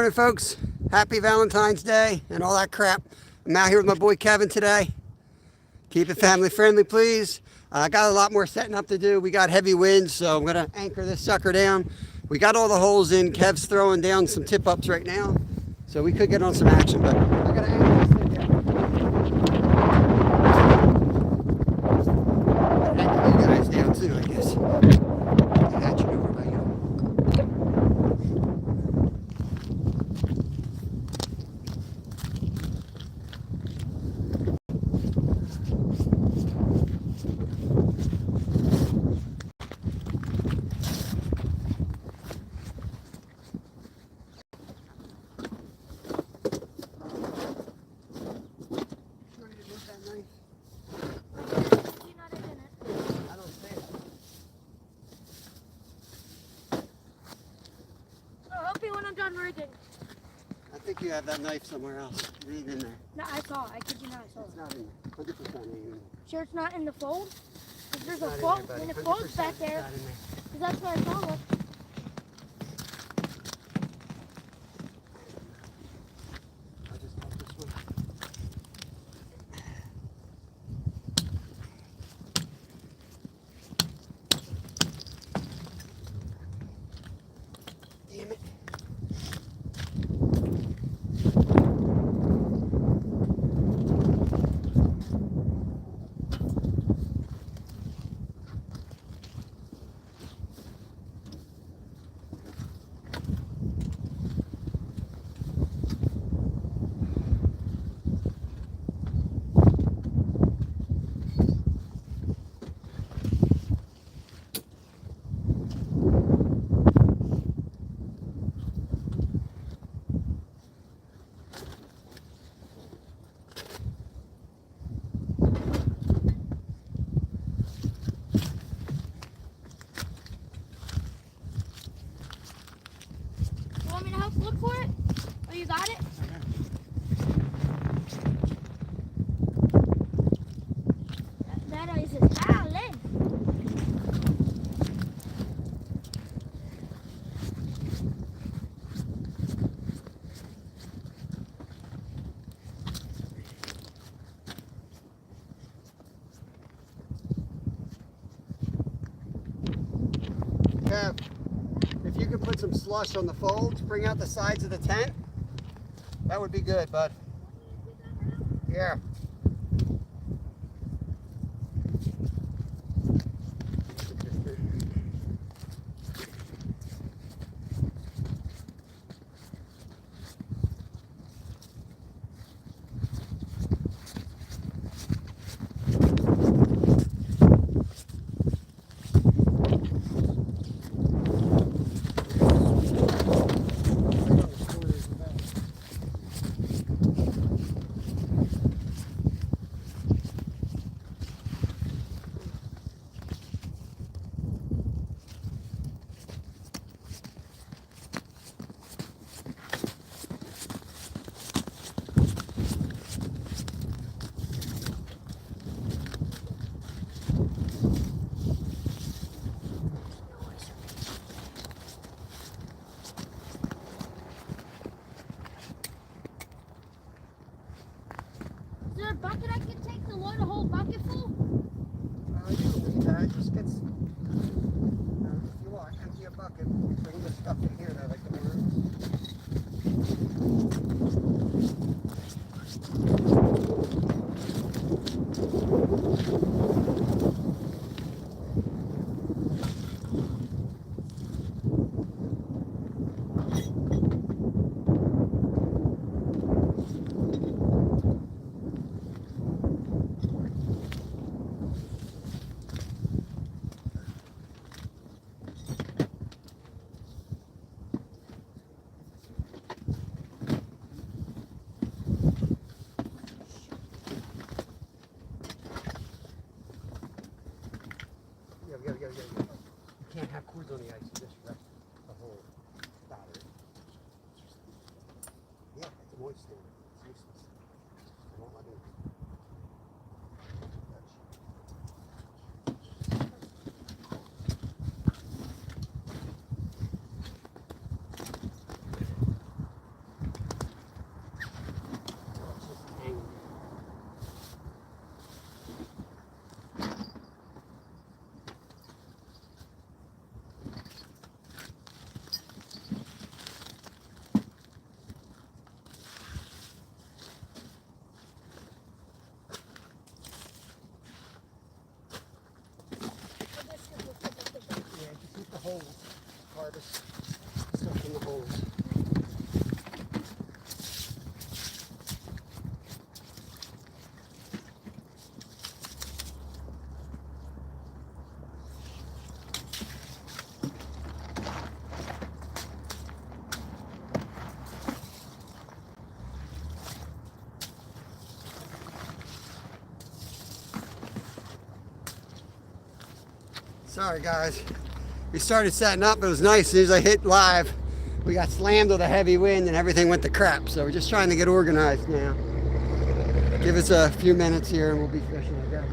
morning, folks. Happy Valentine's Day and all that crap. I'm out here with my boy Kevin today. Keep it family friendly, please. I got a lot more setting up to do. We got heavy winds, so I'm gonna anchor this sucker down. We got all the holes in. Kev's throwing down some tip ups right now, so we could get on some action, but I gotta anchor this thing down. Anchor you guys down too, I guess. Hatch it over by you. When I'm done rigging. I think you have that knife somewhere else. It ain't in there. No, I saw it. I kid you not, I saw It's it. not in there. 100% ain't in there. Sure it's not in the fold? Because there's a Not in fold, there, buddy. and it folds back 100% there. not in there. Because that's where I saw it. I'll just help this one. Damn it. You want me to help look for it? Oh, you got it? That is his howling. Kev, if you could put some slush on the folds, bring out the sides of the tent, that would be good, bud. Yeah. Is there a bucket I can take to load a whole bucket full? You don't need that. Just get, if you want, empty a bucket. Bring the stuff in here, though, like the worms. Yo. You can't have cords on the ice. You just rest the whole battery. Yeah, it's moist in it. It's useless. I won't let it. Sorry guys. We started setting up, it was nice. As soon as I hit live, we got slammed with a heavy wind and everything went to crap. So we're just trying to get organized now. Give us a few minutes here and we'll be fishing, I guess.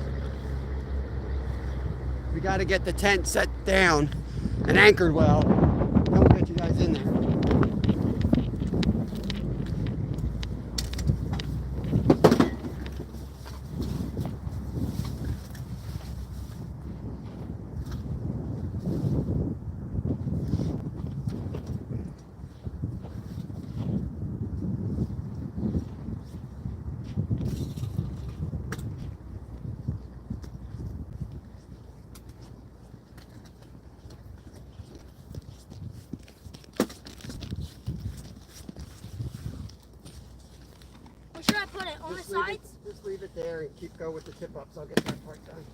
We got to get the tent set down and anchored well. Then we'll get you guys in there. Where should I put it? On the sides? Just leave it there and keep going with the tip ups. I'll get that part done.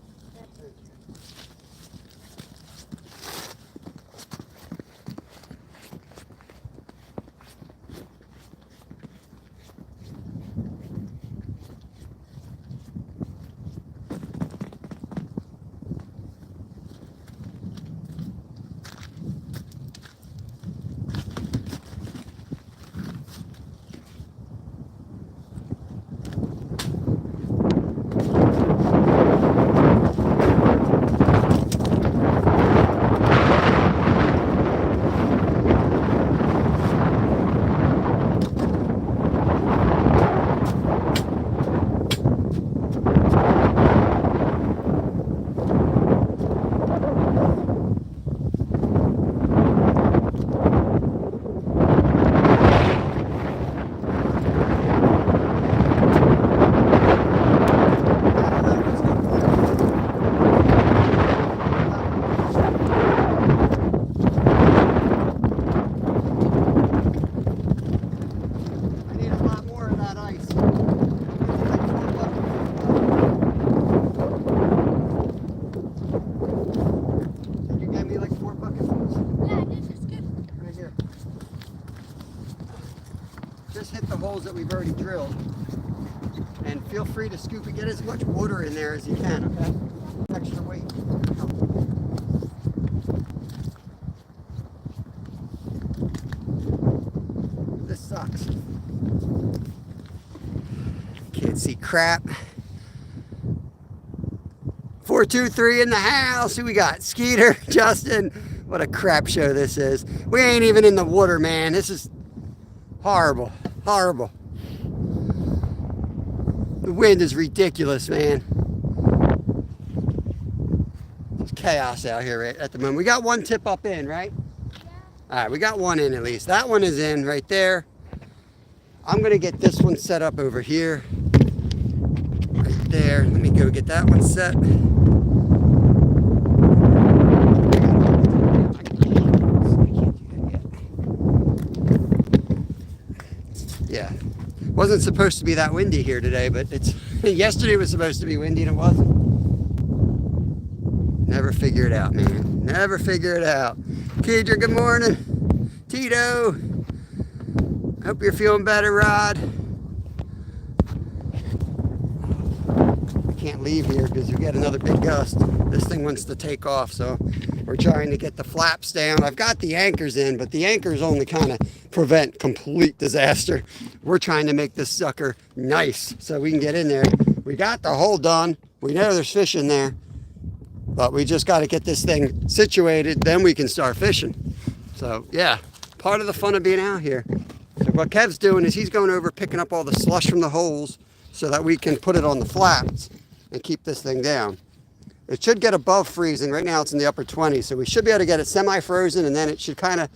Just hit the holes that we've already drilled. And feel free to scoop and get as much water in there as you can, okay? Extra weight. This sucks. Can't see crap. 423 in the house. Who we got? Skeeter, Justin. What a crap show this is. We ain't even in the water, man. This is horrible. Horrible. The wind is ridiculous, man. It's chaos out here right at the moment. We got one tip up in, right? Yeah. All right, we got one in at least. That one is in right there. I'm going to get this one set up over here. Right there. Let me go get that one set. Yeah, wasn't supposed to be that windy here today, but it's yesterday was supposed to be windy and it wasn't. Never figure it out, man. Never figure it out. Kedra, good morning. Tito, hope you're feeling better, Rod. Can't leave here because we got another big gust. This thing wants to take off, so we're trying to get the flaps down. I've got the anchors in, but the anchors only kind of prevent complete disaster. We're trying to make this sucker nice so we can get in there. We got the hole done. We know there's fish in there, but we just got to get this thing situated, then we can start fishing. So yeah, part of the fun of being out here. So what Kev's doing is he's going over picking up all the slush from the holes so that we can put it on the flats and keep this thing down. It should get above freezing. Right now it's in the upper 20s, so we should be able to get it semi-frozen, and then it should kind of,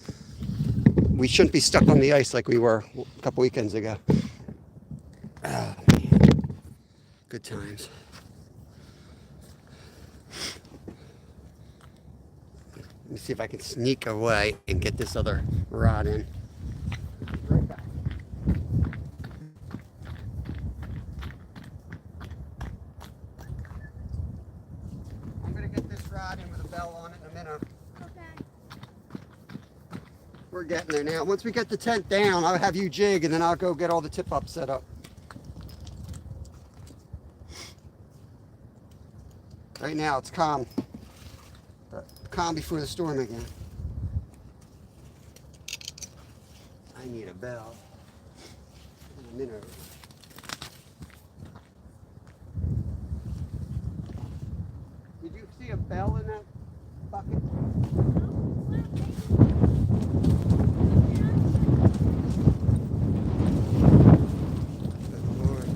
we shouldn't be stuck on the ice like we were a couple weekends ago. Oh, man. Good times. Let me see if I can sneak away and get this other rod in. Right back. I'm going to get this rod in with a bell on it in a minute. Okay. We're getting there now. Once we get the tent down, I'll have you jig and then I'll go get all the tip ups set up. Right now it's calm. But calm before the storm again. I need a bell. In a minute. Did you see a bell in that bucket? Good Lord.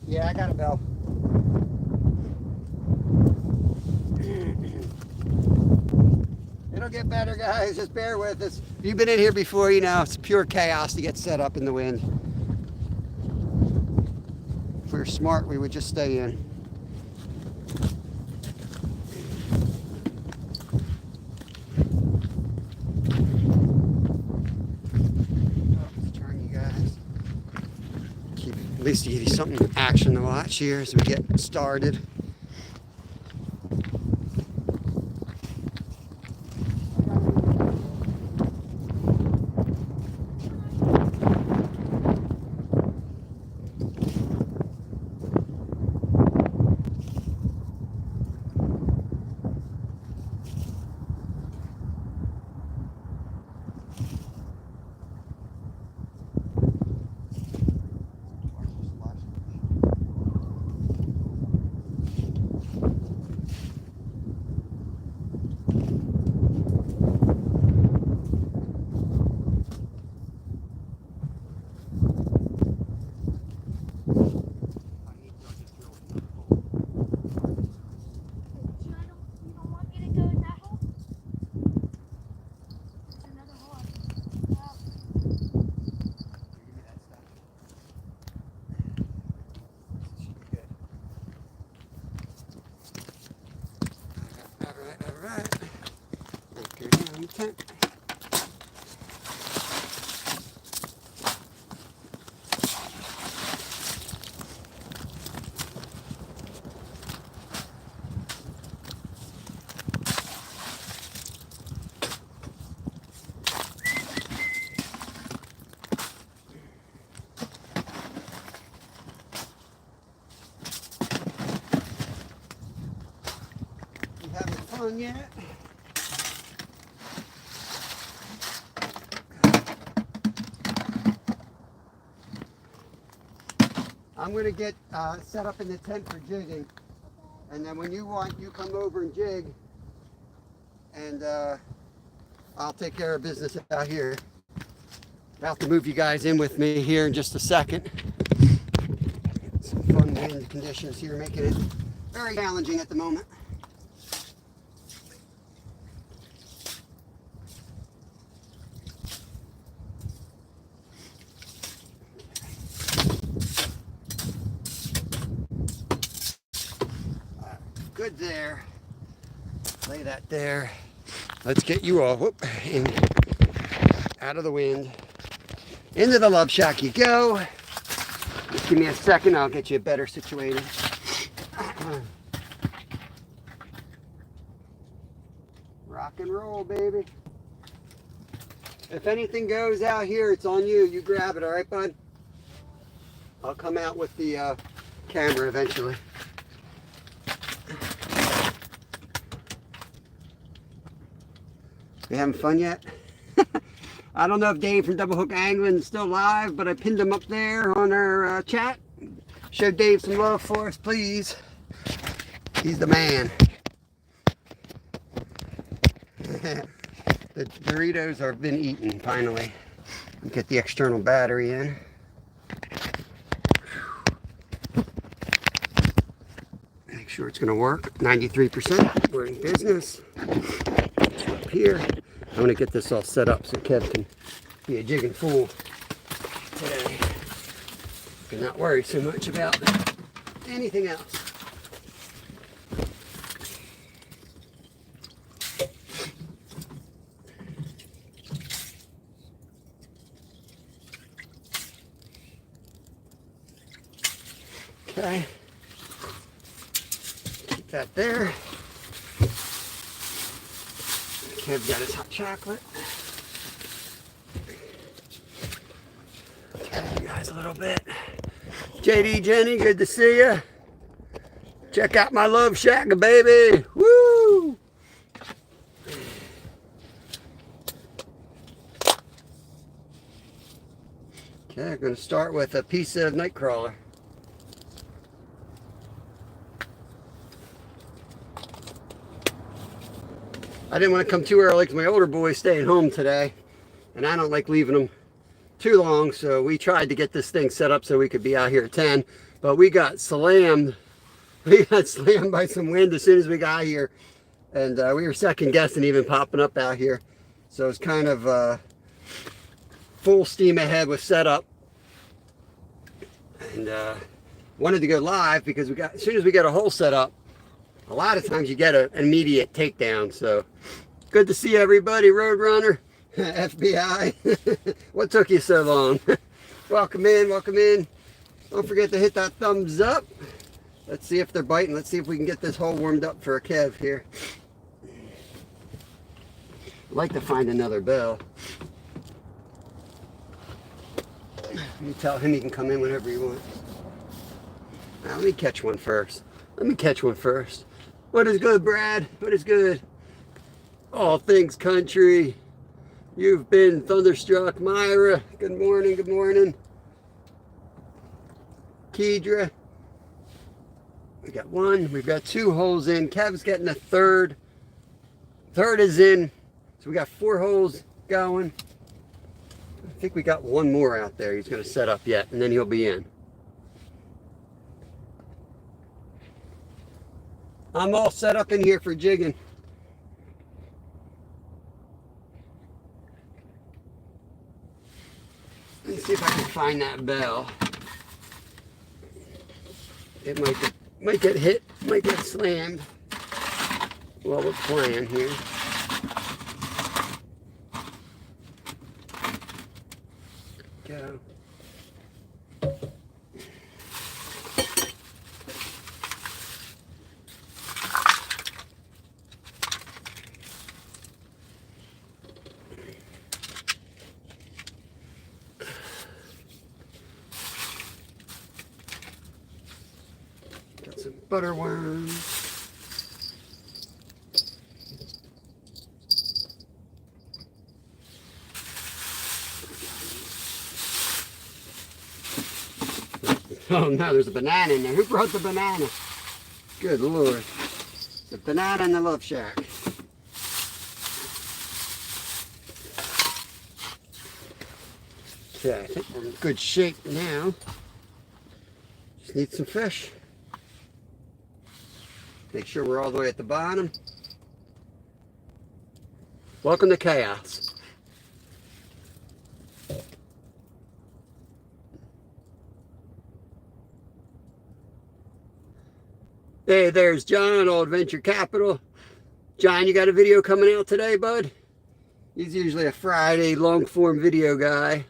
Yeah, I got a bell. It'll get better, guys. Just bear with us. If you've been in here before, you know it's pure chaos to get set up in the wind. If we were smart, we would just stay in. Let's turn, you guys. At least to give you something action to watch here as we get started. Alright. Anchor down the tent. You having fun yet? I'm going to get set up in the tent for jigging, and then when you want, you come over and jig, and I'll take care of business out here. I'll have to move you guys in with me here in just a second. Some fun wind conditions here, making it very challenging at the moment. Good there. Lay that there. Let's get you all in, out of the wind. Into the love shack you go. Just give me a second, I'll get you better situated. Rock and roll, baby. If anything goes out here, it's on you. You grab it, all right, bud? I'll come out with the camera eventually. You having fun yet? I don't know if Dave from Double Hook Angling is still live, but I pinned him up there on our chat. Show Dave some love for us, please. He's the man. The Doritos have been eaten, finally. Get the external battery in. Make sure it's going to work. 93%. We're in business. Up here. I'm going to get this all set up so Kev can be a jigging fool today. And not worry so much about anything else. Okay. Keep that there. Kev's got his hot chocolate. Okay. guys a little bit. JD, Jenny, good to see you. Check out my love shack, baby. Woo! Okay, I'm going to start with a piece of nightcrawler. I didn't want to come too early because my older boy's staying home today, and I don't like leaving him too long, so we tried to get this thing set up so we could be out here at 10, but we got slammed. We got slammed by some wind as soon as we got here, and we were second guessing even popping up out here. So it's kind of full steam ahead with setup, and wanted to go live because as soon as we get a hole set up, a lot of times you get an immediate takedown. So good to see everybody. Roadrunner, FBI. What took you so long? Welcome in, welcome in. Don't forget to hit that thumbs up. Let's see if they're biting. Let's see if we can get this hole warmed up for a Kev here. I'd like to find another bell. Let me tell him he can come in whenever he wants. Now, let me catch one first. Let me catch one first. What is good, Brad? What is good? All things country. You've been thunderstruck. Myra, good morning, good morning. Kedra. We got one. We've got 2 holes in. Kev's getting a third. Third is in. So we got 4 holes going. I think we got one more out there he's going to set up yet, and then he'll be in. I'm all set up in here for jigging. Let's see if I can find that bell. It might get hit, might get slammed while we're playing here. Go. Got some butter worms. Oh no, there's a banana in there. Who brought the banana? Good Lord. The banana in the love shack. Okay, I think we're in good shape now. Just need some fish. Make sure we're all the way at the bottom. Welcome to chaos. Hey, there's John, Old Venture Capital. John, you got a video coming out today, bud? He's usually a Friday long form video guy.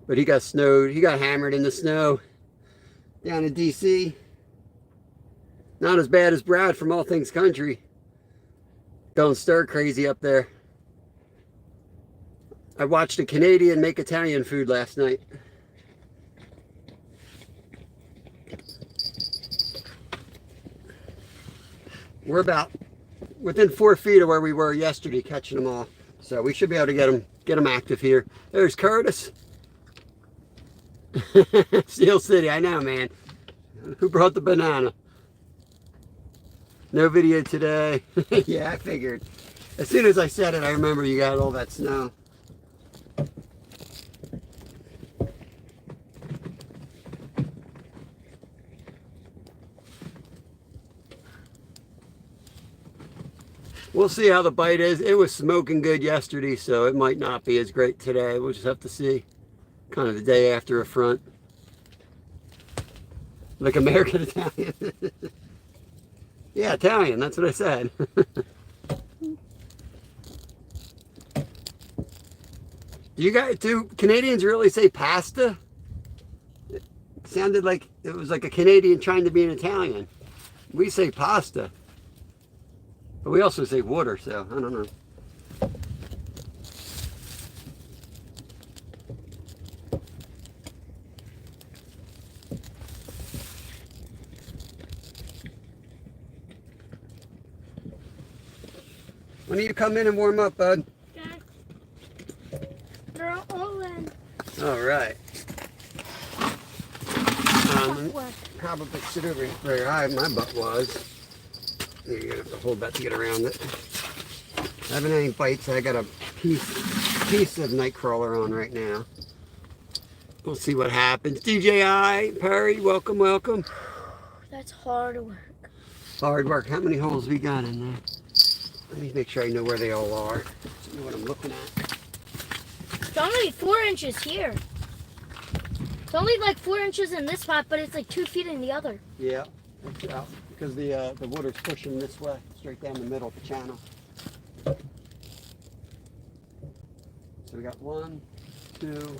But he got snowed. He got hammered in the snow down in DC. Not as bad as Brad from All Things Country. Going stir crazy up there. I watched a Canadian make Italian food last night. We're about within 4 feet of where we were yesterday catching them all. So we should be able to get them active here. There's Curtis. Steel City, I know, man. Who brought the banana? No video today. Yeah, I figured. As soon as I said it, I remember you got all that snow. We'll see how the bite is. It was smoking good yesterday, so it might not be as great today. We'll just have to see. Kind of the day after a front. Like American Italian. Yeah, Italian, that's what I said. Do Canadians really say pasta? It sounded like it was like a Canadian trying to be an Italian. We say pasta. But we also say water, so I don't know. I need to come in and warm up, bud. Okay. They're all in. All right. What? Probably sit over where my butt was. You're gonna have to hold that to get around it. I haven't any bites. I got a piece of Nightcrawler on right now. We'll see what happens. DJI Perry, welcome, welcome. That's hard work. Hard work. How many holes we got in there? Let me make sure I know where they all are. So I know what I'm looking at. It's only 4 inches here. It's only like 4 inches in this spot, but it's like 2 feet in the other. Yeah, that's out because the water's pushing this way, straight down the middle of the channel. So we got 1, 2,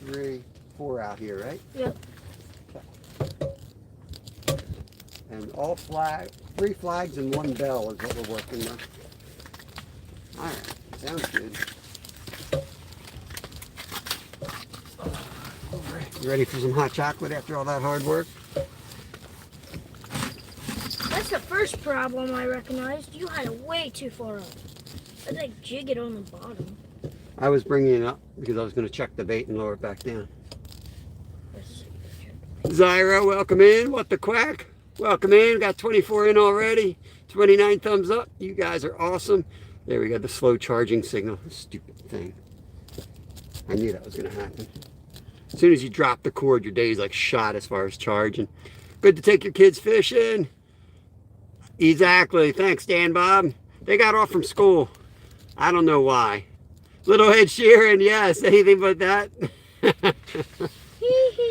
3, 4 out here, right? Yep. Okay. And all 3 flags and 1 bell is what we're working with. All right, sounds good. All right, you ready for some hot chocolate after all that hard work? That's the first problem I recognized. You had it way too far up. It's like jig it on the bottom. I was bringing it up because I was going to check the bait and lower it back down. Zyra, welcome in. What the quack? Welcome in. Got 24 in already. 29 thumbs up. You guys are awesome. There we go. The slow charging signal. Stupid thing. I knew that was going to happen. As soon as you drop the cord, your day's like shot as far as charging. Good to take your kids fishing. Exactly. Thanks, Dan Bob. They got off from school. I don't know why. Little Ed Sheeran, yes. Anything but that.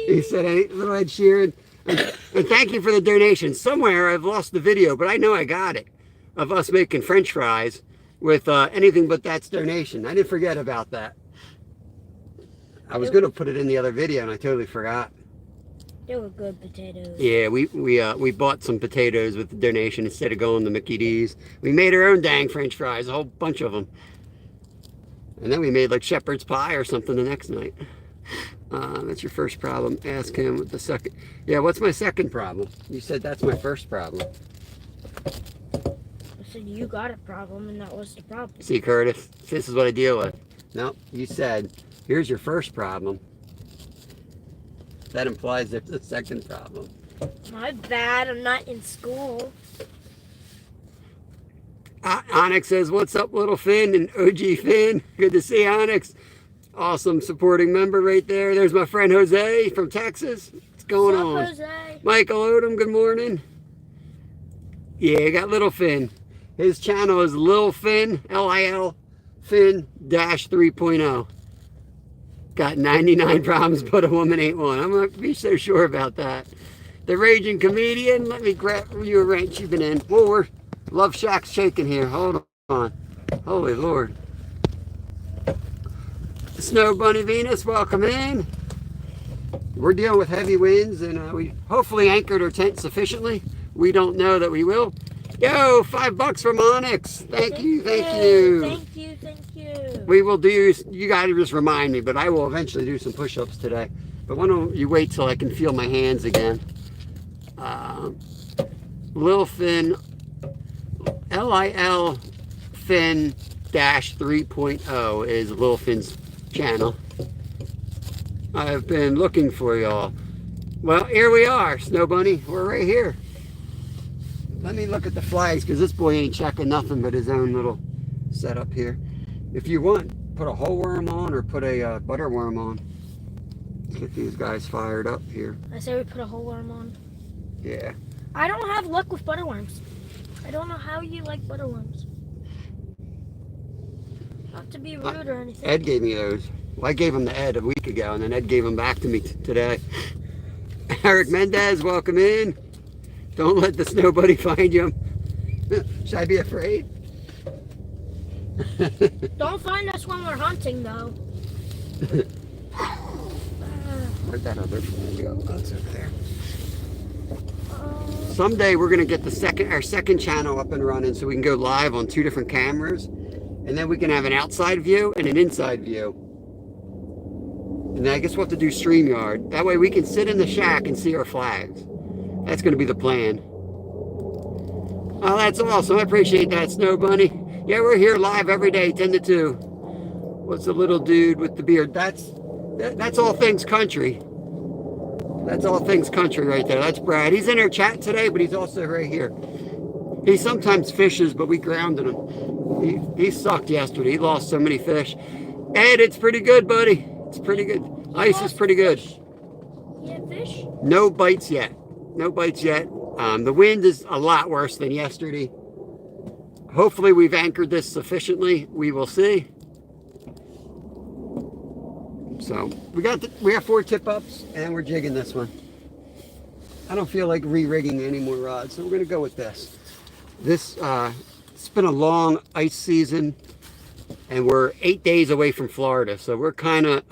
He said, Little Ed Sheeran. And thank you for the donation. Somewhere I've lost the video, but I know I got it, of us making French fries with anything but that's donation. I didn't forget about that. I was going to put it in the other video, and I totally forgot. They were good potatoes. Yeah, we bought some potatoes with the donation instead of going to Mickey D's. We made our own dang French fries, a whole bunch of them. And then we made like shepherd's pie or something the next night. That's your first problem. Ask him what the second. Yeah, what's my second problem? You said that's my first problem. I said you got a problem, and that was the problem. See, Curtis, this is what I deal with. No, you said, here's your first problem. That implies there's a second problem. My bad. I'm not in school. Onyx says, what's up, little Finn and OG Finn? Good to see Onyx. Awesome supporting member right there. There's my friend Jose from Texas. What's going on? Jose? Michael Odom, good morning. Yeah, you got little Finn. His channel is Lil Finn, L-I-L, Finn dash 3.0. Got 99 problems, but a woman ain't one. I'm not be so sure about that. The Raging Comedian, let me grab you a wrench you've been in. Whoa, we're Love Shack's shaking here. Hold on. Holy Lord. Snow Bunny Venus, welcome in. We're dealing with heavy winds, and we hopefully anchored our tent sufficiently. We don't know that we will. Yo, $5 from Onyx. Thank you. Thank you. We will do, you gotta just remind me, but I will eventually do some push-ups today. But why don't you wait till I can feel my hands again. Lil Finn, L-I-L Finn dash 3.0 is Lil Finn's channel. I've been looking for y'all. Well, here we are, Snow Bunny. We're right here. Let me look at the flags, because this boy ain't checking nothing but his own little setup here. If you want, put a whole worm on or put a butter worm on. Let's get these guys fired up here. I say we put a whole worm on. Yeah. I don't have luck with butterworms. I don't know how you like butterworms. Not to be rude or anything. Ed gave me those. Well, I gave them to Ed a week ago, and then Ed gave them back to me today. Eric Mendez, welcome in. Don't let the Snow Bunny find you. Should I be afraid? Don't find us when we're hunting, though. Where'd that other one go? Oh, it's over there. Someday we're gonna get our second channel up and running, so we can go live on 2 different cameras, and then we can have an outside view and an inside view. And then I guess we'll have to do StreamYard. That way we can sit in the shack and see our flags. That's gonna be the plan. Oh, that's awesome. I appreciate that, Snow Bunny. Yeah, we're here live every day, 10 to 2. What's the little dude with the beard? That's all things country. That's all things country right there. That's Brad. He's in our chat today, but he's also right here. He sometimes fishes, but we grounded him. He sucked yesterday. He lost so many fish. Ed, it's pretty good, buddy. It's pretty good. Ice is pretty good. Yeah, fish? No bites yet. No bites yet. The wind is a lot worse than yesterday. Hopefully we've anchored this sufficiently. We will see. So we have 4 tip ups and we're jigging this one. I don't feel like re-rigging any more rods, so we're gonna go with this. This it's been a long ice season and we're 8 days away from Florida, so we're kind of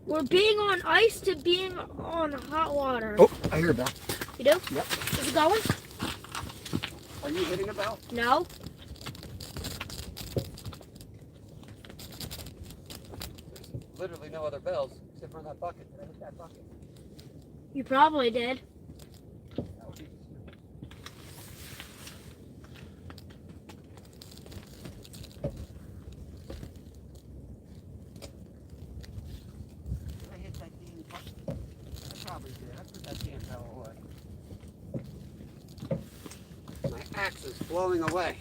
we're being on ice to being on hot water. Oh, I hear a bell. You do? Yep. Is it going? Are you hitting a bell? No. Literally no other bells except for that bucket. Did I hit that bucket? You probably did. I hit that damn bucket. I probably did. I put that damn bell away. My axe is blowing away.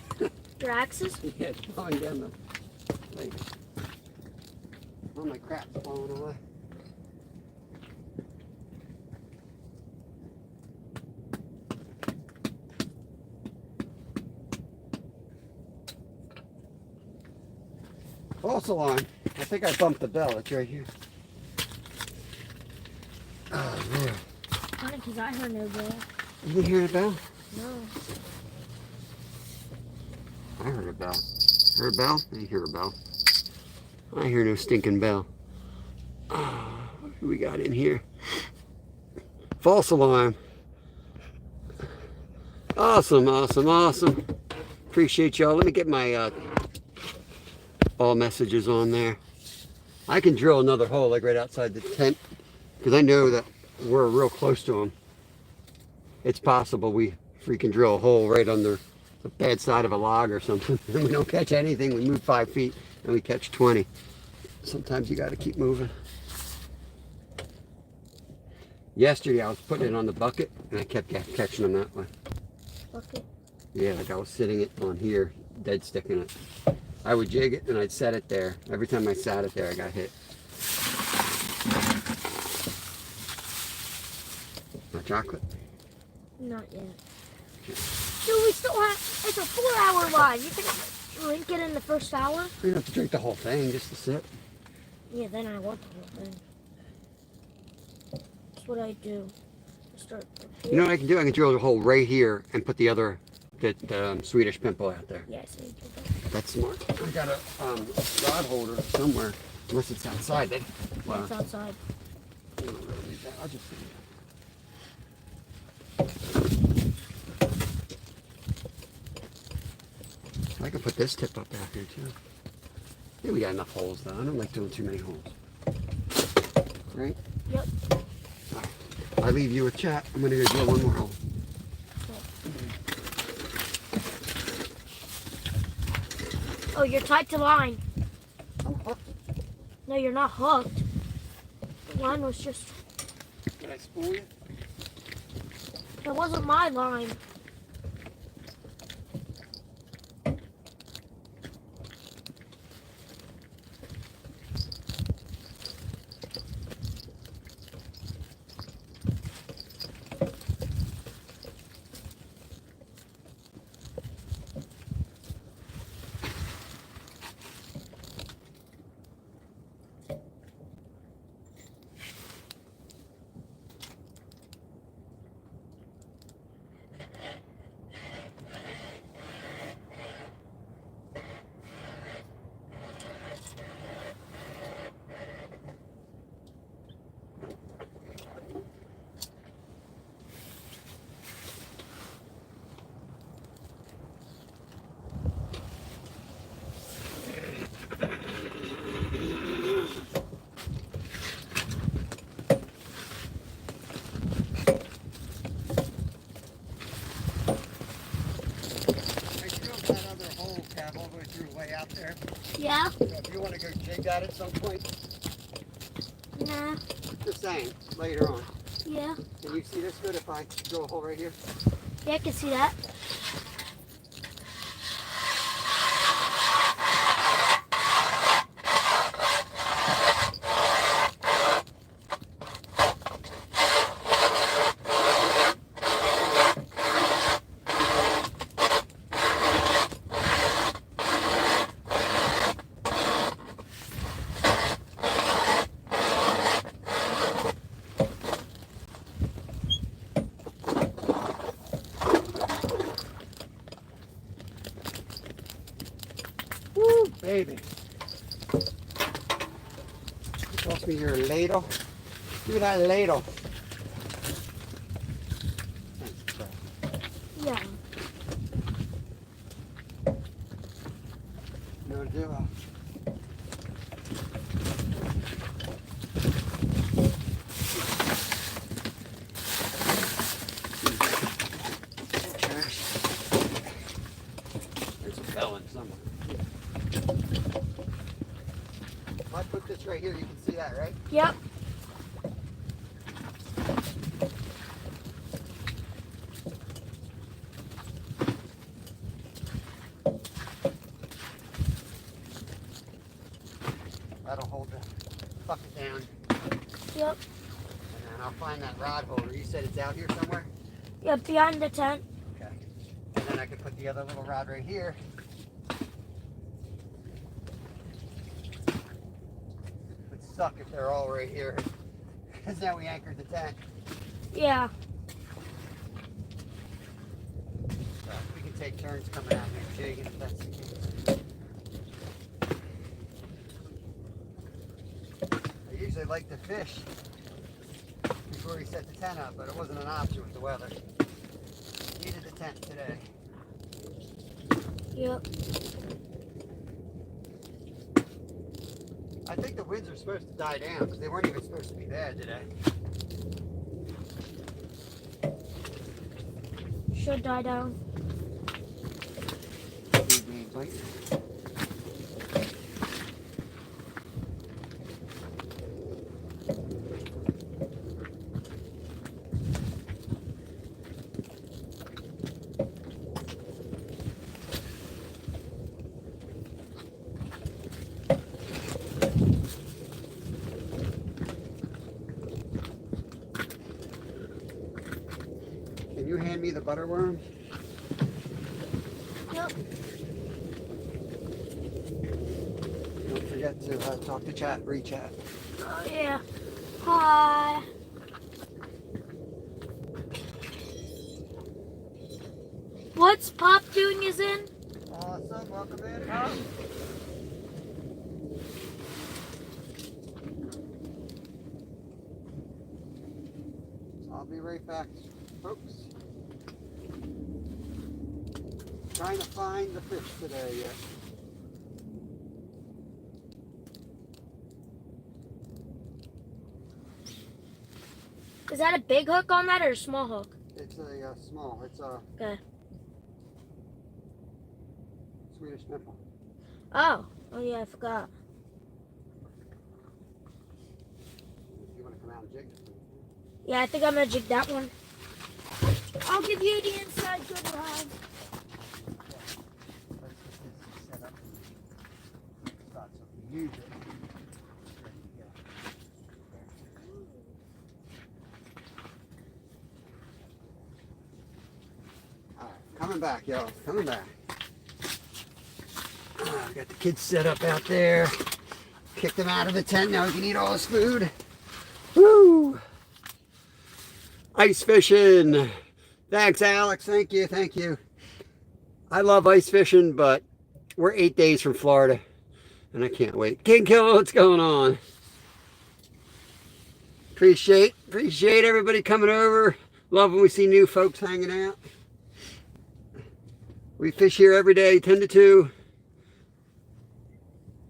Your axes? Yeah, it's blowing down the lake. All my crap's blowing away. False alarm. I think I bumped the bell. It's right here. Oh, man. Funny, because I heard no bell. You didn't hear the bell? No. I heard a bell. Heard a bell? I hear a bell. I hear no stinking bell. Oh, what do we got in here? False alarm. Awesome, awesome, awesome. Appreciate y'all. Let me get my all messages on there. I can drill another hole like right outside the tent because I know that we're real close to them. It's possible we freaking drill a hole right under the bad side of a log or something and we don't catch anything. We move 5 feet and we catch 20. Sometimes you got to keep moving. Yesterday I was putting it on the bucket and I kept catching them that way. Bucket? Yeah, like I was sitting it on here, dead sticking it. I would jig it and I'd set it there. Every time I sat it there, I got hit. My chocolate? Not yet. Dude, we still have, it's a 4-hour line. You think drink it in the first hour? You don't have to drink the whole thing, just a sip. Yeah, then I want the whole thing. That's what I do. I start You know what I can do? I can drill a hole right here and put the other, that Swedish pimple out there. Yeah, so you do that. That's smart. I got a rod holder somewhere, unless it's outside. Then, Yeah, it's outside. I don't really need that. I'll just leave that. I can put this tip up out here too. Yeah, we got enough holes though. I don't like doing too many holes. Right? Yep. I leave you with chat. I'm gonna go drill one more hole. Oh, you're tied to line. I'm hooked. No, you're not hooked. The line was just, Did I spool you? it wasn't my line. way out there. Yeah? So if you want to go jig that at some point, Nah. just saying, later on. Yeah. Can you see this good if I drill a hole right here? Yeah, I can see that. Woo, baby. Toss me your ladle. Look at that ladle. Thanks, Brad. Yeah. You know what to do? Trash. There's a felon somewhere. If I put this right here, you can see that, right? Yep. That'll hold the bucket down. Yep. And then I'll find that rod holder. You said it's out here somewhere? Yep, behind the tent. Okay. And then I could put the other little rod right here. Would suck if they're all right here. Because now we anchored the tent. Yeah. So we can take turns coming out here jigging if that's the case. I usually like to fish before we set the tent up, but it wasn't an option with the weather. Needed the tent today. Yep. I think the winds are supposed to die down because they weren't even supposed to be bad today. Should die down. Can you hand me the butterworm? Yep. Don't forget to talk to chat, re-chat. Oh, yeah. Hi. What's Pop doing is in? Awesome, welcome in. I'll be right back, folks. Trying to find the fish today yet. Is that a big hook on that or a small hook? It's a small, it's a Okay. Swedish nipple. Oh. Oh, yeah, I forgot. You want to come out and jig this one? Yeah, I think I'm going to jig that one. I'll give you the inside good ride. Let's get this set up in the spot so if you use it, it's ready to go. Alright, coming back, y'all. Coming back. Got the kids set up out there. Kicked them out of the tent. Now we can eat all this food. Woo! Ice fishing. Thanks, Alex. Thank you. Thank you. I love ice fishing, but we're 8 days from Florida, and I can't wait. King Killer, what's going on? Appreciate everybody coming over. Love when we see new folks hanging out. We fish here every day, 10 to 2.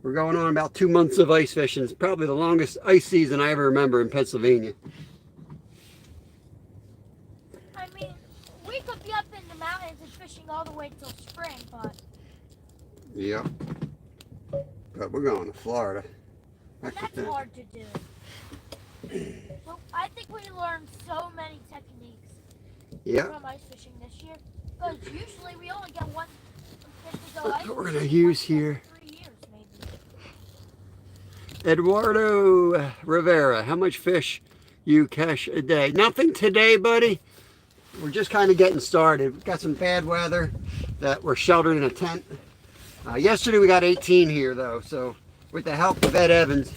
We're going on about 2 months of ice fishing. It's probably the longest ice season I ever remember in Pennsylvania. I mean, we could be up in the mountains and fishing all the way till spring, but... Yeah. But we're going to Florida. And that's hard to do. Well, I think we learned so many techniques from ice fishing this year. Because usually we only get one fish to go ice That's what we're fishing going to use here. 3 years, maybe. Eduardo Rivera, how much fish you catch a day? Nothing today, buddy. We're just kind of getting started. We've got some bad weather that we're sheltered in a tent. Yesterday we got 18 here though, so with the help of Ed Evans.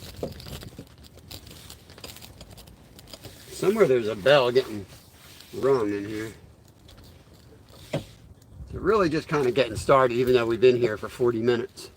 Somewhere there's a bell getting rung in here. So really just kind of getting started, even though we've been here for 40 minutes.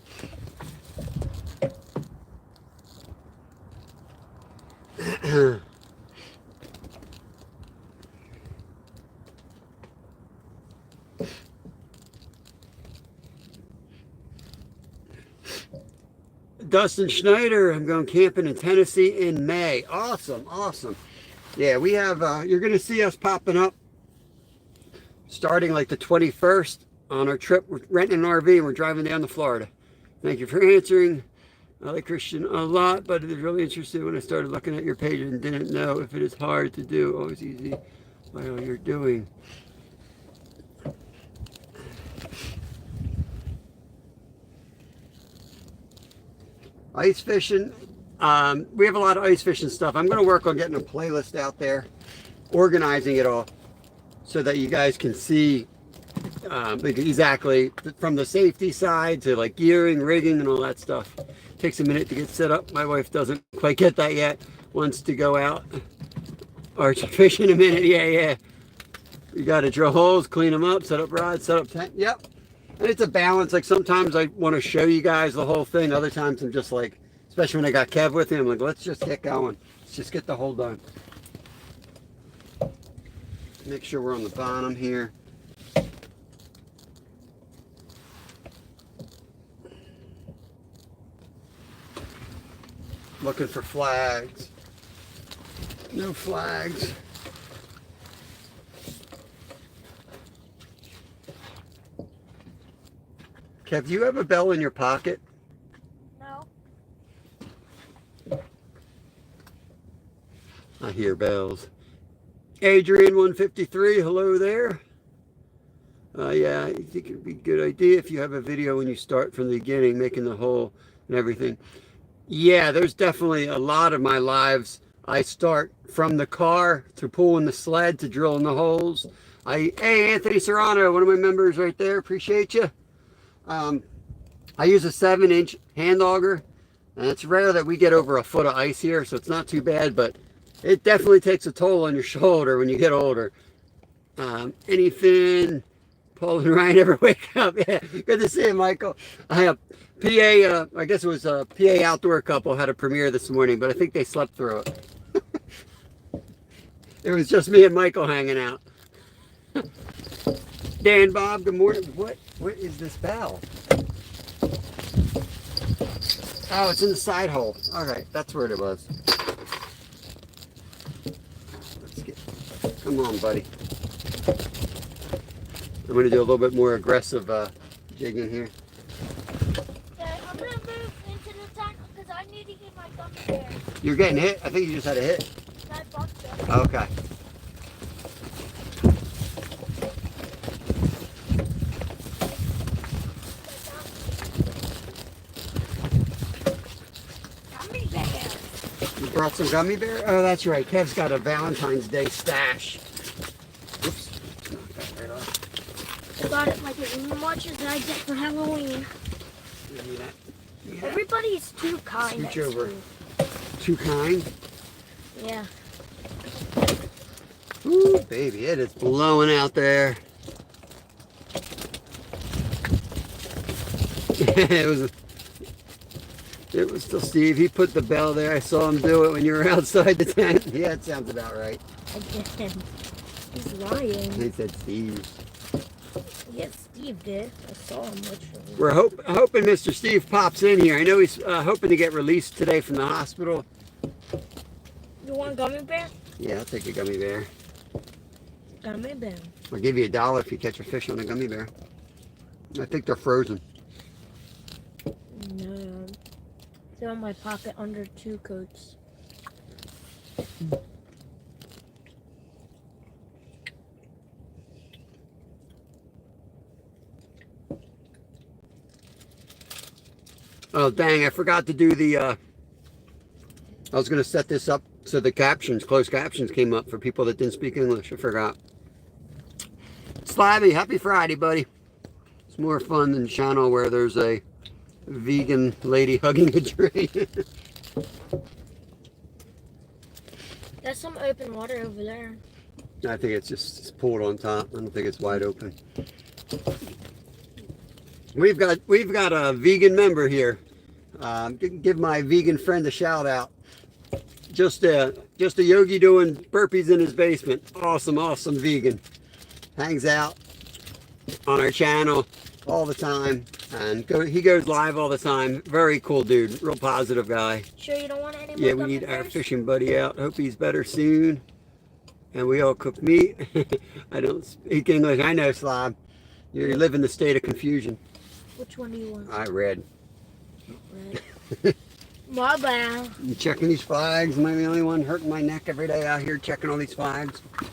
Dustin Schneider, I'm going camping in Tennessee in May. Awesome, awesome. Yeah, we have, you're going to see us popping up starting like the 21st on our trip. We're renting an RV and we're driving down to Florida. Thank you for answering. I like Christian a lot, but it was really interesting when I started looking at your page and didn't know if it is hard to do. Always easy while you're doing. Ice fishing. We have a lot of ice fishing stuff. I'm going to work on getting a playlist out there, organizing it all so that you guys can see like exactly from the safety side to like gearing, rigging, and all that stuff. Takes a minute to get set up. My wife doesn't quite get that yet. Wants to go out arch fish in a minute. Yeah. You got to drill holes, clean them up, set up rods, set up tent. Yep. And it's a balance. Like sometimes I want to show you guys the whole thing. Other times I'm just like, especially when I got Kev with me, I'm like, let's just get going. Let's just get the hole done. Make sure we're on the bottom here. Looking for flags. No flags. Kev, do you have a bell in your pocket? No. I hear bells. Adrian 153, hello there. Yeah, I think it'd be a good idea if you have a video when you start from the beginning, making the hole and everything. Yeah, there's definitely a lot of my lives. I start from the car to pulling the sled to drilling the holes. Hey, Anthony Serrano, one of my members right there. Appreciate you. I use a 7-inch hand auger, and it's rare that we get over a foot of ice here, so it's not too bad, but it definitely takes a toll on your shoulder when you get older. Anything, Paul and Ryan ever wake up? Yeah, good to see you, Michael. I have PA, I guess it was a PA outdoor couple had a premiere this morning, but I think they slept through it. It was just me and Michael hanging out. Dan, Bob, good morning. What is this bell? Oh, it's in the side hole. All right, that's where it was. Let's get, come on, buddy. I'm going to do a little bit more aggressive jigging here. Yeah, I'm going to move into the tent because I need to get my gummy bear. You're getting hit? I think you just had a hit. I bumped it. Okay. Gummy bear. You brought some gummy bear? Oh, that's right. Kev's got a Valentine's Day stash. Oops. Knock that right off. I got it like as much as I get for Halloween. Give me that. Yeah. Everybody's too kind. Scooch over. Too kind? Yeah. Ooh, baby, it is blowing out there. It was still Steve. He put the bell there. I saw him do it when you were outside the tent. Yeah, it sounds about right. Again. He's lying. He said Steve. Yes, Steve did. I saw him literally. We're hoping Mr. Steve pops in here. I know he's hoping to get released today from the hospital. You want gummy bear? Yeah, I'll take a gummy bear. Gummy bear. I'll give you $1 if you catch a fish on a gummy bear. I think they're frozen. No. They're in my pocket under 2 coats. Oh, dang, I forgot to do the, I was going to set this up so the captions, closed captions came up for people that didn't speak English. I forgot. Slabby, happy Friday, buddy. It's more fun than channel where there's a vegan lady hugging a tree. There's some open water over there. I think it's just pulled on top. I don't think it's wide open. We've got a vegan member here. Give my vegan friend a shout out. Just a yogi doing burpees in his basement. Awesome vegan. Hangs out on our channel all the time, and he goes live all the time. Very cool dude, real positive guy. Sure you don't want any more? Yeah, we need our fishing buddy out. Hope he's better soon. And we all cook meat. I don't speak English. I know, Slob. You live in the state of confusion. Which one do you want? I read. Red. My bad. You checking these flags? Am I the only one hurting my neck every day out here checking all these flags? I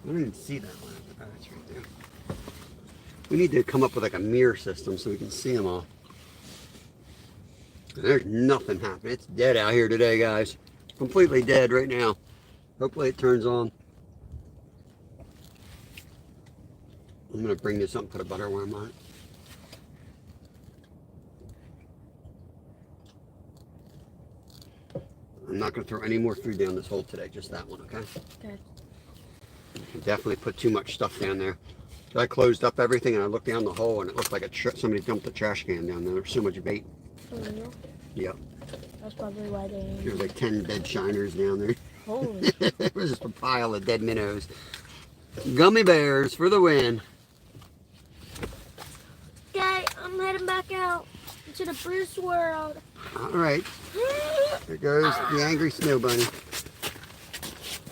don't even see that one. Oh, it's right there. We need to come up with like a mirror system so we can see them all. There's nothing happening. It's dead out here today, guys. Completely dead right now. Hopefully it turns on. I'm going to bring this up and put a butter worm on it. I'm not going to throw any more food down this hole today, just that one, okay? Okay. Definitely put too much stuff down there. So I closed up everything and I looked down the hole and it looked like somebody dumped a trash can down there. There's so much bait. For real? Yep. That's probably why they... There's like 10 dead shiners down there. Holy. It was just a pile of dead minnows. Gummy bears for the win. Okay, I'm heading back out into the Bruce world. All right. There goes the angry snow bunny.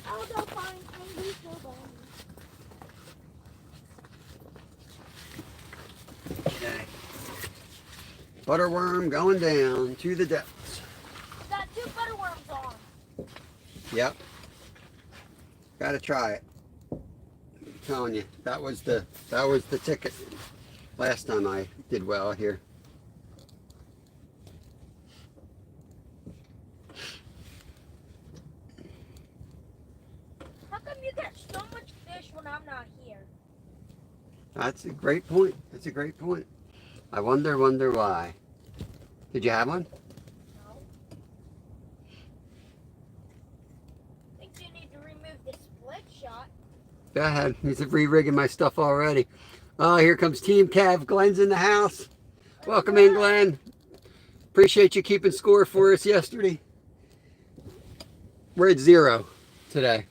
I'll go find angry snow bunny. Okay. Butterworm going down to the depths. Got 2 butterworms on. Yep. Gotta try it. I'm telling you, that was the ticket. Last time I did well here. How come you get so much fish when I'm not here? That's a great point. That's a great point. I wonder why. Did you have one? No. Think you need to remove the split shot. Go ahead. He's re-rigging my stuff already. Oh, here comes Team Cav. Glenn's in the house. Welcome in, Glenn. Appreciate you keeping score for us yesterday. We're at 0 today.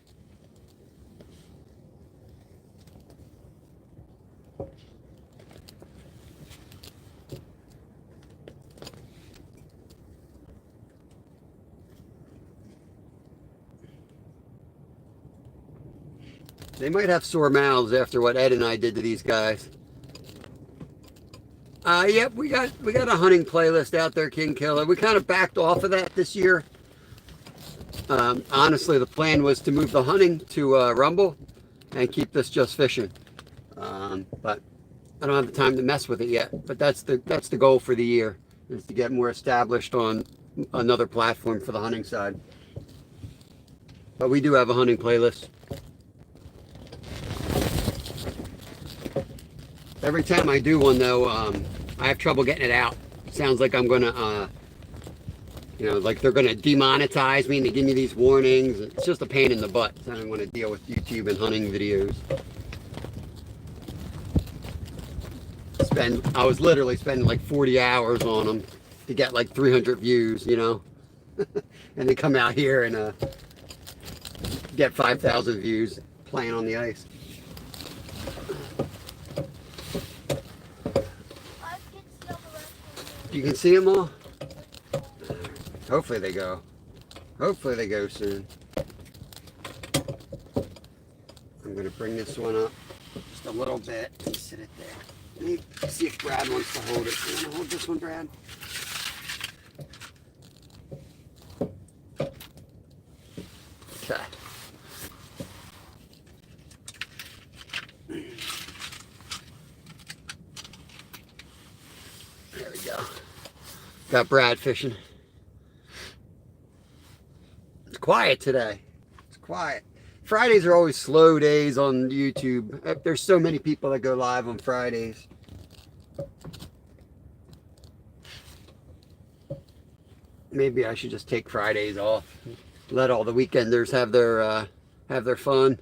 They might have sore mouths after what Ed and I did to these guys. Yep, we got a hunting playlist out there, King Killer. We kind of backed off of that this year. Honestly, the plan was to move the hunting to Rumble and keep this just fishing. But I don't have the time to mess with it yet. But that's the goal for the year, is to get more established on another platform for the hunting side. But we do have a hunting playlist. Every time I do one, though, I have trouble getting it out. Sounds like I'm gonna, like they're gonna demonetize me and they give me these warnings. It's just a pain in the butt. I don't want to deal with YouTube and hunting videos. I was literally spending like 40 hours on them to get like 300 views, and they come out here and get 5,000 views playing on the ice. You can see them all? Hopefully they go. Hopefully they go soon. I'm going to bring this one up just a little bit and sit it there. Let me see if Brad wants to hold it. You want to hold this one, Brad? Got Brad fishing. It's quiet today. It's quiet. Fridays are always slow days on YouTube. There's so many people that go live on Fridays. Maybe I should just take Fridays off. Let all the weekenders have their fun.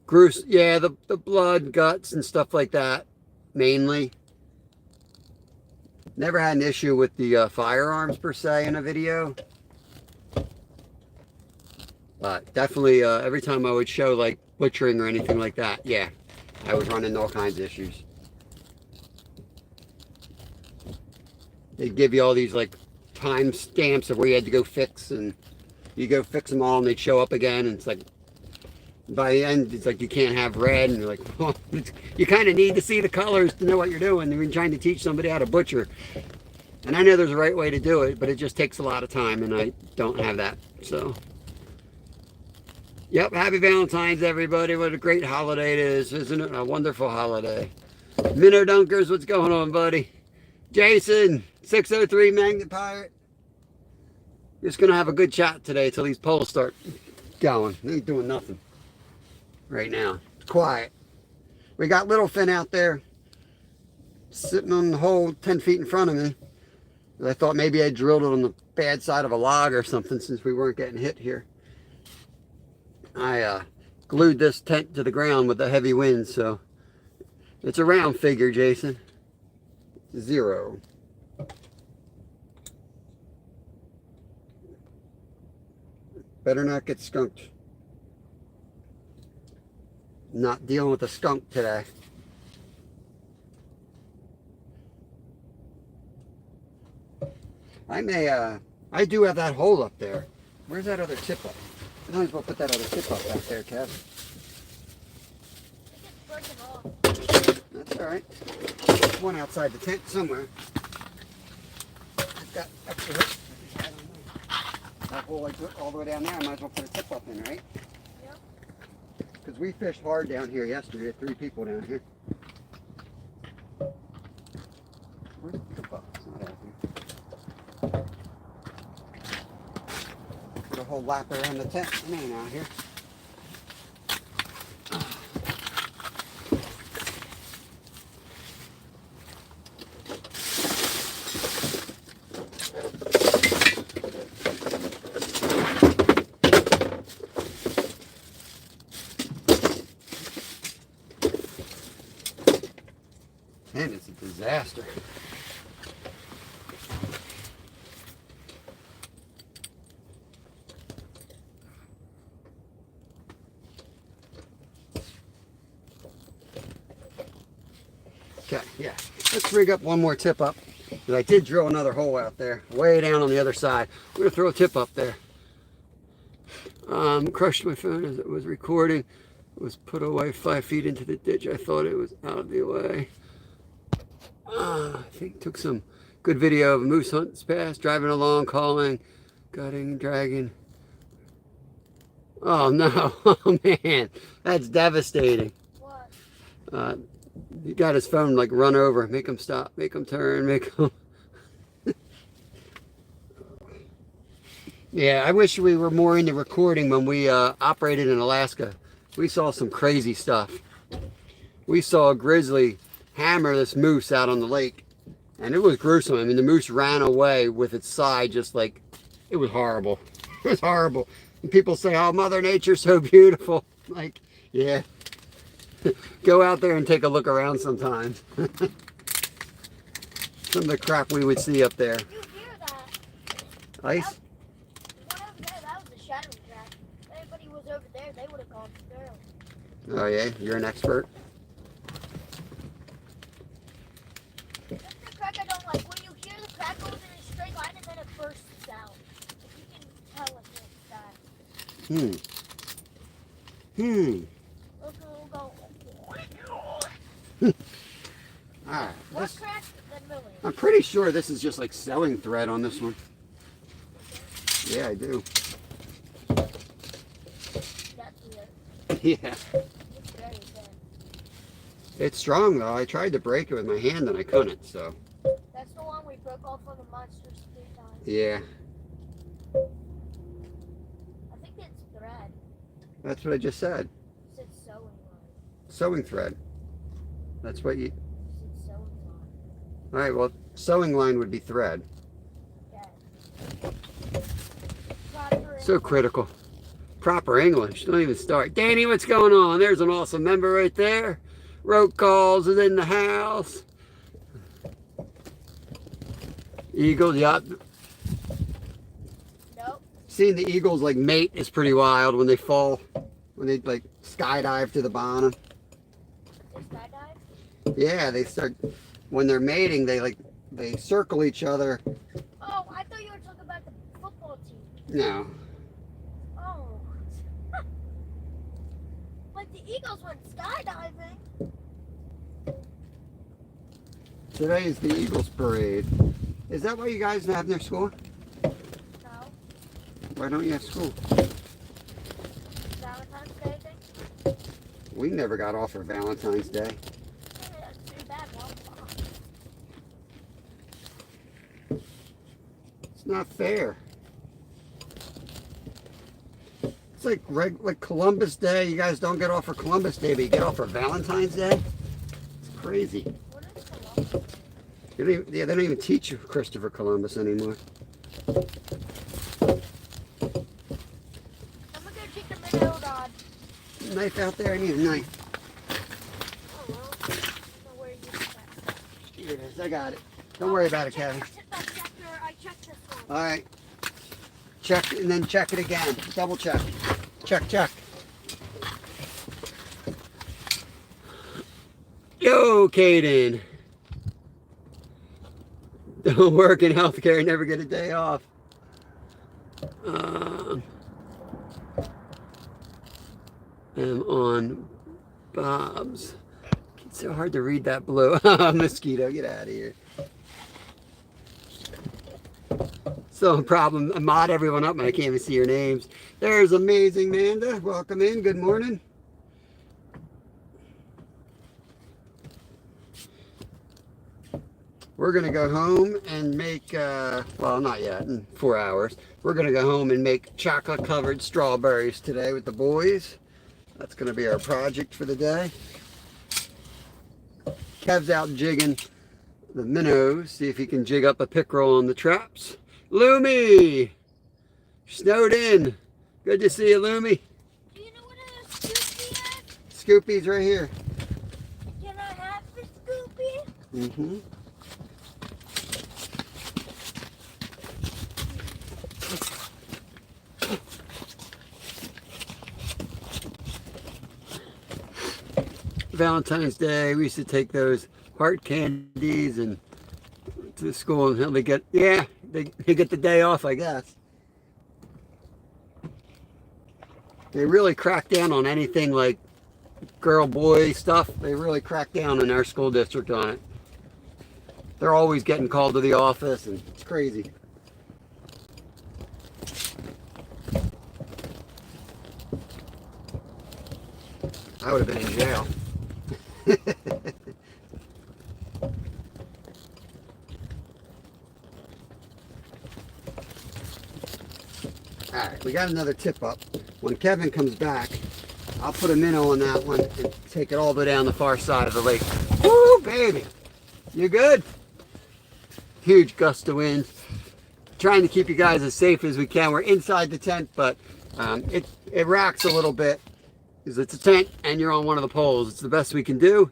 Gruesome, yeah, the blood, guts, and stuff like that, mainly. Never had an issue with the firearms per se in a video. But definitely every time I would show like butchering or anything like that, yeah, I would run into all kinds of issues. They'd give you all these like time stamps of where you had to go fix, and you go fix them all and they'd show up again, and it's like by the end it's like you can't have red, and you're like, well, you kind of need to see the colors to know what you're doing. You're trying to teach somebody how to butcher, and I know there's a right way to do it, but it just takes a lot of time, and I don't have that. So yep, happy Valentine's, everybody. What a great holiday it is, isn't it? A wonderful holiday. Minnow Dunkers, what's going on, buddy? Jason, 603 Magnet Pirate. Just gonna have a good chat today till these poles start going. They ain't doing nothing right now. It's quiet. We got Littlefin out there sitting on the hole 10 feet in front of me. I thought maybe I drilled it on the bad side of a log or something since we weren't getting hit here. I glued this tent to the ground with the heavy wind, so it's a round figure, Jason. 0. Better not get skunked. Not dealing with a skunk today. I do have that hole up there. Where's that other tip up? I might as well put that other tip up back there, Kev. That's all right. There's one outside the tent somewhere. I've got extra hooks. That hole I put all the way down there, I might as well put a tip up in, right? Yep. Because we fished hard down here yesterday. 3 people down here. Where's the tip up? It's not out here. Put a whole lap around the tent. It ain't out here. Man, it's a disaster. Okay, yeah. Let's rig up one more tip up. Because I did drill another hole out there, way down on the other side. We're going to throw a tip up there. Crushed my phone as it was recording. It was put away 5 feet into the ditch. I thought it was out of the way. I think took some good video of a moose hunt this past, driving along, calling, gutting, dragging. Oh no, oh man, that's devastating. What? He got his phone like run over, make him stop, make him turn, make him. Yeah, I wish we were more into recording when we operated in Alaska. We saw some crazy stuff. We saw a grizzly hammer this moose out on the lake, and it was gruesome. I mean, the moose ran away with its side just like, it was horrible. It was horrible. And people say, oh, Mother Nature's so beautiful. Like, yeah. Go out there and take a look around sometimes. Some of the crap we would see up there. You hear that? Ice? That one over there, that was a shadow track. If anybody was over there, they would have gone through. Oh yeah, you're an expert. That's the crack I don't like. When you hear the crack goes in a straight line and then it bursts out. If you can tell if it's that. Look, it'll go. Alright. More crack than Millie. I'm pretty sure this is just like selling thread on this one. Yeah, I do. That's weird. Yeah. It's very thin. It's strong though. I tried to break it with my hand and I couldn't, so. That's the one we broke off on the monsters 3 times. Yeah, I think it's thread. that's what I just said. You said sewing line. Sewing thread. That's what you. You said sewing line. All right. Well, sewing line would be thread. Okay. Proper So critical. Proper English. Don't even start. Danny, what's going on? There's an awesome member right there. Road calls is in the house. Eagle, yup. Nope. Seeing the eagles like mate is pretty wild when they fall, when they like skydive to the bottom. They skydive? Yeah, they start when they're mating. They circle each other. Oh, I thought you were talking about the football team. No, Oh. Like the Eagles went skydiving. today is the Eagles parade. Is that why you guys have their school? No. Why don't you have school? Valentine's Day thing? We never got off for Valentine's Day. Yeah, that's too bad. Well, It's not fair. It's like Columbus Day. You guys don't get off for Columbus Day, but you get off for Valentine's Day. It's crazy. what is Columbus? They don't even teach you Christopher Columbus anymore. I'm gonna go check the middle rod. Knife out there. I need a knife. Oh, well. I don't know where you get that. Here it is. I got it. Don't worry about it, Kevin. I checked this one. All right. Check and then check it again. Double check. Check, check. Yo, Caden. Don't work in healthcare and never get a day off. I'm on Bob's. It's so hard to read that blue. Mosquito, get out of here. So problem, I mod everyone up and I can't even see your names. There's Amazing Manda. Welcome in. Good morning. We're going to go home and make, well, not yet, in 4 hours. We're going to go home and make chocolate covered strawberries today with the boys. That's going to be our project for the day. Kev's out jigging the minnows, see if he can jig up a pickerel on the traps. Loomy! Snowed in. Good to see you, Loomy. Do you know what a Scoopy is? Scoopy's right here. Can I have the Scoopy? Mm-hmm. Valentine's Day, we used to take those heart candies and to school and they get, yeah, they get the day off, I guess. They really crack down on anything like girl boy stuff. They really crack down in our school district on it. They're always getting called to the office and it's crazy. I would have been in jail. Alright, we got another tip up. When Kevin comes back, I'll put a minnow on that one and take it all the way down the far side of the lake. Woo, baby! You good? Huge gust of wind. Trying to keep you guys as safe as we can. We're inside the tent, but it rocks a little bit because it's a tent and you're on one of the poles. It's the best we can do.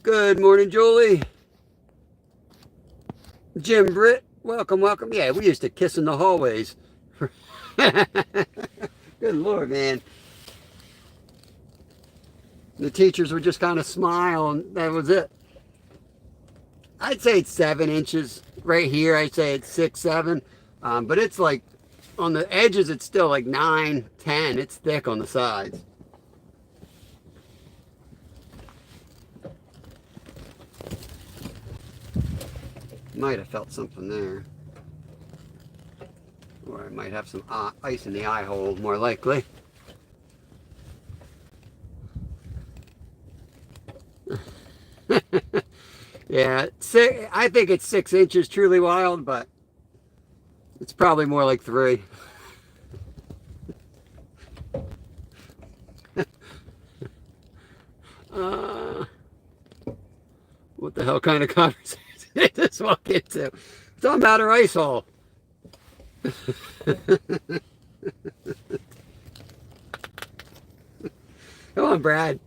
Good morning, Julie. Jim Britt, welcome, welcome. Yeah, we used to kiss in the hallways. Good Lord, man. The teachers would just kind of smile and that was it. I'd say it's 7 inches right here. I'd say it's 6, 7. But it's like on the edges, it's still like 9, 10. It's thick on the sides. Might have felt something there. Or I might have some ice in the eye hole, more likely. Yeah, I think it's 6 inches truly wild, but it's probably more like 3. uh, what the hell kind of conversation did this walk into? It's all about our ice hole. Come on, Brad.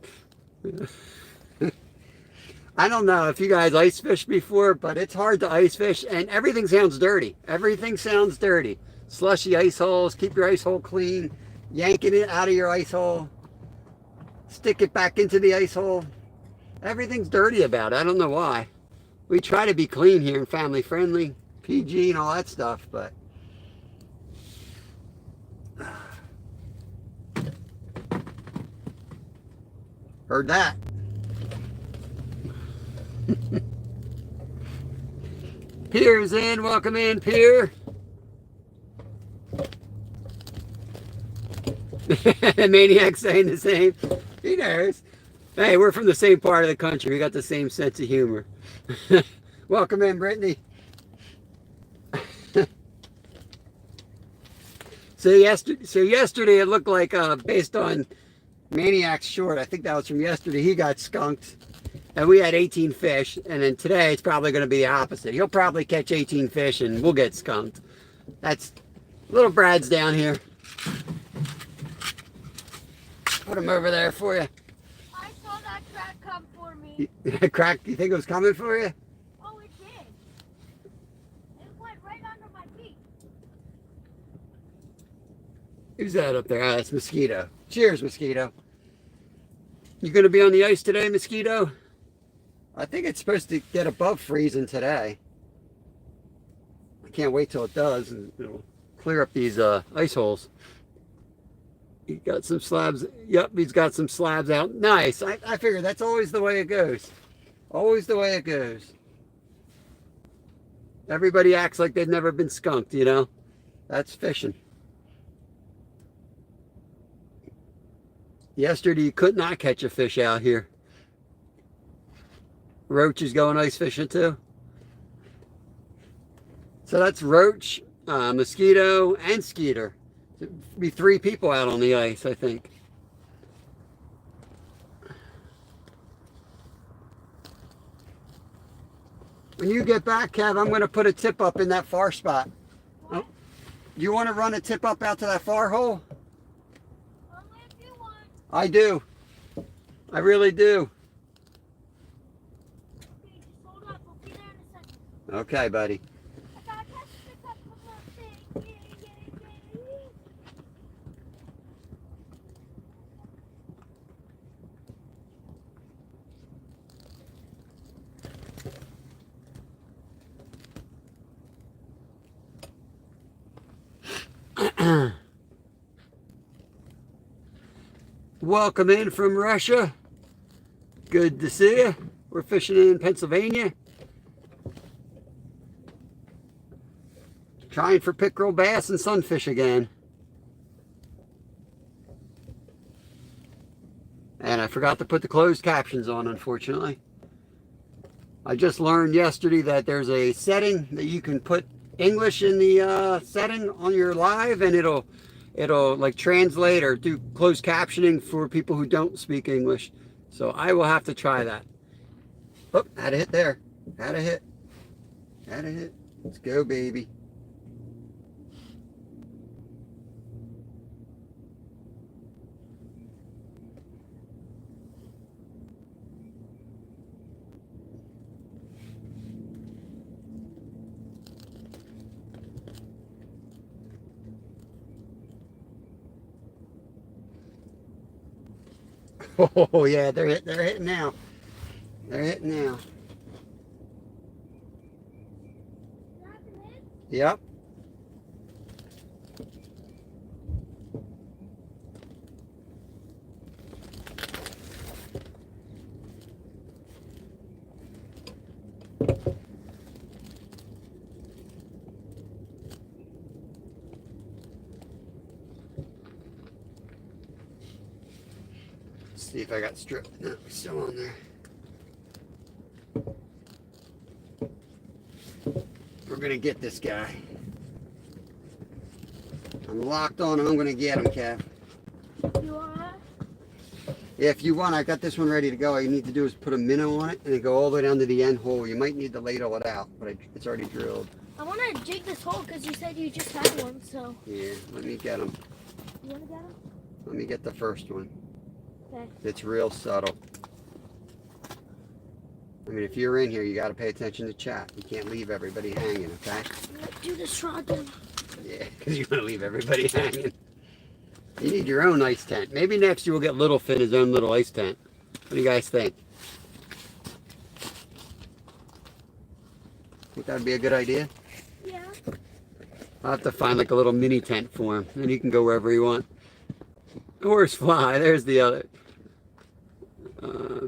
I don't know if you guys ice fish before, but it's hard to ice fish, and everything sounds dirty. Everything sounds dirty. Slushy ice holes, keep your ice hole clean, yanking it out of your ice hole, stick it back into the ice hole. Everything's dirty about it. I don't know why. We try to be clean here and family friendly, PG and all that stuff, but heard that. Pierre's in. Welcome in, Pierre. Maniac saying the same. He knows. Hey, we're from the same part of the country. We got the same sense of humor. Welcome in, Brittany. So yesterday it looked like, based on Maniac's short, I think that was from yesterday, he got skunked. And we had 18 fish. And then today it's probably going to be the opposite. He'll probably catch 18 fish and we'll get skunked. That's little Brad's down here. Put him over there for you. I saw that crack come for me. Crack, you think it was coming for you? Oh, it did. It went right under my feet. Who's that up there? Ah, that's Mosquito. Cheers, Mosquito. You going to be on the ice today, Mosquito? I think it's supposed to get above freezing today. I can't wait till it does, and it'll clear up these ice holes. He got some slabs. Yep, he's got some slabs out. Nice. I figure that's always the way it goes. Always the way it goes. Everybody acts like they've never been skunked, you know? That's fishing. Yesterday, you could not catch a fish out here. Roach is going ice fishing too. So that's Roach, Mosquito, and Skeeter. There'd be 3 people out on the ice, I think. When you get back, Kev, I'm going to put a tip up in that far spot. Oh, you want to run a tip up out to that far hole? If you want. I do. I really do. Okay, just hold up. We'll be there in a second. Okay, buddy. I gotta catch this up with my thing. Yeah. Welcome in from Russia. Good to see you. We're fishing in Pennsylvania. Trying for pickerel, bass, and sunfish again. And I forgot to put the closed captions on, unfortunately. I just learned yesterday that there's a setting that you can put English in the setting on your live, and it'll like translate or do closed captioning for people who don't speak English. So I will have to try that. Oh, had a hit there. Had a hit. Had a hit. Let's go, baby. Oh yeah, they're hitting now. They're hitting now. Yep. See if I got stripped. No, it's still on there. gonna get this guy. I'm locked on him. I'm gonna get him, Kev. You are? Yeah, if you want, I got this one ready to go. All you need to do is put a minnow on it and then go all the way down to the end hole. You might need to ladle it out, but it's already drilled. I want to jig this hole because you said you just had one, so. Yeah, let me get him. You want to get him? Let me get the first one. Okay. It's real subtle. I mean, if you're in here, you got to pay attention to chat. You can't leave everybody hanging, okay? Do this rod then. Yeah, because you're going to leave everybody hanging. You need your own ice tent. Maybe next year we'll get Littlefin his own little ice tent. What do you guys think? Think that'd be a good idea? Yeah. I'll have to find like a little mini tent for him. Then he can go wherever he wants. Horsefly, there's the other.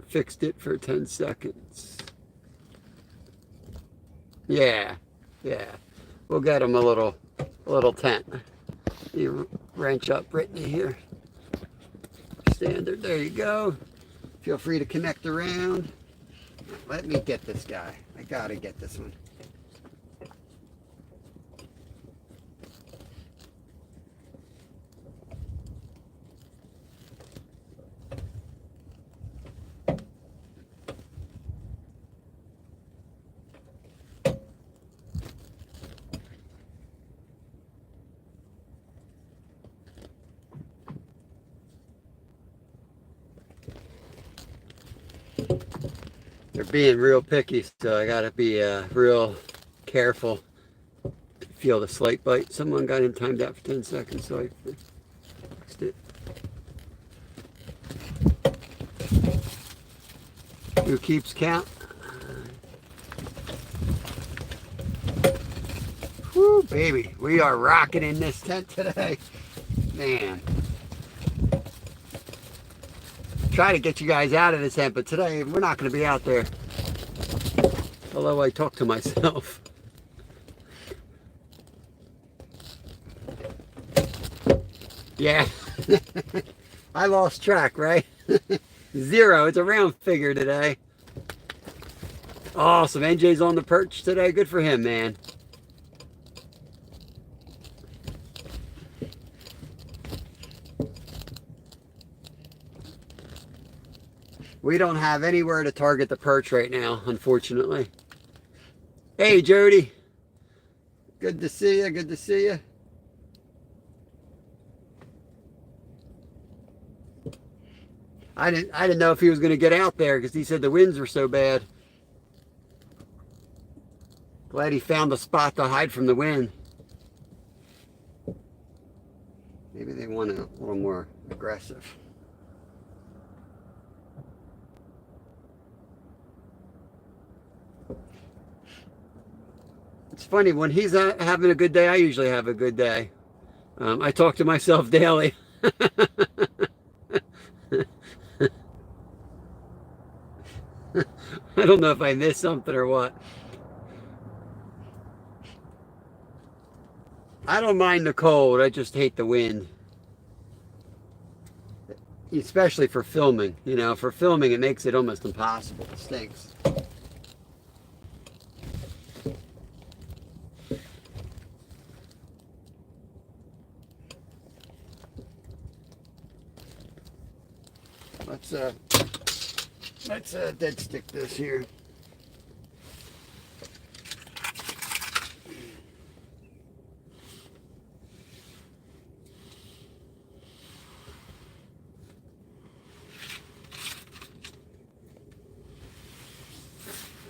Fixed it for 10 seconds. Yeah, yeah. We'll get him a little tent. You wrench up Brittany here. Standard, there you go. Feel free to connect around. Let me get this guy. I gotta get this one. They're being real picky, so I gotta be real careful. Feel the slight bite. Someone got him timed out for 10 seconds, so I fixed it. Who keeps count? Whoo, baby, we are rocking in this tent today. Man. Try to get you guys out of this tent, but today we're not going to be out there. Although I talk to myself. Yeah. I lost track, right? 0. It's a round figure today. Awesome. NJ's on the perch today. Good for him, man. We don't have anywhere to target the perch right now, unfortunately. Hey, Jody. Good to see you. Good to see you. I didn't know if he was going to get out there because he said the winds were so bad. Glad he found a spot to hide from the wind. Maybe they want a little more aggressive. It's funny, when he's having a good day, I usually have a good day. I talk to myself daily. I don't know if I missed something or what. I don't mind the cold, I just hate the wind. Especially for filming, you know, for filming it makes it almost impossible. It stinks. Let's dead stick this here.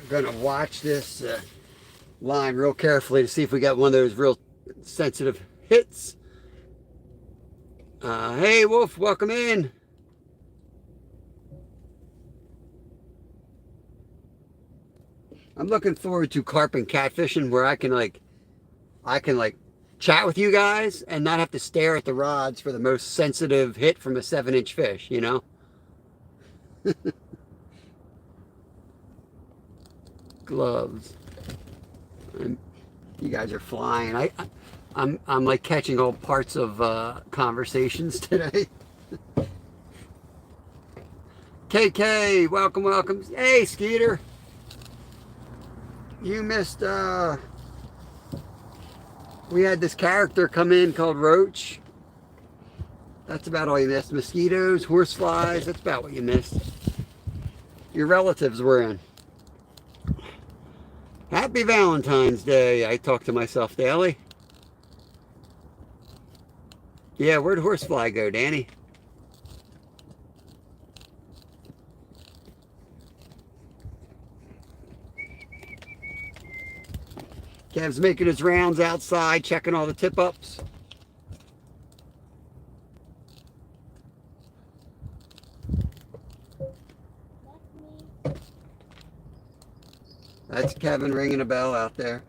I'm gonna watch this line real carefully to see if we got one of those real sensitive hits. Hey Wolf, welcome in. I'm looking forward to carp and catfishing where I can chat with you guys and not have to stare at the rods for the most sensitive hit from a 7-inch fish, you know? Gloves. You guys are flying. I'm like catching all parts of conversations today. KK, welcome, welcome. Hey, Skeeter. You missed We had this character come in called Roach. That's about all you missed. Mosquitoes, horseflies, that's about what you missed. Your relatives were in. Happy Valentine's Day, I talk to myself daily. Yeah, where'd horsefly go, Danny? Kev's making his rounds outside, checking all the tip-ups. That's Kevin ringing a bell out there.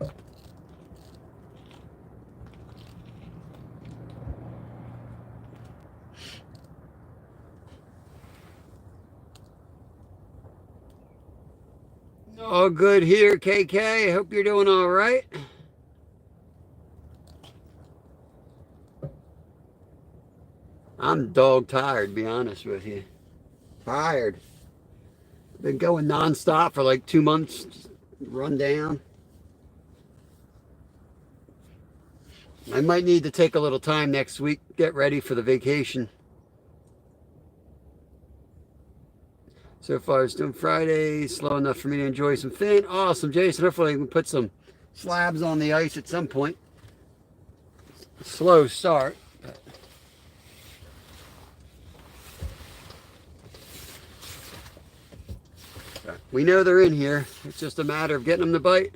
All good here, KK. Hope you're doing all right. I'm dog tired, to be honest with you. Tired. Been going nonstop for like 2 months. Run down. I might need to take a little time next week, get ready for the vacation. So far, it's doing Friday, slow enough for me to enjoy some fin. Awesome, Jason. Hopefully, we can put some slabs on the ice at some point. Slow start. We know they're in here. It's just a matter of getting them to bite.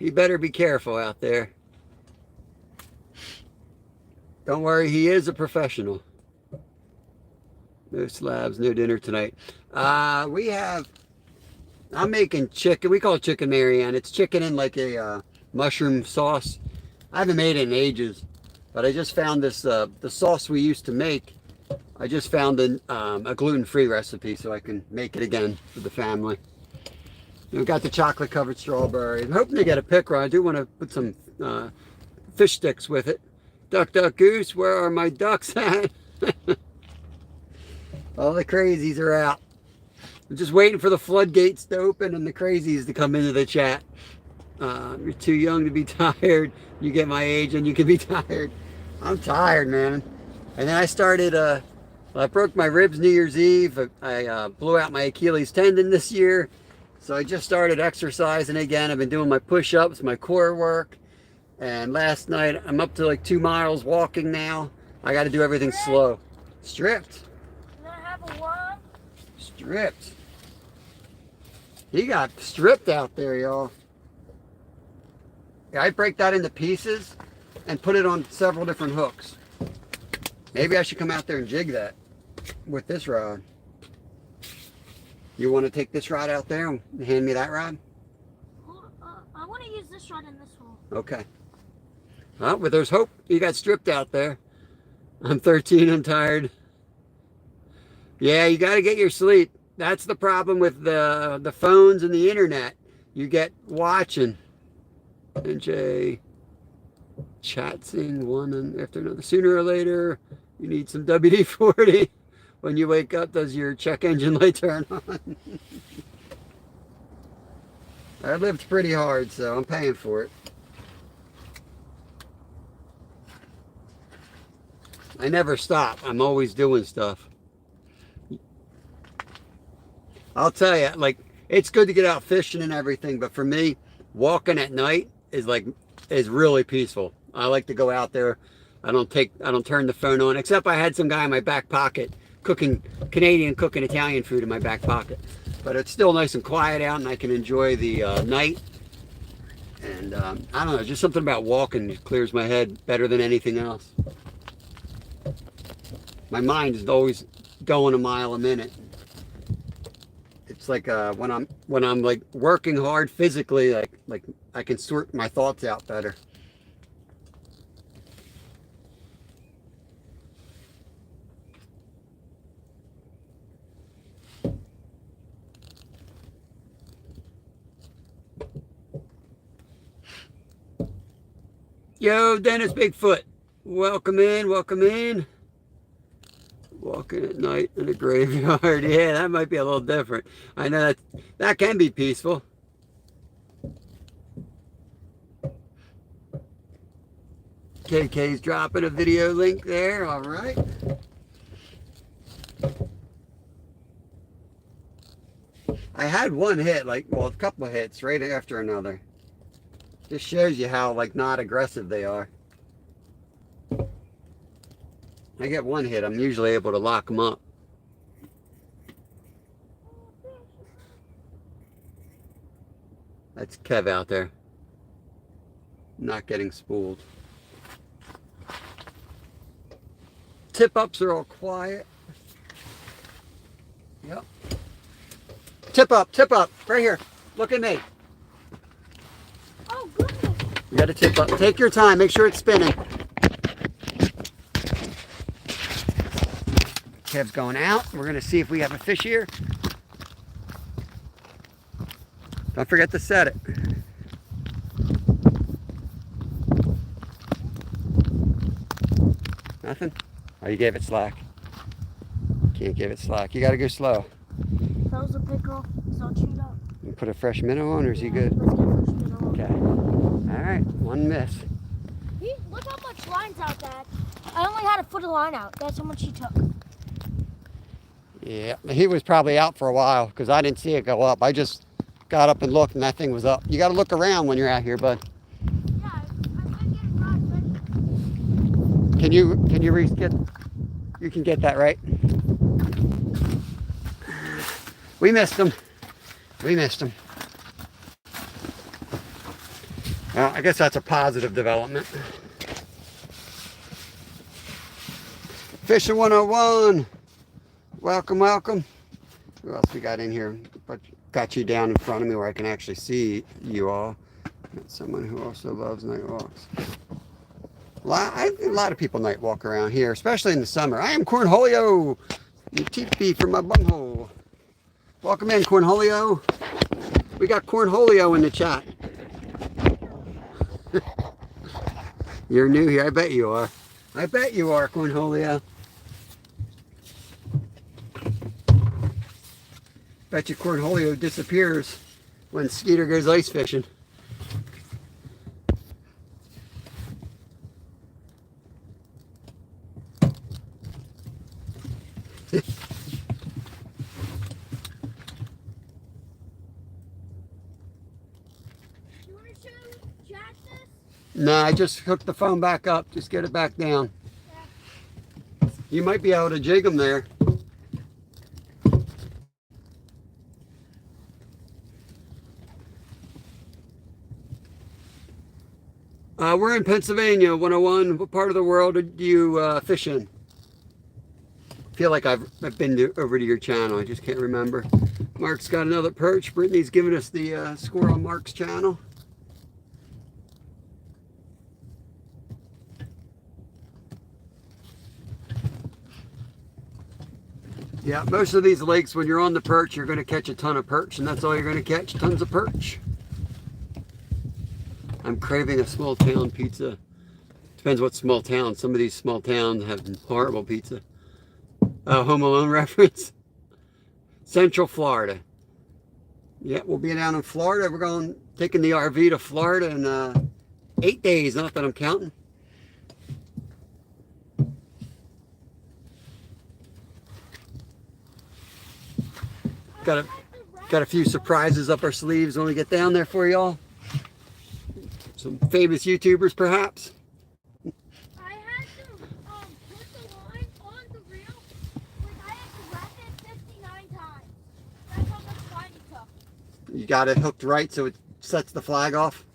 You better be careful out there. Don't worry, he is a professional. No slabs, no dinner tonight. I'm making chicken. We call it chicken Marianne. It's chicken in like a mushroom sauce. I haven't made it in ages, but I just found this, the sauce we used to make. I just found a gluten-free recipe so I can make it again for the family. We've got the chocolate covered strawberry. I'm hoping to get a picker. I do want to put some fish sticks with it. Duck, duck, goose, where are my ducks at? All the crazies are out. I'm just waiting for the floodgates to open and the crazies to come into the chat. You're too young to be tired. You get my age and you can be tired. I'm tired, man. And then I started, I broke my ribs New Year's Eve. I blew out my Achilles tendon this year. So I just started exercising again. I've been doing my push-ups, my core work. And last night, I'm up to like 2 miles walking now. I got to do everything slow. Stripped. Can I have a worm? Stripped. He got stripped out there, y'all. Yeah, I break that into pieces and put it on several different hooks. Maybe I should come out there and jig that with this rod. You want to take this rod out there and hand me that rod? I want to use this rod in this hole. Okay. Well, but there's hope. You got stripped out there. I'm 13. I'm tired. Yeah, you got to get your sleep. That's the problem with the phones and the internet. You get watching. NJ chatting one after another. Sooner or later, you need some WD-40. When you wake up, does your check engine light turn on? I lived pretty hard, so I'm paying for it. I never stop. I'm always doing stuff. I'll tell you, like, it's good to get out fishing and everything, but for me, walking at night is really peaceful. I like to go out there. I don't turn the phone on, except I had some guy in my back pocket cooking Italian food in my back pocket. But it's still nice and quiet out, and I can enjoy the night. And I don't know, just something about walking clears my head better than anything else. My mind is always going a mile a minute. It's like when I'm like working hard physically, like I can sort my thoughts out better. Yo, Dennis Bigfoot. Welcome in, welcome in. Walking at night in a graveyard. Yeah, that might be a little different. I know that can be peaceful. KK's dropping a video link there. All right. I had one hit, well, a couple of hits right after another. Just shows you how, not aggressive they are. I get one hit, I'm usually able to lock them up. That's Kev out there. Not getting spooled. Tip-ups are all quiet. Yep. Tip up, right here. Look at me. Oh, goodness. You got to tip up. Take your time, make sure it's spinning. Kev's going out. We're going to see if we have a fish here. Don't forget to set it. Nothing? Oh, you gave it slack. Can't give it slack. You got to go slow. That was a pickerel. It's all chewed up. You put a fresh minnow on, or is he good? Let's get fresh minnow on. Okay. All right. One miss. Look how much line's out, Dad. I only had a foot of line out. That's how much he took. Yeah, he was probably out for a while because I didn't see it go up. I just got up and looked and that thing was up. You got to look around when you're out here, bud. Yeah, I've been getting rods ready. Can you can get that right? We missed him. We missed him. Well, I guess that's a positive development. Fishing 101. Welcome, welcome. Who else we got in here? But got you down in front of me where I can actually see you all. Got someone who also loves night walks. A lot of people night walk around here, especially in the summer. I am Cornholio. You teepee from my bunghole. Welcome in, Cornholio. We got Cornholio in the chat. You're new here. I bet you are. I bet you are, Cornholio. Bet you Cornholio disappears when Skeeter goes ice fishing. You want to show Jack this? No, I just hooked the phone back up. Just get it back down. Yeah. You might be able to jig them there. We're in Pennsylvania, 101. What part of the world do you fish in? I feel like I've been over to your channel. I just can't remember. Mark's got another perch. Brittany's giving us the score on Mark's channel. Yeah, most of these lakes, when you're on the perch, you're going to catch a ton of perch, and that's all you're going to catch, tons of perch. I'm craving a small town pizza. Depends what small town. Some of these small towns have horrible pizza. Home Alone reference. Central Florida. Yeah, we'll be down in Florida. We're taking the RV to Florida in 8 days, not that I'm counting. Got a few surprises up our sleeves when we get down there for y'all. Some famous YouTubers, perhaps. I had to put the line on the reel. I had to wrap it 59 times. That's how much line it took. You got it hooked right so it sets the flag off?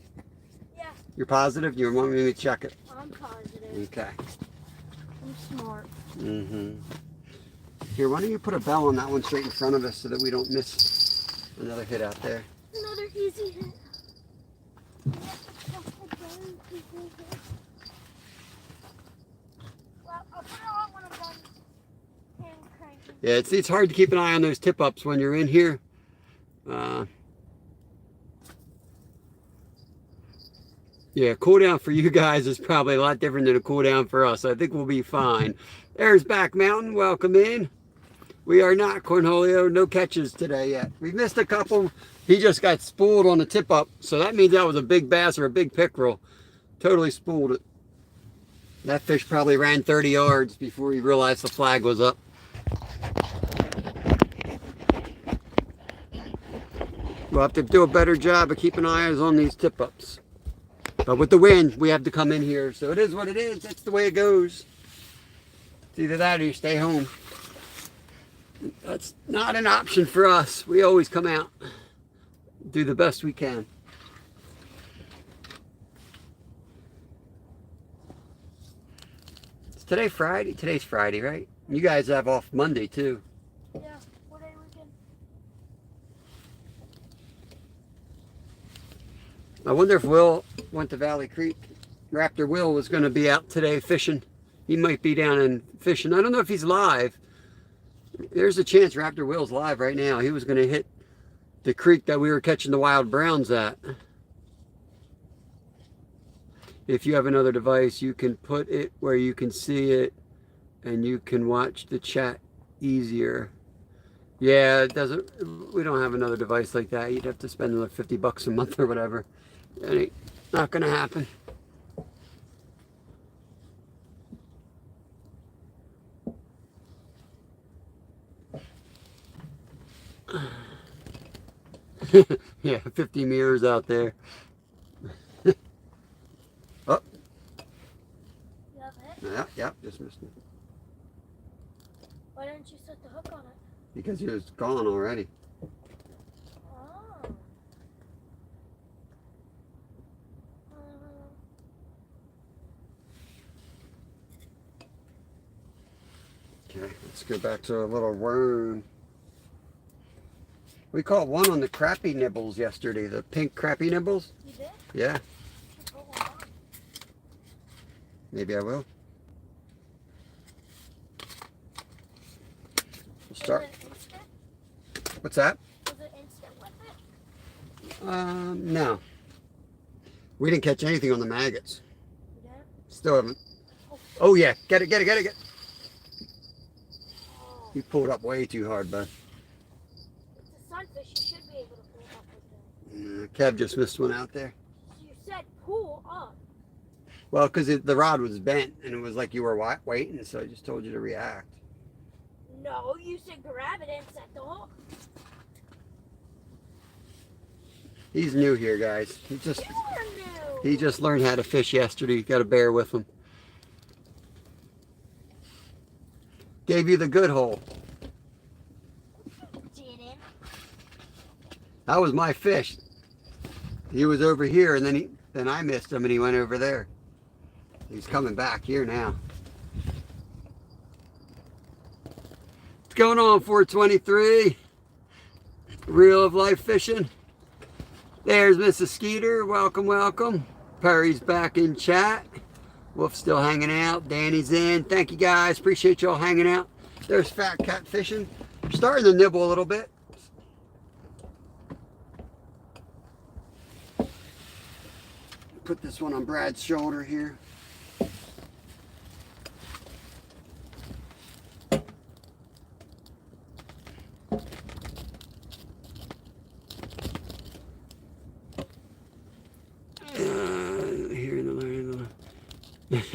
Yeah. You're positive? You want me to check it? I'm positive. Okay. I'm smart. Mm-hmm. Here, why don't you put a bell on that one straight in front of us so that we don't miss another hit out there. Another easy hit. Well, I'll put it on when I'm done hand cranking. Yeah, it's hard to keep an eye on those tip-ups when you're in here. Yeah, cool down for you guys is probably a lot different than a cool down for us. I think we'll be fine. There's Back Mountain. Welcome in. We are not Cornholio. No catches today yet. We've missed a couple. He just got spooled on the tip up. So that means that was a big bass or a big pickerel. Totally spooled it. That fish probably ran 30 yards before he realized the flag was up. We'll have to do a better job of keeping eyes on these tip ups. But with the wind, we have to come in here. So it is what it is. That's the way it goes. It's either that or you stay home. That's not an option for us. We always come out, do the best we can. Is today Friday? Today's Friday, right? You guys have off Monday too. Yeah, 4-day weekend. I wonder if Will went to Valley Creek. Raptor Will was going to be out today fishing. He might be down and fishing. I don't know if he's live. There's a chance Raptor Will's live right now. He was going to hit the creek that we were catching the wild browns at. If you have another device, you can put it where you can see it and you can watch the chat easier. Yeah, it doesn't. We don't have another device like that. You'd have to spend like $50 a month or whatever. That ain't not going to happen. Yeah, 50 mirrors out there. Oh. You have it? Yeah, just missed it. Why didn't you set the hook on it? Because he was gone already. Oh. Okay, let's go back to a little worm. We caught one on the crappie nibbles yesterday, the pink crappie nibbles. You did? Yeah, You put one on. maybe I will. We'll Is start. it instant? What's that? Was it instant with it? No. We didn't catch anything on the maggots. You did? Still haven't. Oh. Oh yeah, get it. Oh. You pulled up way too hard, bud. It's a sunfish. You should be able to pull it up with it. Kev just missed one out there. You said pull up. Well, because the rod was bent and it was like you were waiting, so I just told you to react. No, you said grab it and set the hook. He's new here, guys. You are new. He just learned how to fish yesterday. You got to bear with him. Gave you the good hole. Didn't. That was my fish. He was over here, and then I missed him, and he went over there. He's coming back here now. What's going on, 423? Real of life fishing. There's Mrs. Skeeter. Welcome, welcome. Perry's back in chat. Wolf's still hanging out. Danny's in. Thank you guys. Appreciate y'all hanging out. There's Fat Cat Fishing. Starting to nibble a little bit. Put this one on Brad's shoulder here.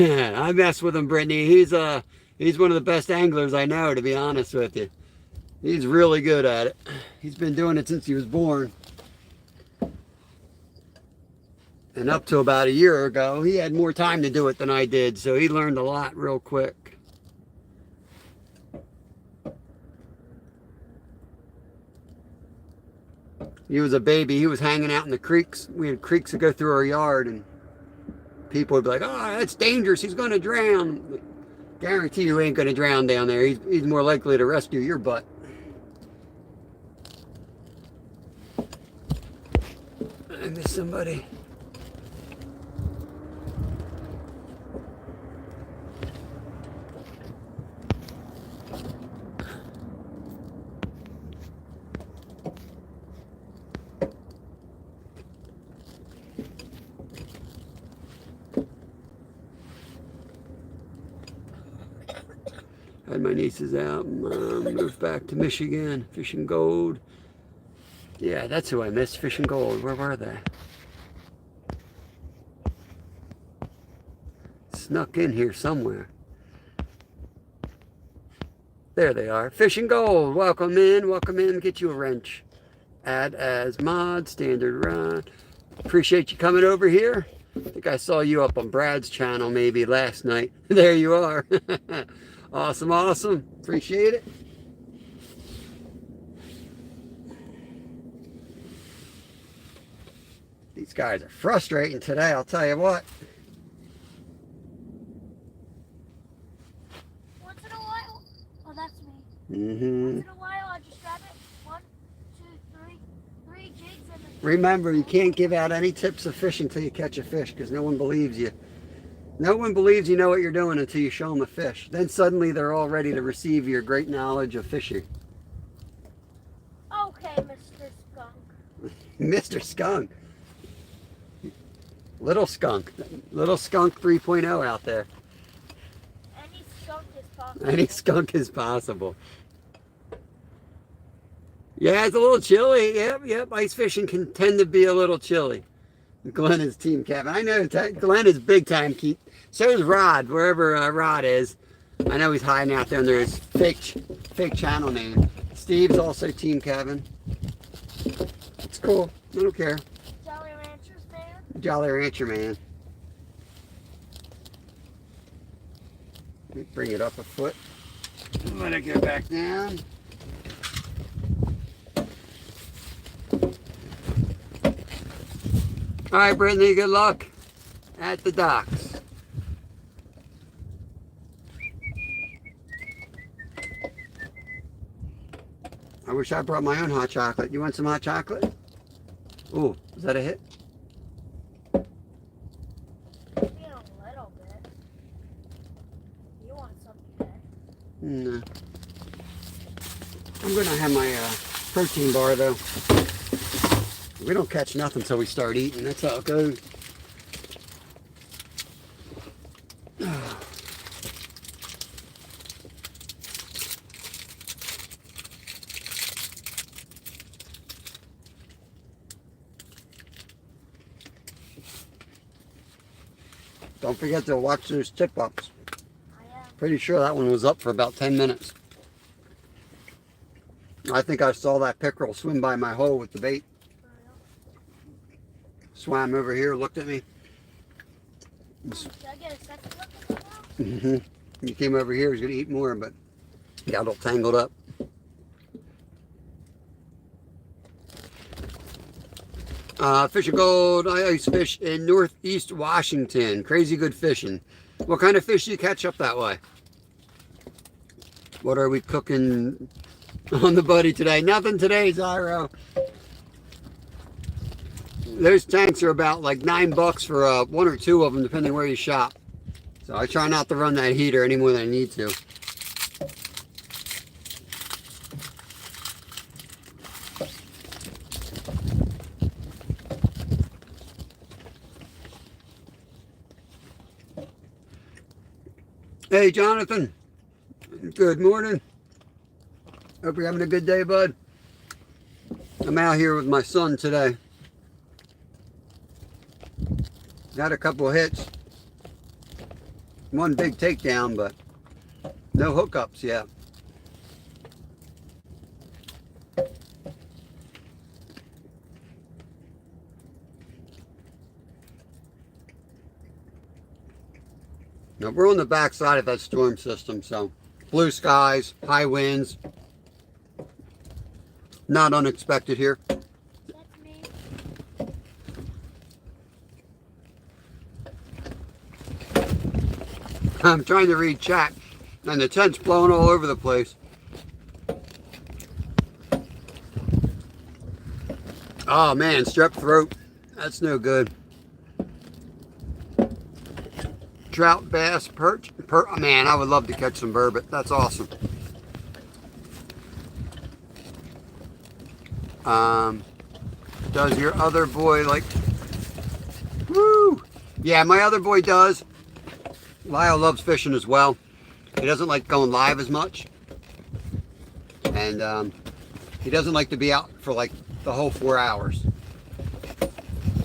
I mess with him, Brittany. He's one of the best anglers I know, to be honest with you. He's really good at it. He's been doing it since he was born. And up to about a year ago, he had more time to do it than I did, so he learned a lot real quick. He was a baby. He was hanging out in the creeks. We had creeks that go through our yard, and people would be like, "Oh, that's dangerous. He's going to drown." Guarantee you ain't going to drown down there. He's more likely to rescue your butt. I missed somebody. Had my nieces out. Moved back to Michigan. Fishing Gold. Yeah, that's who I missed. Fishing Gold. Where were they? Snuck in here somewhere. There they are. Fishing Gold. Welcome in. Welcome in. Get you a wrench. Add as mod. Standard rod. Appreciate you coming over here. I think I saw you up on Brad's channel maybe last night. There you are. Awesome, awesome. Appreciate it. These guys are frustrating today, I'll tell you what. Once in a while, oh, that's me. Mm-hmm. Once in a while, I just grab it. 1, 2, 3 jigs and then... Remember, you can't give out any tips of fishing until you catch a fish because no one believes you. No one believes you know what you're doing until you show them a fish. Then suddenly they're all ready to receive your great knowledge of fishing. Okay, Mr. Skunk. Mr. Skunk. Little skunk. Little skunk 3.0 out there. Any skunk is possible. Any skunk is possible. Yeah, it's a little chilly. Yep. Ice fishing can tend to be a little chilly. Glenn is team captain. I know Glenn is big time keep. So is Rod, wherever Rod is. I know he's hiding out there under his fake channel name. Steve's also team cabin. It's cool. I don't care. Jolly Ranchers, man. Jolly Rancher man. Let me bring it up a foot. Let it go back down. All right, Brittany, good luck at the docks. I wish I brought my own hot chocolate. You want some hot chocolate? Ooh, is that a hit? Maybe a little bit. You want something? No. I'm gonna have my protein bar though. We don't catch nothing until we start eating. That's how it goes. Don't forget to watch those tip-ups. I am. Pretty sure that one was up for about 10 minutes. I think I saw that pickerel swim by my hole with the bait. Swam over here, looked at me. Should I get a second look at the now? Mm-hmm. He came over here, he's gonna eat more, but got all tangled up. Fishing Gold, I ice fish in Northeast Washington. Crazy good fishing. What kind of fish do you catch up that way? What are we cooking on the buddy today? Nothing today, Zyro. Those tanks are about like $9 for 1 or 2 of them, depending where you shop. So I try not to run that heater any more than I need to. Hey, Jonathan. Good morning. Hope you're having a good day, bud. I'm out here with my son today. Got a couple of hits. One big takedown, but no hookups yet. Now we're on the back side of that storm system, so blue skies, high winds. Not unexpected here. That's me. I'm trying to read chat, and the tent's blowing all over the place. Oh man, strep throat. That's no good. Trout, bass, perch. Man, I would love to catch some burbot. That's awesome. Does your other boy like... Woo! Yeah, my other boy does. Lyle loves fishing as well. He doesn't like going live as much. And he doesn't like to be out for like the whole 4 hours.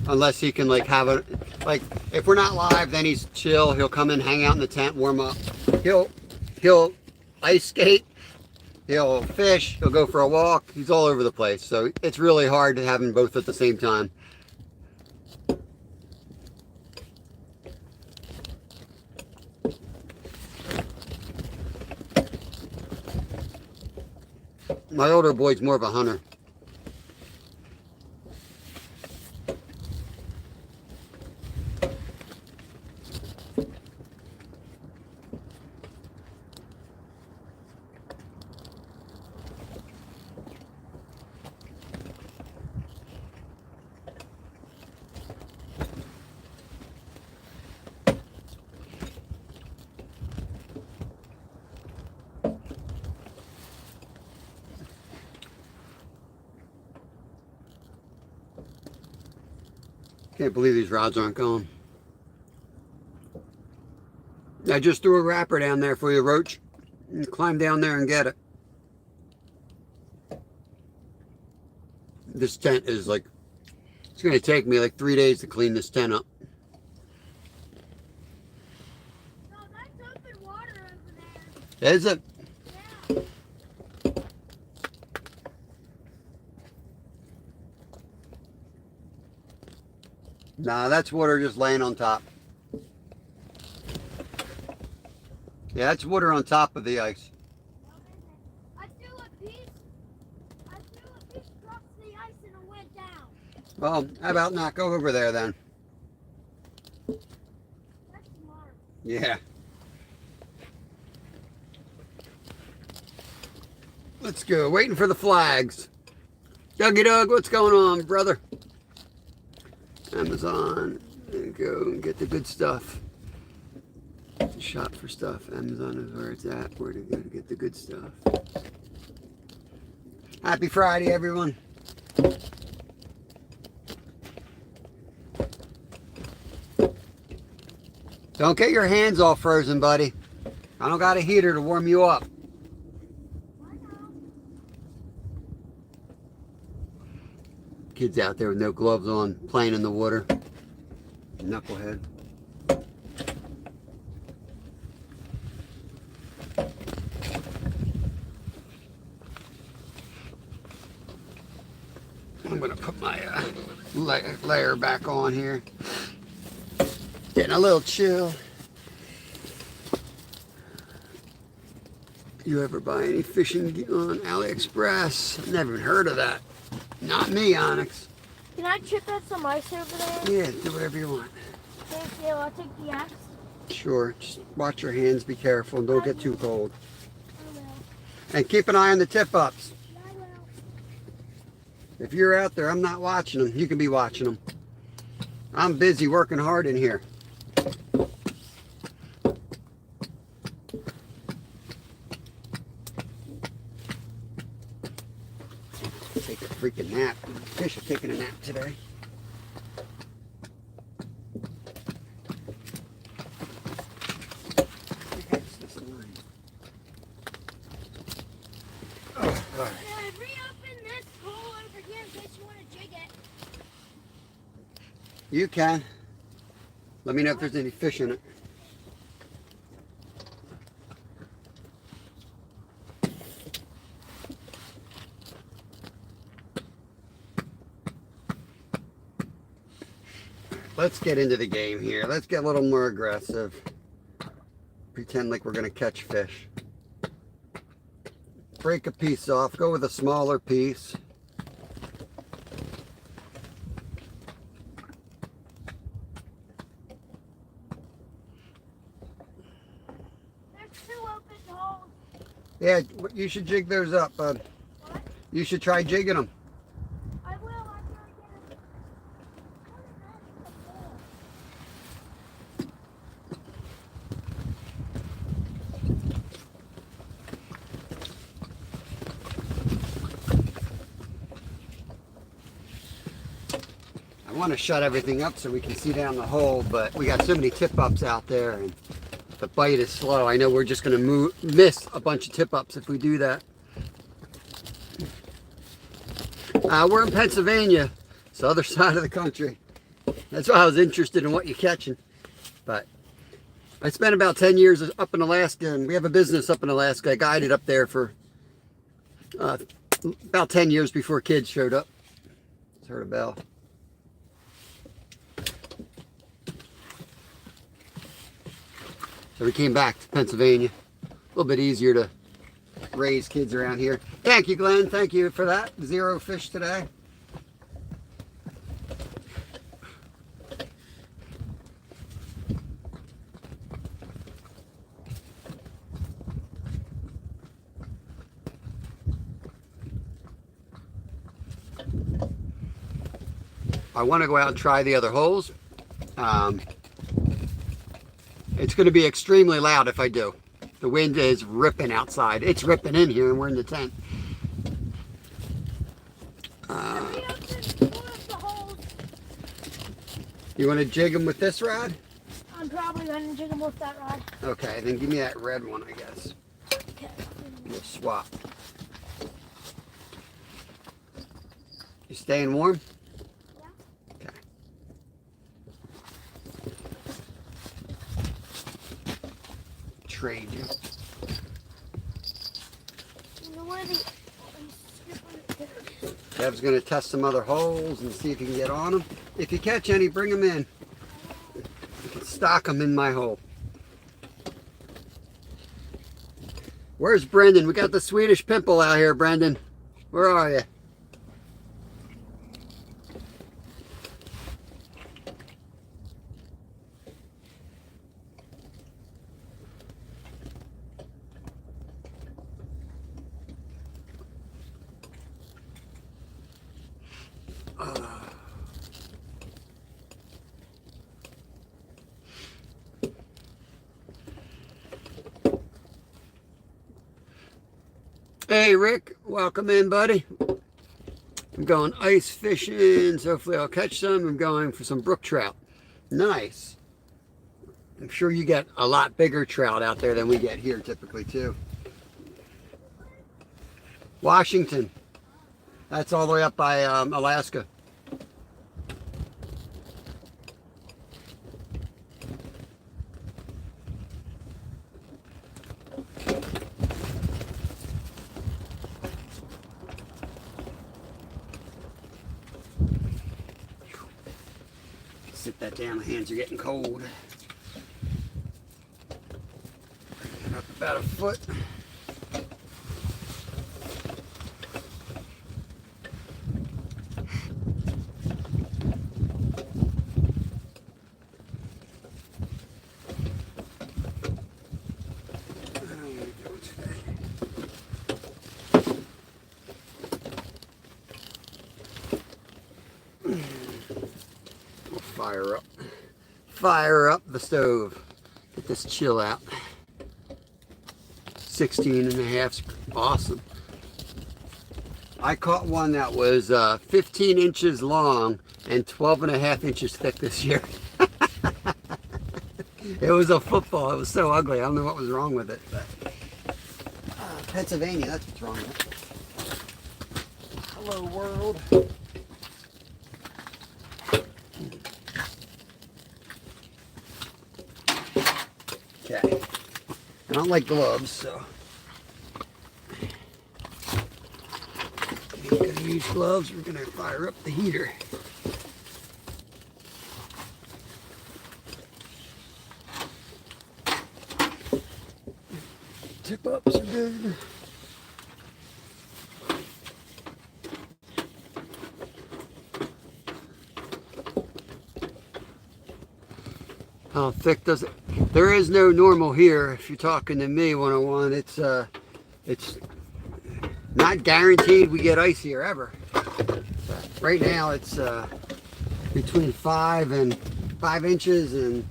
Unless he can like have a, like if we're not live, then he's chill. He'll come in, hang out in the tent, warm up. He'll ice skate. He'll fish. He'll go for a walk. He's all over the place. So it's really hard to have them both at the same time. My older boy's more of a hunter. Can't believe these rods aren't going. I just threw a wrapper down there for you, Roach. You climb down there and get it. This tent is like, it's going to take me like 3 days to clean this tent up. No, that's open water over there. Is it? Yeah. Nah, that's water just laying on top. Yeah, that's water on top of the ice. I threw a piece across the ice and it went down. Well, how about not go over there then? That's smart. Yeah. Let's go. Waiting for the flags. Dougie Doug, what's going on, brother? Amazon. And go and get the good stuff. Shop for stuff. Amazon is where it's at. Where to go to get the good stuff. Happy Friday, everyone. Don't get your hands all frozen, buddy. I don't got a heater to warm you up. Kids out there with no gloves on, playing in the water. Knucklehead. I'm gonna put my layer back on here. Getting a little chill. You ever buy any fishing on AliExpress? I've never even heard of that. Not me, Onyx. Can I chip out some ice over there? Yeah, do whatever you want. Thank you. I'll take the axe. Sure, just watch your hands, be careful, and don't get too cold. I will. And keep an eye on the tip-ups. I will. If you're out there, I'm not watching them. You can be watching them. I'm busy working hard in here. Take a freaking nap. Fish are taking a nap today. Oh, God. Reopen this hole over here in case you want to jig it. You can. Let me know if there's any fish in it. Let's get into the game here. Let's get a little more aggressive. Pretend like we're going to catch fish. Break a piece off. Go with a smaller piece. There's 2 open holes. Yeah, you should jig those up, bud. What? You should try jigging them. I will. I'm going to get it. I want to shut everything up so we can see down the hole, but we got so many tip-ups out there, and the bite is slow. I know we're just going to miss a bunch of tip-ups if we do that. We're in Pennsylvania. It's the other side of the country. That's why I was interested in what you're catching. But I spent about 10 years up in Alaska, and we have a business up in Alaska. I guided up there for about 10 years before kids showed up. Just heard a bell. So we came back to Pennsylvania. A little bit easier to raise kids around here. Thank you, Glenn. Thank you for that. 0 fish today. I want to go out and try the other holes. It's going to be extremely loud if I do. The wind is ripping outside. It's ripping in here, and we're in the tent. You want to jig them with this rod? I'm probably going to jig them with that rod. Okay, then give me that red one, I guess. Okay. We'll swap. You staying warm? Yeah. Okay. Trade you. You know where the... Deb's going to test some other holes and see if you can get on them. If you catch any, bring them in. You can stock them in my hole. Where's Brendan? We got the Swedish pimple out here, Brendan. Where are you? Hey Rick, welcome in, buddy. I'm going ice fishing, so hopefully I'll catch some. I'm going for some brook trout. Nice. I'm sure you get a lot bigger trout out there than we get here typically too. Washington. That's all the way up by Alaska. Sit that down, my hands are getting cold. Up about a foot. Fire up the stove. Get this chill out. 16 and a half, awesome. I caught one that was 15 inches long and 12 and a half inches thick this year. It was a football. It was so ugly. I don't know what was wrong with it. But, Pennsylvania, that's what's wrong with it. Hello, world. Okay. I don't like gloves, so we're going to use gloves. We're going to fire up the heater. Tip ups are good. How thick does it? There is no normal here. If you're talking to me 101, it's not guaranteed we get ice here ever. But right now it's between 5 inches and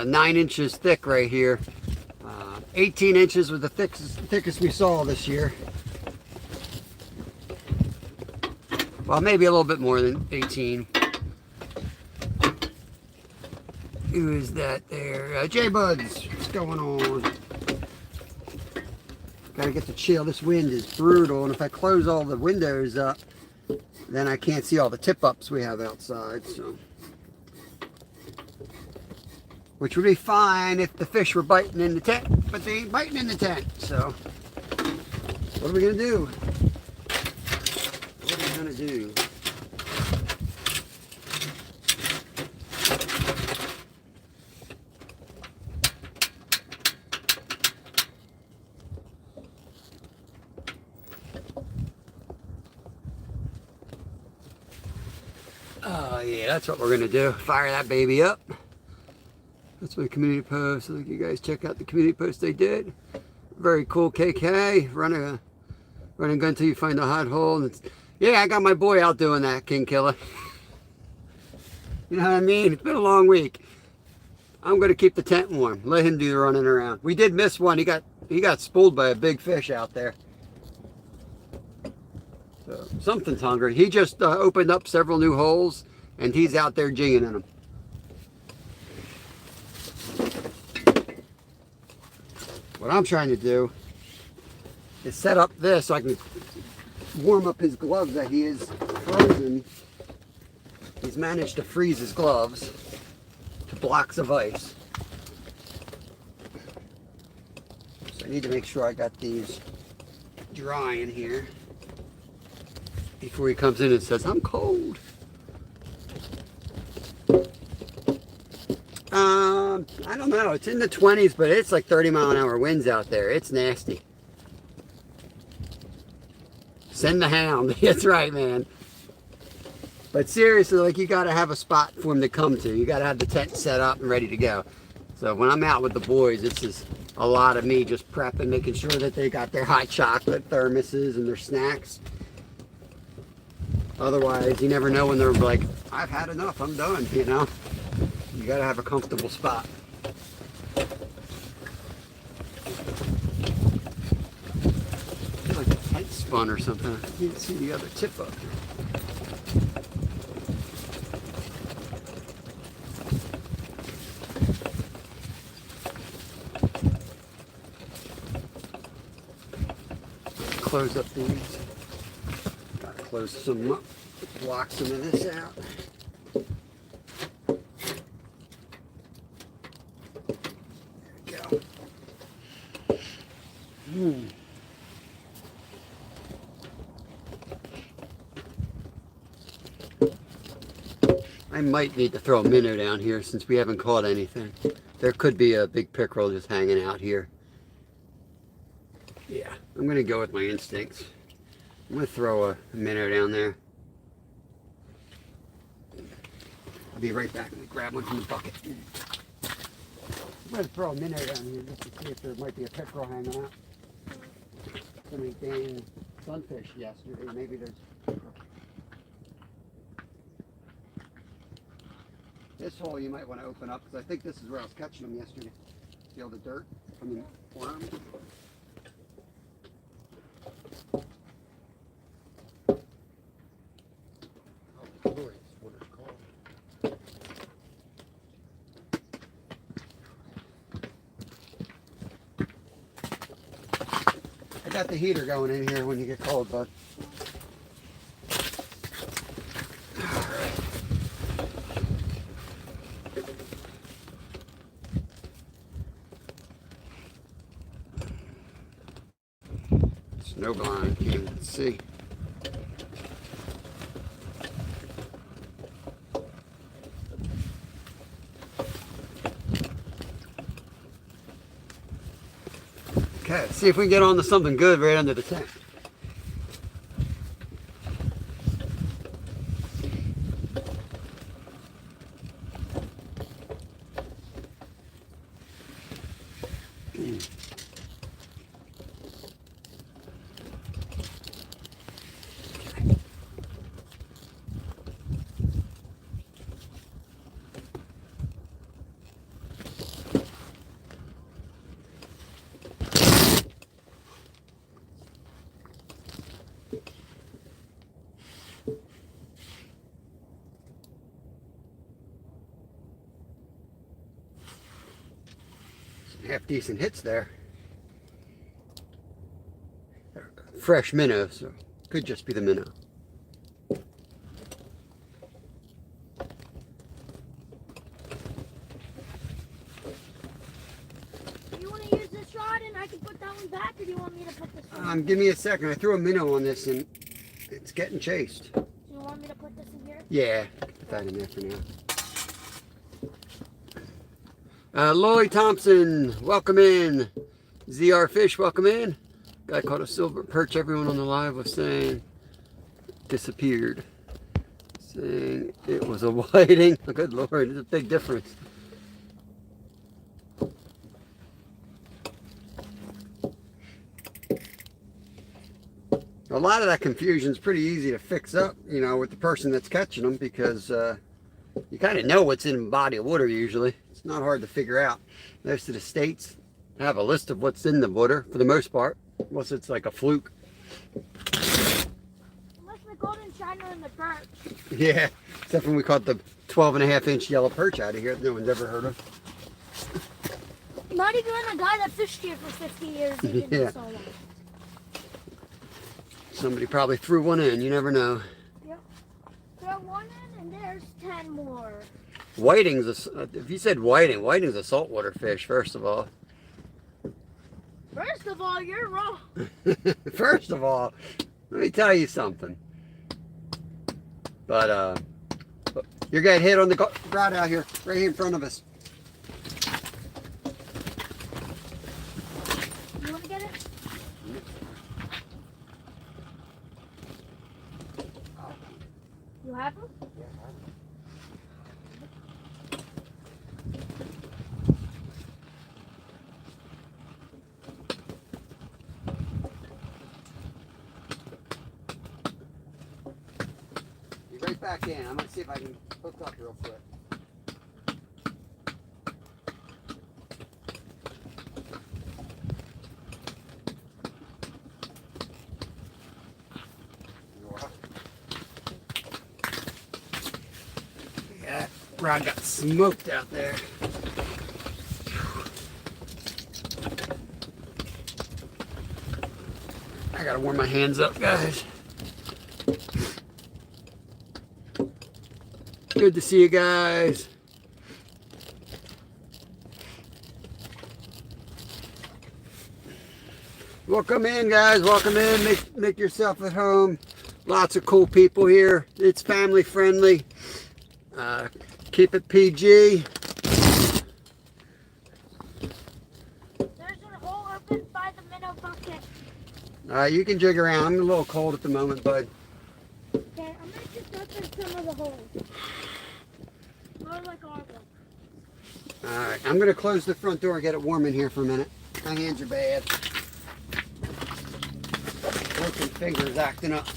9 inches thick right here. 18 inches was the thickest we saw this year. Well, maybe a little bit more than 18. Who is that there? J-Buds. going on. Gotta get the chill. This wind is brutal, and if I close all the windows up, then I can't see all the tip-ups we have outside, so. Which would be fine if the fish were biting in the tent, but they ain't biting in the tent, so. What are we gonna do? What are we gonna do? Oh yeah, that's what we're gonna do. Fire that baby up. That's my community post. I think you guys check out the community post they did. Very cool KK. Run a gun till you find a hot hole. Yeah, I got my boy out doing that, King Killer. You know what I mean? It's been a long week. I'm gonna keep the tent warm. Let him do the running around. We did miss one. He got spooled by a big fish out there. So something's hungry. He just opened up several new holes, and he's out there jigging in them. What I'm trying to do is set up this so I can warm up his gloves that he is frozen. He's managed to freeze his gloves to blocks of ice. So I need to make sure I got these dry in here before he comes in and says, I'm cold. I don't know. It's in the 20s, but it's like 30-mile-an-hour winds out there. It's nasty. Send the hound. That's right, man. But seriously, like, you got to have a spot for him to come to. You got to have the tent set up and ready to go. So when I'm out with the boys, it's just a lot of me just prepping, making sure that they got their hot chocolate thermoses and their snacks. Otherwise, you never know when they're like, I've had enough, I'm done, you know? You gotta have a comfortable spot. I feel like the tent spun or something. I can't see the other tip up. Close up these. Gotta close some up. Block some of this out. There we go. I might need to throw a minnow down here since we haven't caught anything. There could be a big pickerel just hanging out here. Yeah, I'm gonna go with my instincts. I'm gonna throw a minnow down there. I'll be right back. Let me grab one from the bucket. I'm gonna throw a minnow down here just to see if there might be a pickerel hanging out. So many dang sunfish yesterday. Maybe there's pickerel. This hole you might want to open up because I think this is where I was catching them yesterday. See all the dirt from the worms? I got the heater going in here when you get cold, bud. Snow blind, can't even see. Okay, let's see if we can get on to something good right under the tent. half decent hits there. Fresh minnow, so could just be the minnow. Do you want to use this rod and I can put that one back, or do you want me to put this one? Give me a second. I threw a minnow on this and it's getting chased. Do you want me to put this in here? Yeah, put that in there for now. Lloyd Thompson, welcome in. ZR Fish, welcome in. Guy caught a silver perch. Everyone on the live was saying disappeared. Saying it was a whiting. Oh, good Lord, it's a big difference. A lot of that confusion is pretty easy to fix up, you know, with the person that's catching them, because you kind of know what's in a body of water usually. It's not hard to figure out. Most of the states have a list of what's in the water for the most part, unless it's like a fluke. Unless the golden shiner and the perch. Yeah, except when we caught the 12.5-inch yellow perch out of here that no one's ever heard of. Not even a guy that fished here for 50 years. Yeah. Somebody probably threw one in, you never know. Yep. Throw one in and there's 10 more. Whiting's, if you said whiting, whiting's a saltwater fish, first of all. First of all, you're wrong. First of all, let me tell you something. But you're getting hit on the rod out here, right here in front of us. You want to get it? You have them? Yeah, Be right back in. I'm going to see if I can hook up real quick. Yeah, rod got smoked out there. I gotta warm my hands up, guys. Good to see you guys. Welcome in, guys. Welcome in. Make yourself at home. Lots of cool people here. It's family friendly. Keep it PG. There's a hole open by the minnow bucket. You can jig around. I'm a little cold at the moment, bud. Okay, I'm going to just open some of the holes. More like our one. Alright, I'm going to close the front door and get it warm in here for a minute. My hands are bad. Broken fingers acting up.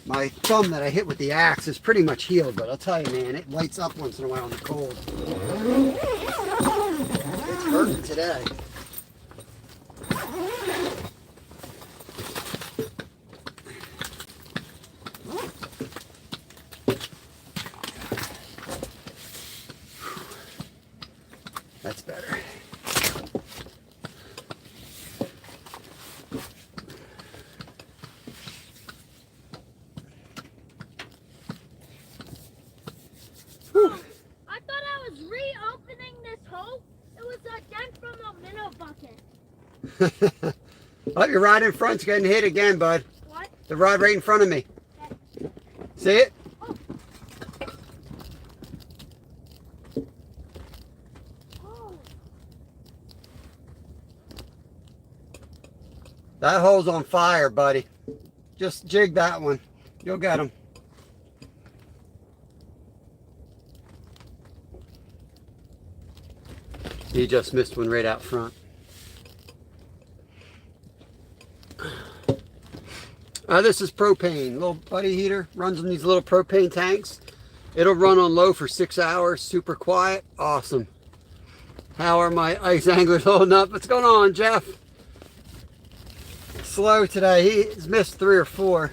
My thumb that I hit with the axe is pretty much healed, but I'll tell you, man, it lights up once in a while in the cold. It's hurting today. That's better. I thought I was reopening this hole. It was a dent from the minnow bucket. Oh, your rod in front's getting hit again, bud. What? The rod right in front of me. Okay. See it? Oh. Oh. That hole's on fire, buddy. Just jig that one. You'll get him. He just missed one right out front. This is propane, little buddy heater, runs in these little propane tanks. It'll run on low for 6 hours, super quiet, awesome. How are my ice anglers holding up? What's going on, Jeff? Slow today, he's missed 3 or 4.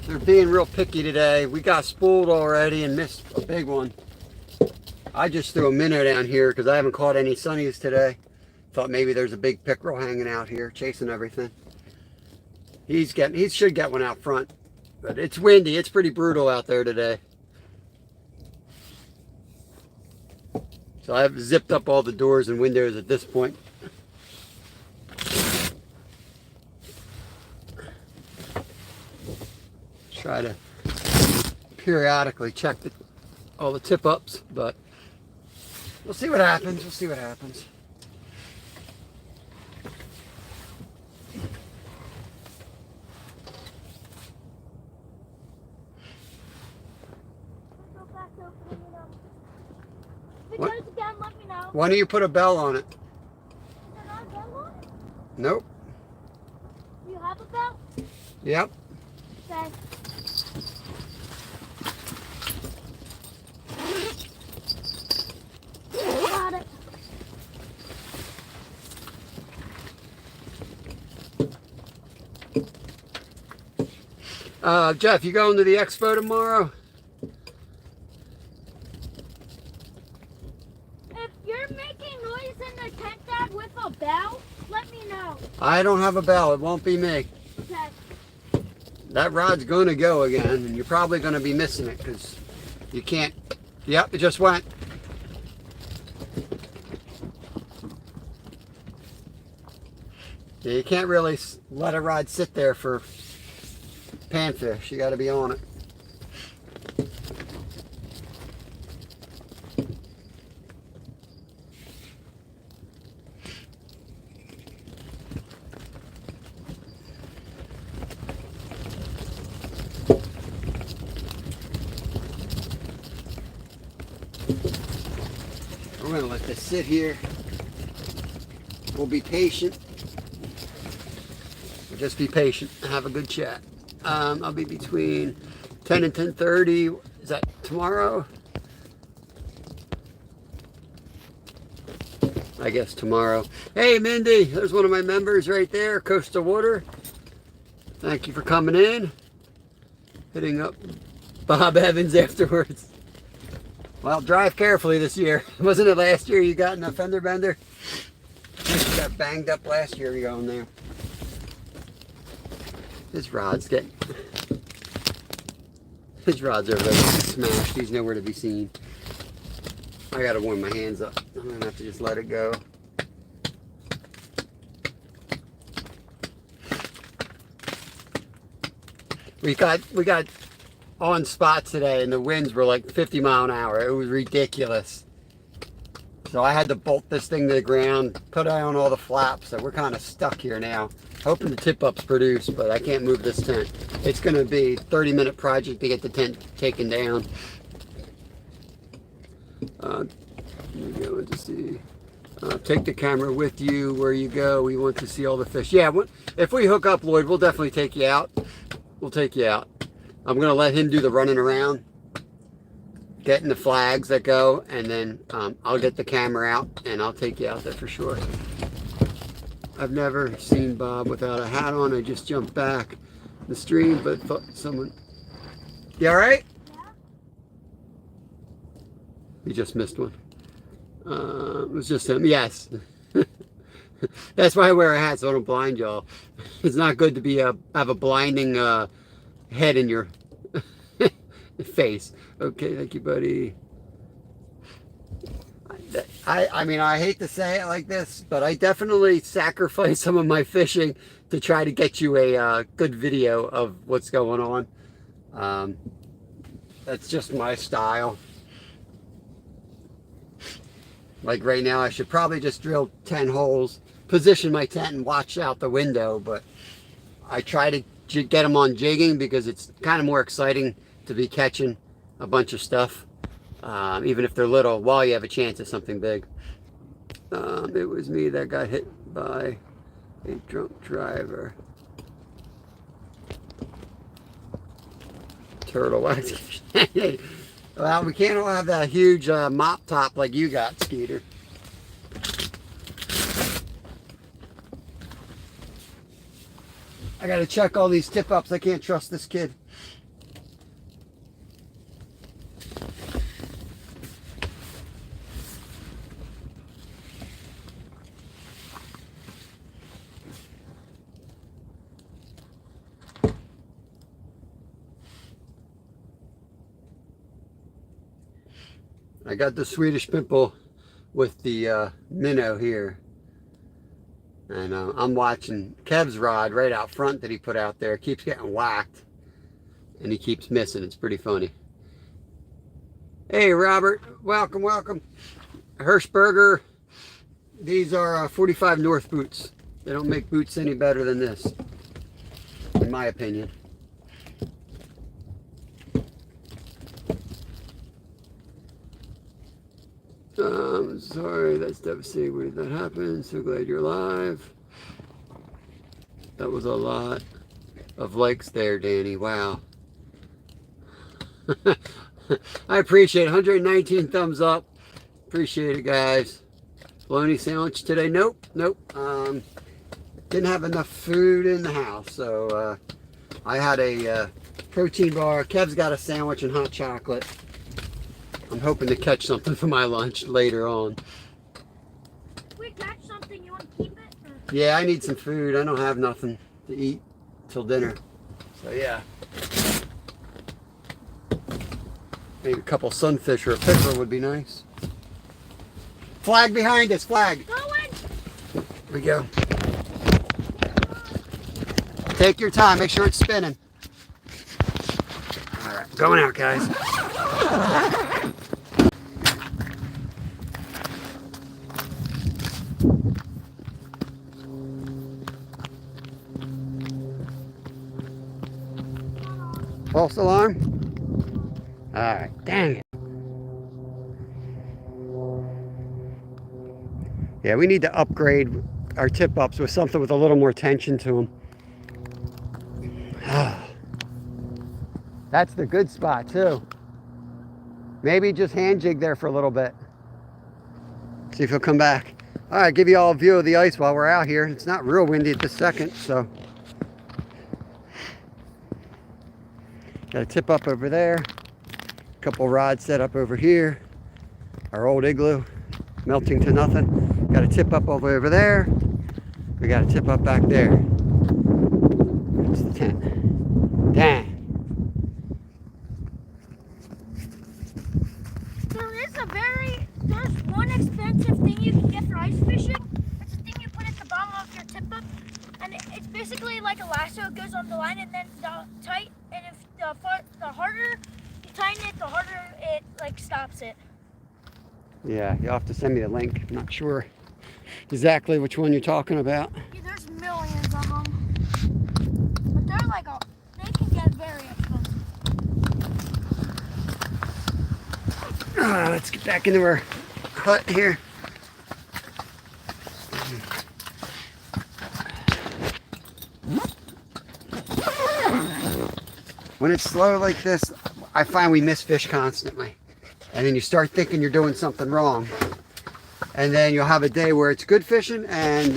They're being real picky today. We got spooled already and missed a big one. I just threw a minnow down here because I haven't caught any sunnies today. Thought maybe there's a big pickerel hanging out here chasing everything. He should get one out front, but it's windy. It's pretty brutal out there today. So I've zipped up all the doors and windows at this point. Try to periodically check all the tip ups, but we'll see what happens. We'll see what happens. What? Again, let me know. Why don't you put a bell on it? Is there not a bell on it? Nope. You have a bell? Yep. Okay. Got it. Jeff, you going to the expo tomorrow? If you're making noise in the tent, Dad, with a bell, let me know. I don't have a bell. It won't be me. Okay. That rod's going to go again, and you're probably going to be missing it because you can't. Yep, it just went. Yeah, you can't really let a rod sit there for panfish. You got to be on it. We're going to let this sit here. We'll be patient. We'll just be patient. Have a good chat. I'll be between 10 and 10:30. Is that tomorrow? I guess tomorrow. Hey, Mindy. There's one of my members right there, Coastal Water. Thank you for coming in. Hitting up Bob Evans afterwards. Well, drive carefully this year. Wasn't it last year you got in a fender bender? You got banged up last year going there. His rod's over there smashed. He's nowhere to be seen. I gotta warm my hands up. I'm gonna have to just let it go. We got on spot today and the winds were like 50 mile an hour. It was ridiculous. So I had to bolt this thing to the ground, put on all the flaps, so we're kind of stuck here now. Hoping the tip-ups produce, but I can't move this tent. It's going to be a 30-minute project to get the tent taken down. We're going to see. Take the camera with you where you go. We want to see all the fish. Yeah, if we hook up, Lloyd, we'll definitely take you out. We'll take you out. I'm going to let him do the running around, getting the flags that go, and then I'll get the camera out, and I'll take you out there for sure. I've never seen Bob without a hat on. I just jumped back the stream, but thought someone... You all right? Yeah. You just missed one. It was just him. Yes. That's why I wear a hat, so I don't blind y'all. It's not good to be have a blinding head in your face. Okay, thank you, buddy. I mean, I hate to say it like this, but I definitely sacrifice some of my fishing to try to get you a good video of what's going on. That's just my style. Like right now, I should probably just drill 10 holes, position my tent and watch out the window, but I try to get them on jigging because it's kind of more exciting to be catching a bunch of stuff, even if they're little, while you have a chance at something big. It was me that got hit by a drunk driver. Turtle wax. Well, we can't all have that huge mop top like you got, Skeeter. I gotta check all these tip-ups. I can't trust this kid. I got the Swedish pimple with the minnow here. And I'm watching Kev's rod right out front that he put out there. It keeps getting whacked. And he keeps missing. It's pretty funny. Hey, Robert. Welcome, welcome. Hirschberger. These are 45 North boots. They don't make boots any better than this, in my opinion. Sorry, that's devastating when that happened. So glad you're alive. That was a lot of likes there, Danny. Wow. I appreciate it. 119 thumbs up. Appreciate it, guys. Bologna sandwich today? Nope. Didn't have enough food in the house, so I had a protein bar. Kev's got a sandwich and hot chocolate. I'm hoping to catch something for my lunch later on. We catch something, you want to keep it? Or? Yeah, I need some food. I don't have nothing to eat till dinner. So yeah. Maybe a couple sunfish or a pickerel would be nice. Flag behind us, flag. Going. Here we go. Take your time, make sure it's spinning. All right, going out, guys. False alarm? All right, dang it. Yeah, we need to upgrade our tip ups with something with a little more tension to them. That's the good spot too. Maybe just hand jig there for a little bit. See if he'll come back. All right, give you all a view of the ice while we're out here. It's not real windy at this second, so. Got a tip up over there. A couple rods set up over here. Our old igloo, melting to nothing. Got a tip up over there. We got a tip up back there. That's the tent. Dang. There's one expensive thing you can get for ice fishing. It's a thing you put at the bottom of your tip up, and it's basically like a lasso. It goes on the line and then tight. And if the harder you tighten it, the harder it like stops it. Yeah, you'll have to send me the link. I'm not sure exactly which one you're talking about. Yeah, there's millions of them, but they're like they can get very expensive. Let's get back into our hut here. When it's slow like this, I find we miss fish constantly. And then you start thinking you're doing something wrong. And then you'll have a day where it's good fishing and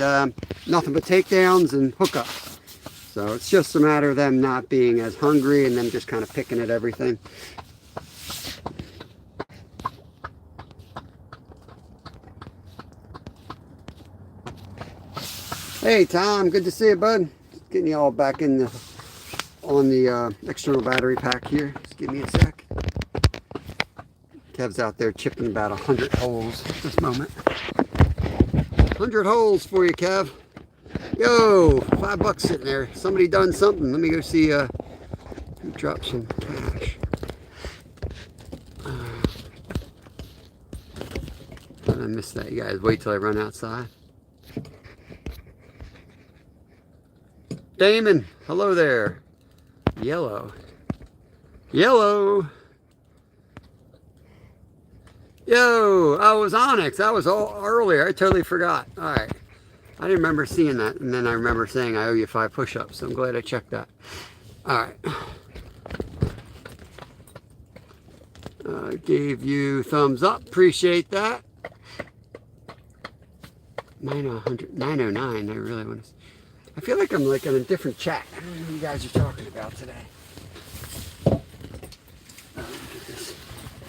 nothing but takedowns and hookups. So it's just a matter of them not being as hungry and them just kind of picking at everything. Hey Tom, good to see you, bud. Just getting you all back in on the external battery pack here. Just give me a sec. Kev's out there chipping about 100 holes at this moment. 100 holes for you, Kev. Yo, $5 sitting there. Somebody done something. Let me go see who dropped some cash. I missed that. You guys wait till I run outside. Damon, hello there. Yellow. Yellow. Yo, I was Onyx. That was all earlier. I totally forgot. All right. I didn't remember seeing that. And then I remember saying I owe you 5 push-ups. So I'm glad I checked that. All right. Gave you thumbs up. Appreciate that. 909. I really want to. I feel like I'm like in a different chat. I don't know what you guys are talking about today. Oh, look at this.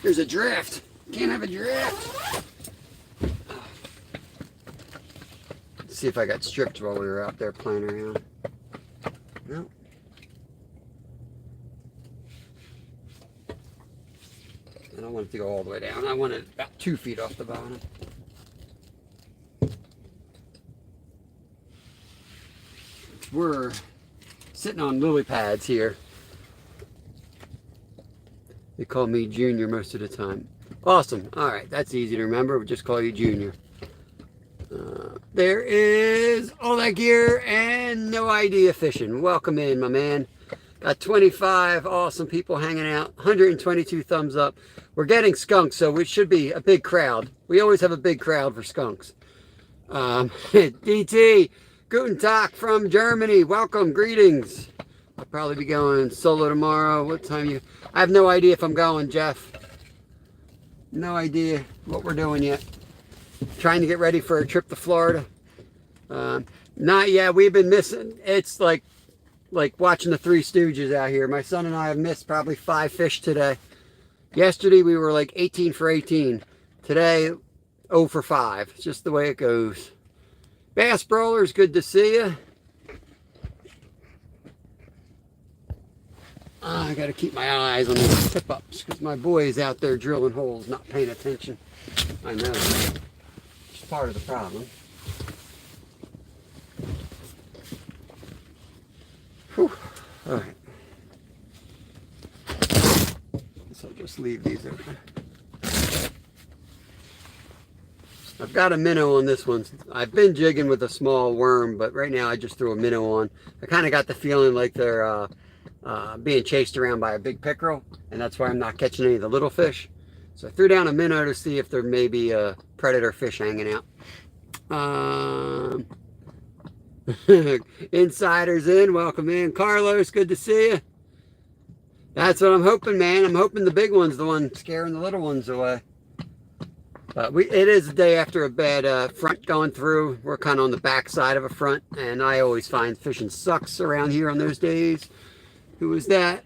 There's a drift. Can't have a drift. Let's see if I got stripped while we were out there playing around. No. I don't want it to go all the way down. I want it about 2 feet off the bottom. We're sitting on lily pads here. They call me Junior most of the time. Awesome. All right, that's easy to remember. We'll just call you Junior. There is all that gear and no idea fishing. Welcome in, my man. Got 25 awesome people hanging out. 122 thumbs up. We're getting skunks, so it should be a big crowd. We always have a big crowd for skunks. DT, Guten Tag from Germany. Welcome, greetings. I'll probably be going solo tomorrow. What time I have no idea if I'm going, Jeff. No idea what we're doing yet. Trying to get ready for a trip to Florida. Not yet. We've been missing. It's like watching the Three Stooges out here. My son and I have missed probably 5 fish today. Yesterday we were like 18 for 18. Today 0 for 5. It's just the way it goes. Bass Brawlers, good to see you. I got to keep my eyes on these tip-ups because my boy is out there drilling holes, not paying attention. I know. It's part of the problem. Whew. All right. So I'll just leave these open. I've got a minnow on this one. I've been jigging with a small worm, but right now I just threw a minnow on. I kind of got the feeling like they're being chased around by a big pickerel, and that's why I'm not catching any of the little fish. So I threw down a minnow to see if there may be a predator fish hanging out. Insiders in, welcome in. Carlos, good to see you. That's what I'm hoping, man. I'm hoping the big one's the one scaring the little ones away. But it is the day after a bad front going through. We're kind of on the back side of a front, and I always find fishing sucks around here on those days. Who was that?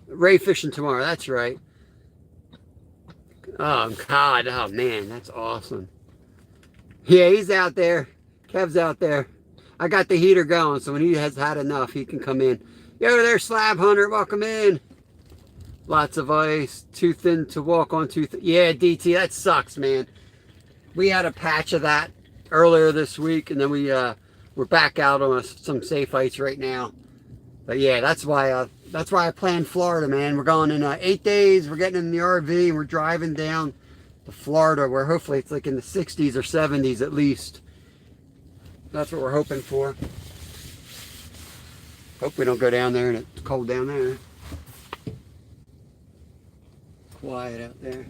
Ray fishing tomorrow. That's right. Oh, God. Oh, man. That's awesome. Yeah, he's out there. Kev's out there. I got the heater going, so when he has had enough, he can come in. Yo there, Slab Hunter. Welcome in. Lots of ice. Too thin to walk on. Yeah, DT, that sucks, man. We had a patch of that earlier this week, and then we're back out on some safe ice right now. But yeah, that's why I planned Florida, man. We're going in 8 days. We're getting in the RV and we're driving down to Florida, where hopefully it's like in the 60s or 70s at least. That's what we're hoping for. Hope we don't go down there and it's cold down there. Quiet out there.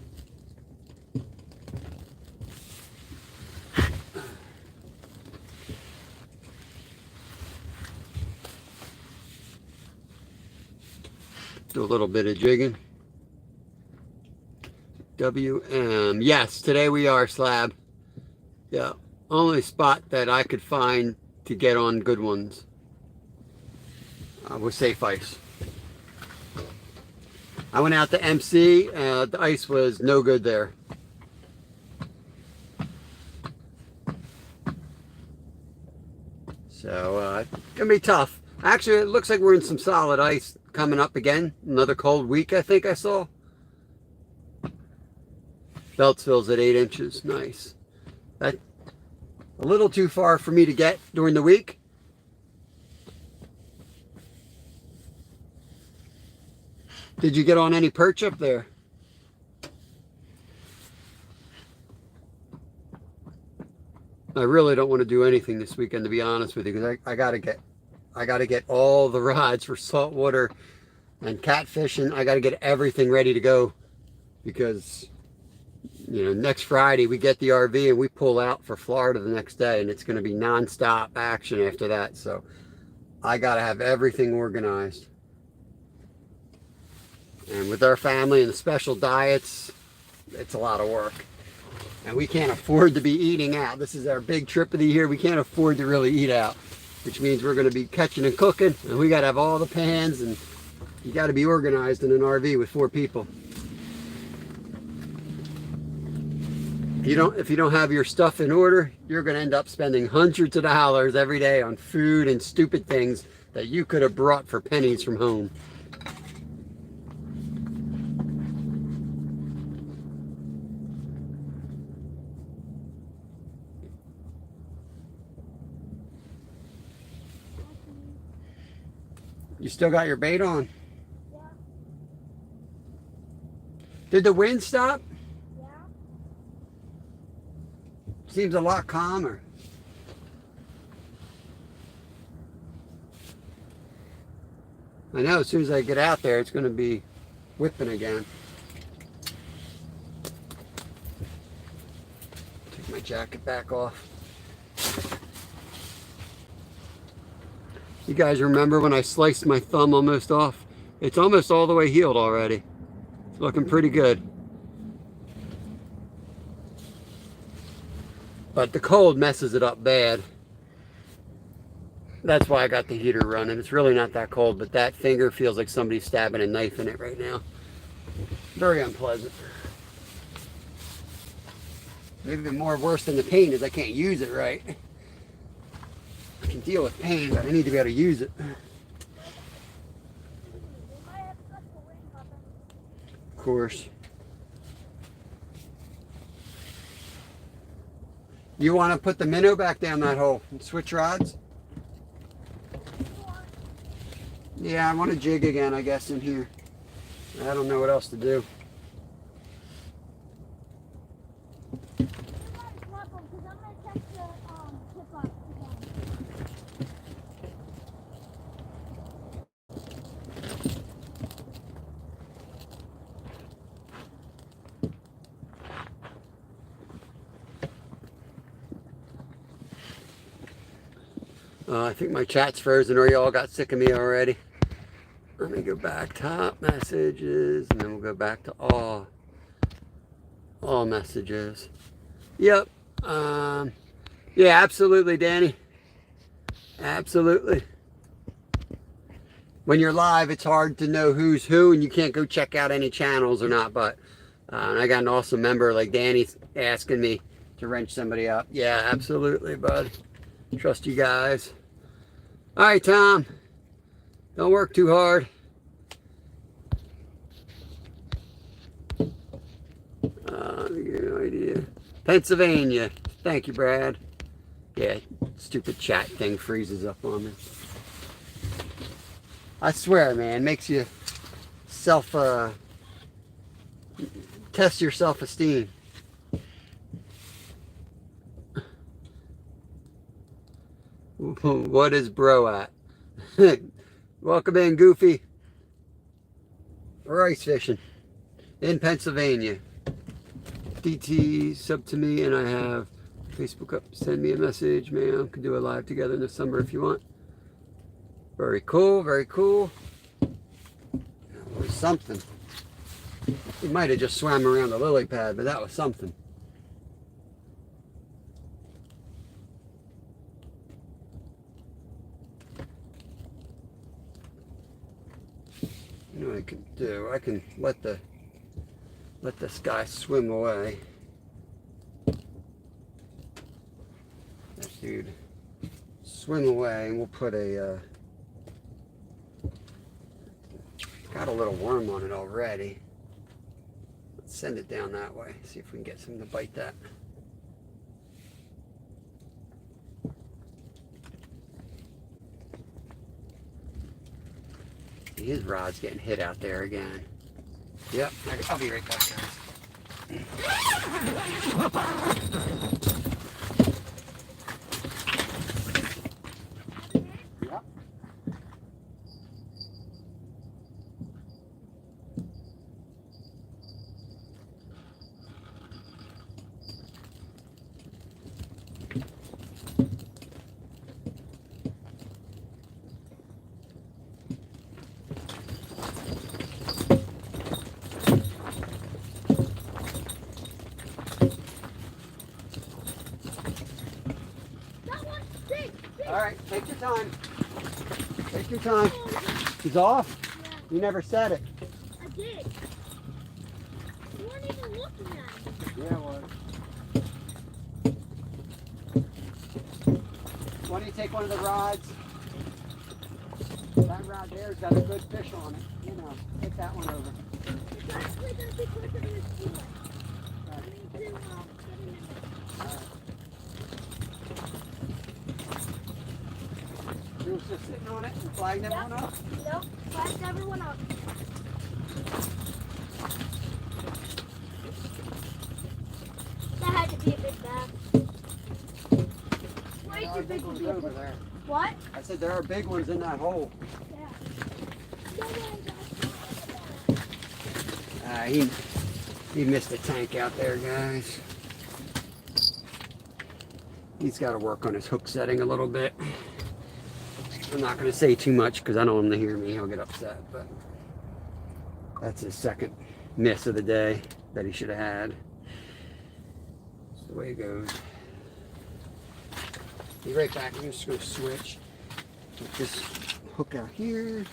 Do a little bit of jigging. WM. Yes, today we are, Slab. Yeah, only spot that I could find to get on good ones was safe ice. I went out to MC. The ice was no good there. So it's gonna be tough. Actually, it looks like we're in some solid ice coming up again. Another cold week, I think I saw. Beltsville's at 8 inches. Nice. That's a little too far for me to get during the week. Did you get on any perch up there? I really don't want to do anything this weekend, to be honest with you, because I gotta get all the rods for saltwater and catfishing. I gotta get everything ready to go, because you know, next Friday we get the RV and we pull out for Florida the next day, and it's going to be non-stop action after that. So I got to have everything organized. And with our family and the special diets, it's a lot of work. And we can't afford to be eating out. This is our big trip of the year. We can't afford to really eat out, which means we're going to be catching and cooking, and we got to have all the pans, and you got to be organized in an RV with 4 people. If you don't have your stuff in order, you're going to end up spending hundreds of dollars every day on food and stupid things that you could have brought for pennies from home. You still got your bait on? Yeah. Did the wind stop? Yeah. Seems a lot calmer. I know as soon as I get out there, it's going to be whipping again. Take my jacket back off. You guys remember when I sliced my thumb almost off? It's almost all the way healed already. It's looking pretty good. But the cold messes it up bad. That's why I got the heater running. It's really not that cold, but that finger feels like somebody's stabbing a knife in it right now. Very unpleasant. Maybe the more worse than the pain is I can't use it right. I can deal with pain, but I need to be able to use it. Of course. You want to put the minnow back down that hole and switch rods? Yeah, I want to jig again, I guess, in here. I don't know what else to do. I think my chat's frozen or y'all got sick of me already. Let me go back, top messages, and then we'll go back to all messages. Yep. Yeah, absolutely, Danny. Absolutely. When you're live, it's hard to know who's who, and you can't go check out any channels or not, but I got an awesome member like Danny's asking me to wrench somebody up. Yeah, absolutely, bud. Trust you guys. All right, Tom. Don't work too hard. Let me give you an idea. Pennsylvania. Thank you, Brad. Yeah, stupid chat thing freezes up on me. I swear, man, makes you test your self-esteem. What is bro at? Welcome in, Goofy. We're ice fishing in Pennsylvania. DT sub to me, and I have Facebook up. Send me a message, ma'am. Can do a live together in the summer if you want. Very cool, very cool. That was something. He might have just swam around the lily pad, but that was something. You know what I can do? I can let this guy swim away. That dude swim away, and we'll put a got a little worm on it already. Let's send it down that way. See if we can get something to bite that. His rod's getting hit out there again. Yep, I'll be right back, guys. Yep. All right, take your time. Take your time. He's off? Yeah. You never said it. I did. You weren't even looking at it. Yeah, it was. Why don't you take one of the rods? That rod there's got a good fish on it. You know, take that one over. It's actually going to be quicker than it's doing. I mean, to, getting You'll see. just sitting on it and flagging everyone up? Nope, flagged everyone up. That had to be a big bass. Way There too are big big to ones be a over big. there. What? I said there are big ones in that hole. Yeah. He missed a tank out there, guys. He's got to work on his hook setting a little bit. I'm not going to say too much because I don't want him to hear me. He'll get upset. But that's his second miss of the day that he should have had. That's the way it goes. Be right back. I'm just going to switch. Get this hook out here.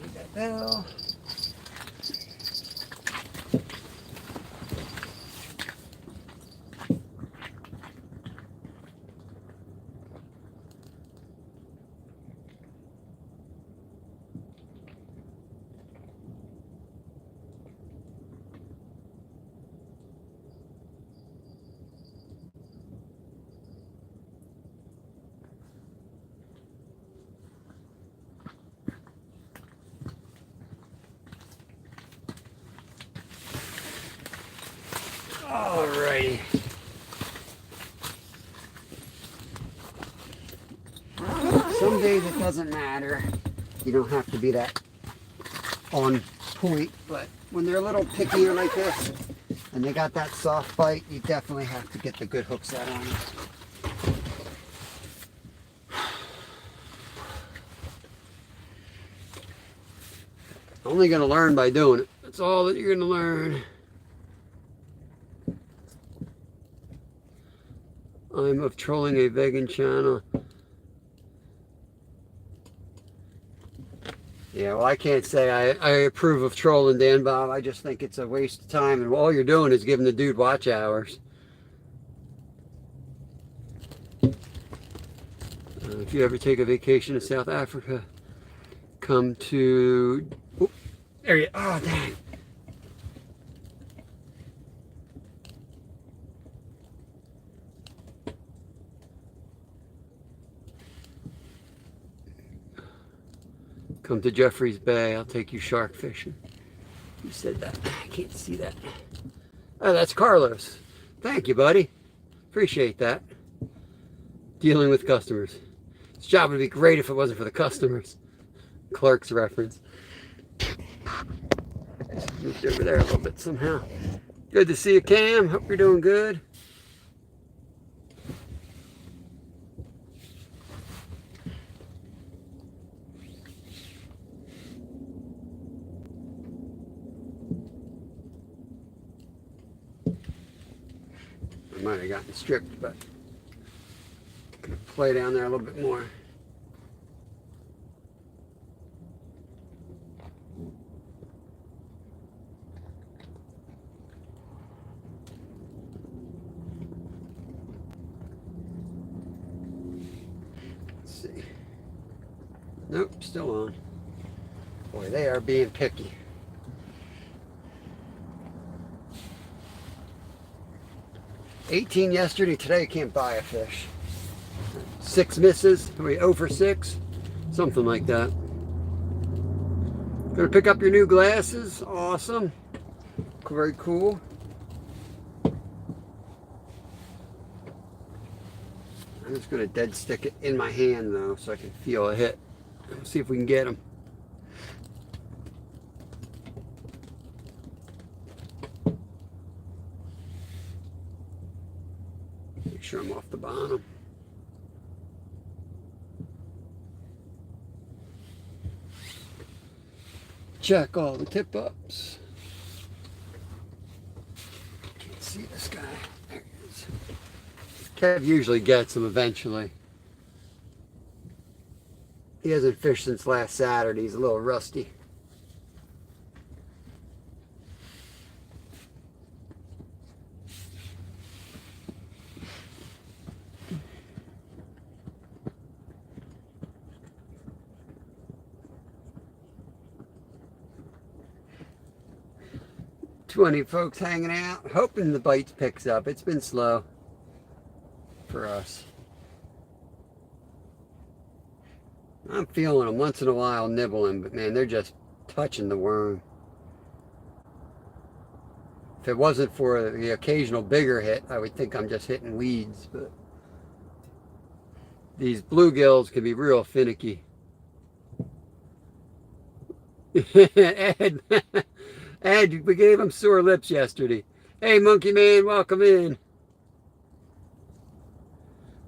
Get that bell. Alrighty. Some days it doesn't matter. You don't have to be that on point, but when they're a little pickier like this and they got that soft bite, you definitely have to get the good hook set on it. Only gonna learn by doing it. That's all that you're gonna learn. I'm of trolling a vegan channel. Yeah, well, I can't say I approve of trolling Dan Bob. I just think it's a waste of time, and all you're doing is giving the dude watch hours. If you ever take a vacation to South Africa, come to... Oh, there you... Oh, dang. Come to Jeffreys Bay. I'll take you shark fishing. You said that. I can't see that. Oh, that's Carlos. Thank you, buddy. Appreciate that. Dealing with customers. This job would be great if it wasn't for the customers. Clerk's reference. Moved over there a little bit somehow. Good to see you, Cam. Hope you're doing good. I might have gotten stripped, but I'm gonna play down there a little bit more. Let's see. Nope, still on. Boy, they are being picky. $18 yesterday, today I can't buy a fish. 6 misses, wait, 0 for 6, something like that. Gonna pick up your new glasses, awesome, very cool. I'm just gonna dead stick it in my hand though, so I can feel a hit. Let's see if we can get them. Make sure I'm off the bottom. Check all the tip ups. Can't see this guy. There he is. Kev usually gets them eventually. He hasn't fished since last Saturday. He's a little rusty. Twenty folks hanging out, hoping the bites picks up. It's been slow for us. I'm feeling them once in a while nibbling, but man, they're just touching the worm. If it wasn't for the occasional bigger hit, I would think I'm just hitting weeds, but these bluegills can be real finicky. Ed, Ed, we gave him sore lips yesterday. Hey, Monkey Man, welcome in.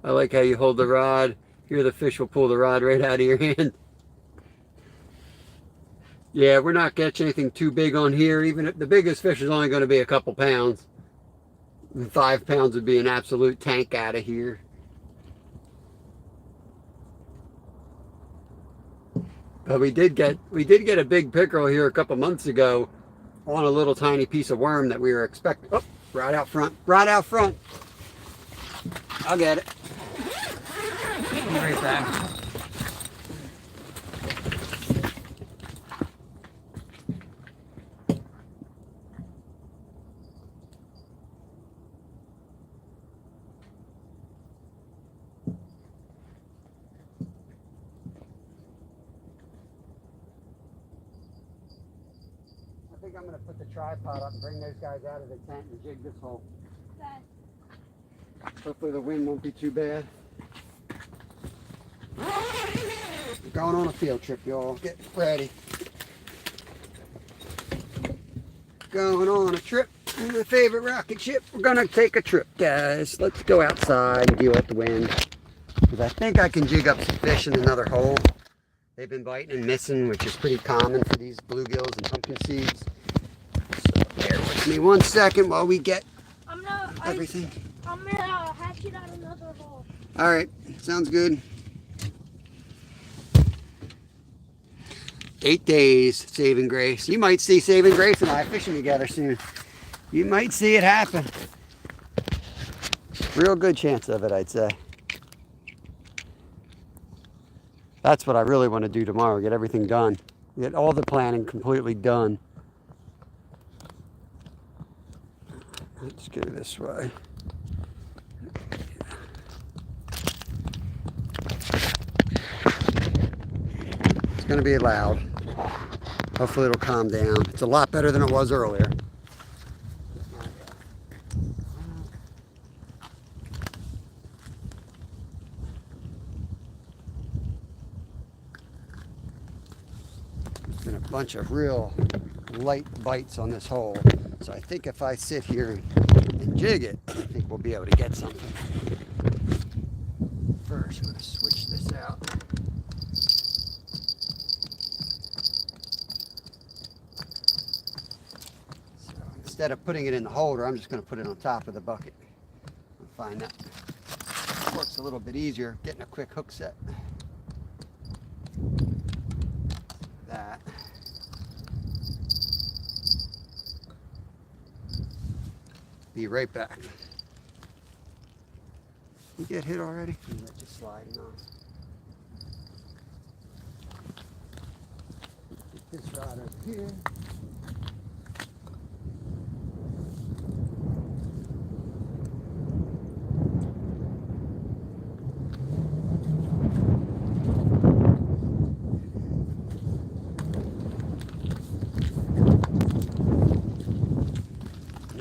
I like how you hold the rod. Here the fish will pull the rod right out of your hand. Yeah, we're not catching anything too big on here. Even if the biggest fish is only going to be a couple pounds. 5 pounds would be an absolute tank out of here. But we did get a big pickerel here a couple months ago on a little tiny piece of worm that we were expecting. Oh, right out front. Right out front. I'll get it. Be right back. I think I'm going to put the tripod up and bring those guys out of the tent and jig this hole. Okay. Hopefully the wind won't be too bad. We're going on a field trip, y'all. Get ready. Going on a trip. My favorite rocket ship. We're going to take a trip, guys. Let's go outside and deal with the wind. Because I think I can jig up some fish in another hole. They've been biting and missing, which is pretty common for these bluegills and pumpkin seeds. So bear with me 1 second while we get everything. I'm gonna hatch it out another hole. All right, sounds good. 8 days, Saving Grace. You might see Saving Grace and I fishing together soon. You might see it happen. Real good chance of it, I'd say. That's what I really want to do tomorrow, get everything done. Get all the planning completely done. Let's go this way. It's going to be loud. Hopefully it'll calm down. It's a lot better than it was earlier. There's been a bunch of real light bites on this hole. So I think if I sit here and jig it, I think we'll be able to get something. First, I'm going to switch this out. So instead of putting it in the holder, I'm just going to put it on top of the bucket. I find that works a little bit easier, getting a quick hook set. That. Be right back. You get hit already? Or is that just sliding on? Get this rod over here.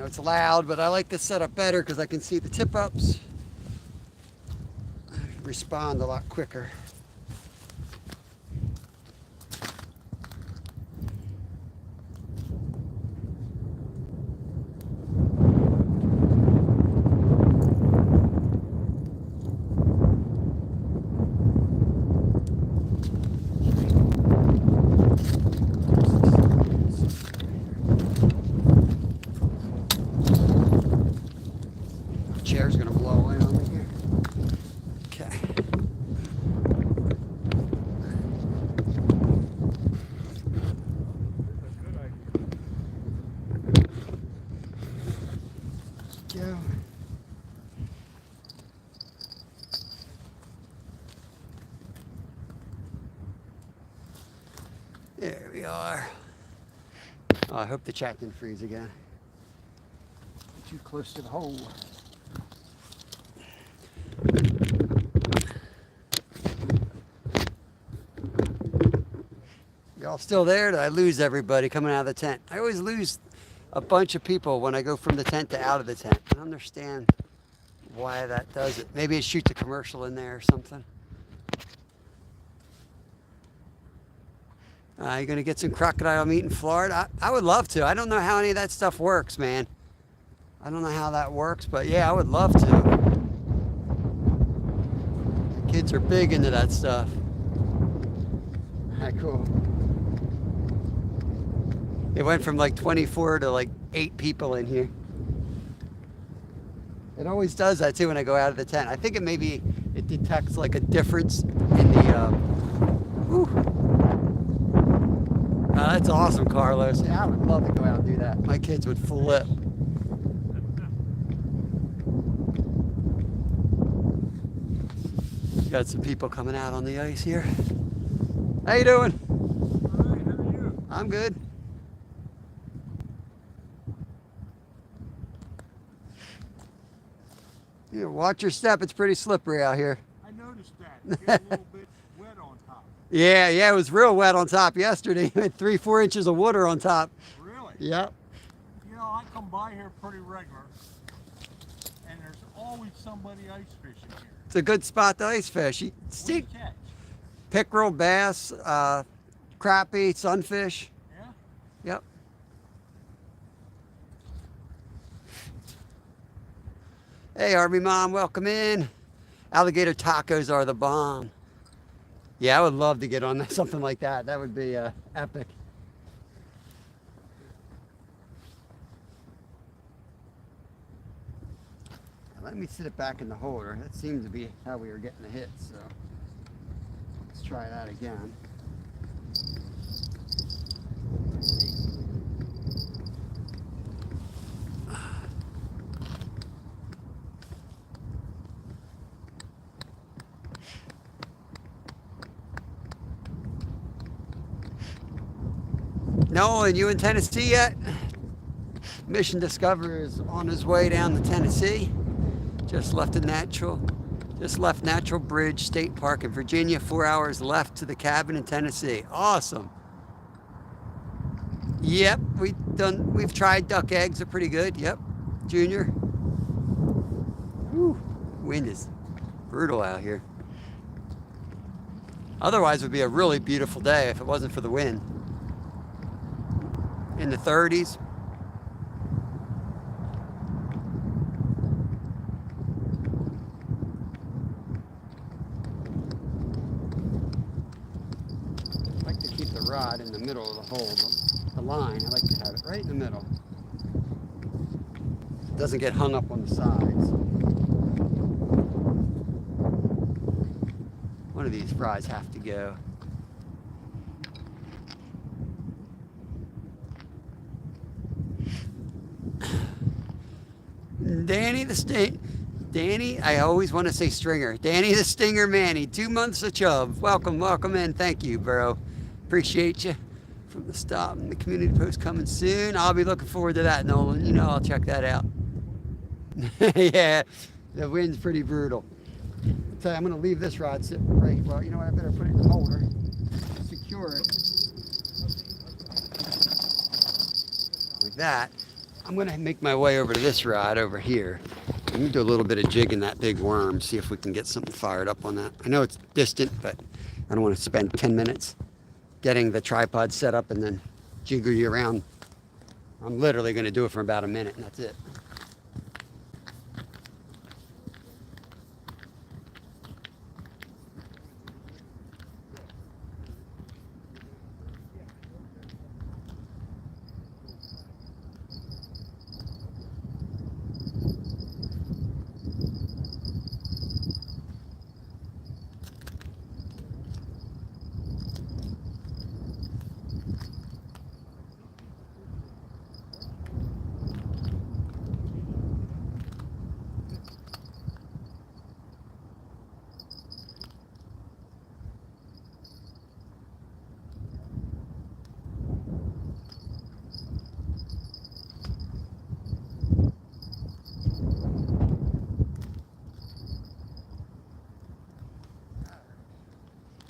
It's loud, but I like this setup better because I can see the tip ups. I respond a lot quicker. Chair's gonna blow away on me here. Okay. Let's go. There we are. Oh, I hope the chat didn't freeze again. Too close to the hole. Y'all still there? Did I lose everybody coming out of the tent? I always lose a bunch of people when I go from the tent to out of the tent. I don't understand why that does it. Maybe it shoots a commercial in there or something. You gonna get some crocodile meat in Florida? I would love to. I don't know how any of that stuff works, man. I don't know how that works, but yeah, I would love to. The kids are big into that stuff. Cool. It went from like 24 to like 8 people in here. It always does that too when I go out of the tent. I think it detects like a difference in the. Whew. That's awesome, Carlos. Yeah, I would love to go out and do that. My kids would flip. Got some people coming out on the ice here. How you doing? All right, how are you? I'm good. Yeah, watch your step. It's pretty slippery out here. I noticed that. It got a little bit wet on top. Yeah, it was real wet on top yesterday. We had 3-4 inches of water on top. Really? Yep. You know, I come by here pretty regular, and there's always somebody ice fishing here. It's a good spot to ice fish. You What do see you catch? pickerel, bass, crappie, sunfish. Yeah? Yep. Hey, Army Mom, welcome in. Alligator tacos are the bomb. Yeah, I would love to get on something like that. That would be epic. Let me sit it back in the holder. That seems to be how we were getting the hits, so let's try that again. Nolan, you in Tennessee yet? Mission Discoverer is on his way down to Tennessee. Just left Natural Bridge State Park in Virginia. 4 hours left to the cabin in Tennessee. Awesome. Yep, we've tried duck eggs. They're pretty good. Yep, Junior. Whew, wind is brutal out here. Otherwise, it would be a really beautiful day if it wasn't for the wind. In the 30s. I like to keep the rod in the middle of the hole, the line. I like to have it right in the middle. It doesn't get hung up on the sides. One of these fries have to go. Danny, I always want to say Stringer. Danny the Stinger Manny, 2 months of chub. Welcome in. Thank you, bro. Appreciate you. From the stop and the community post coming soon. I'll be looking forward to that, Nolan. You know I'll check that out. Yeah, the wind's pretty brutal. I'll tell you, I'm going to leave this rod sitting right. Well, you know what? I better put it in the holder. Secure it. Like that. I'm going to make my way over to this rod over here. I'm going to do a little bit of jigging that big worm, see if we can get something fired up on that. I know it's distant, but I don't want to spend 10 minutes getting the tripod set up and then jiggle you around. I'm literally going to do it for about a minute, and that's it.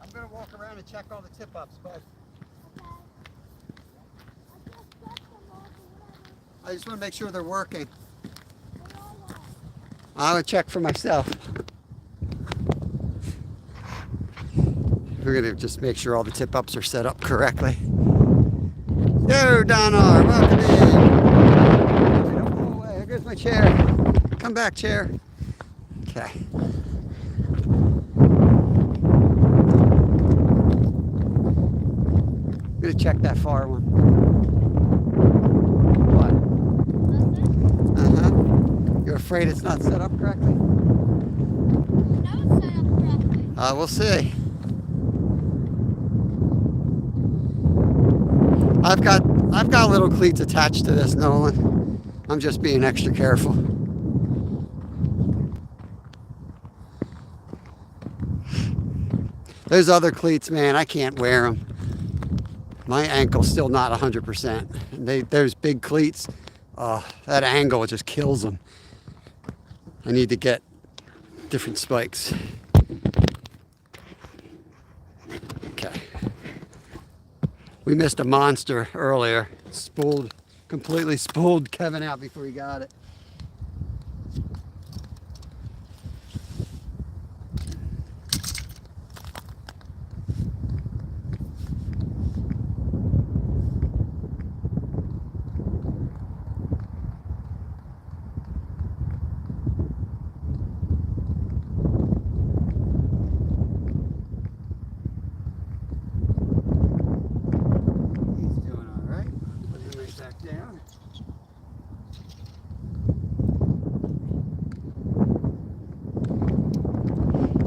I'm going to walk around and check all the tip-ups, bud. I just want to make sure they're working. I'm going to check for myself. We're going to just make sure all the tip-ups are set up correctly. Yo, Donar, welcome in. Don't go away. Here goes my chair. Come back, chair. Okay. I'm going to check that far one. What? Uh-huh. You're afraid it's not set up correctly? No, it's set up correctly. We'll see. I've got little cleats attached to this, Nolan. I'm just being extra careful. Those other cleats, man, I can't wear them. My ankle's still not 100%. Those big cleats, that angle just kills them. I need to get different spikes. Okay. We missed a monster earlier. Completely spooled Kevin out before he got it. Down.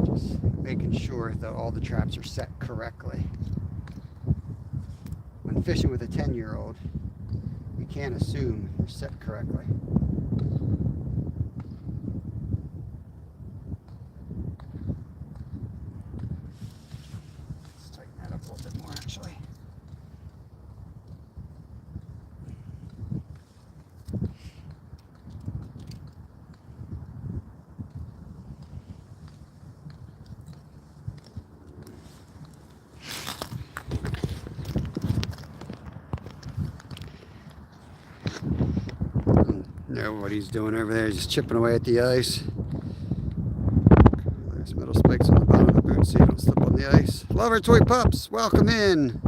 Just making sure that all the traps are set correctly. When fishing with a 10-year-old, we can't assume they're set correctly. Let's tighten that up a little bit more, actually. Know what he's doing over there, just chipping away at the ice. There's metal spikes on the bottom of the boot so you don't slip on the ice. Lover Toy Pups, welcome in.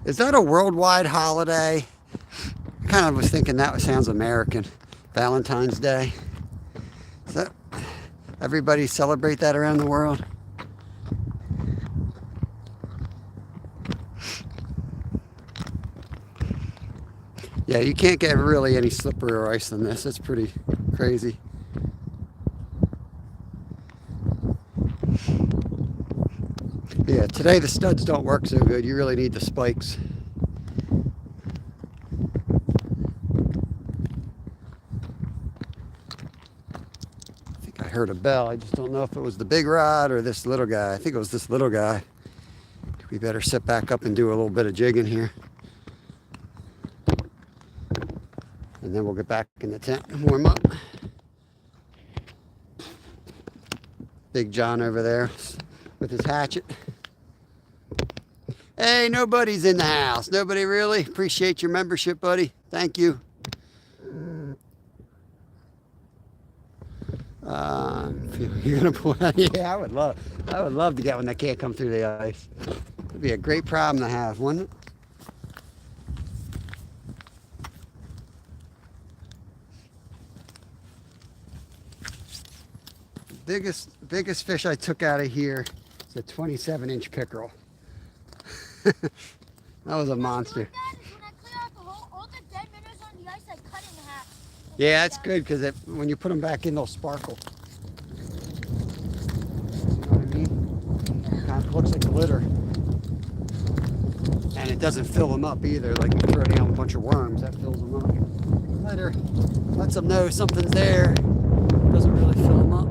Is that a worldwide holiday? I kind of was thinking that sounds American. Valentine's Day. Is that everybody celebrate that around the world? Yeah, you can't get really any slipperier ice than this. It's pretty crazy. Yeah, today the studs don't work so good. You really need the spikes. I think I heard a bell. I just don't know if it was the big rod or this little guy. I think it was this little guy. We better sit back up and do a little bit of jigging here. And then we'll get back in the tent and warm up. Big John over there with his hatchet. Hey, nobody's in the house. Nobody really? Appreciate your membership, buddy. Thank you. You're gonna pull out? Yeah, I would love to get one that can't come through the ice. It'd be a great problem to have, wouldn't it? Biggest fish I took out of here is a 27-inch pickerel. That was a monster. Yeah, that's good because when you put them back in, they'll sparkle. You know what I mean? Kind of looks like glitter. And it doesn't fill them up either. Like you throw down a bunch of worms, that fills them up. Glitter lets them know something's there. Doesn't really fill them up.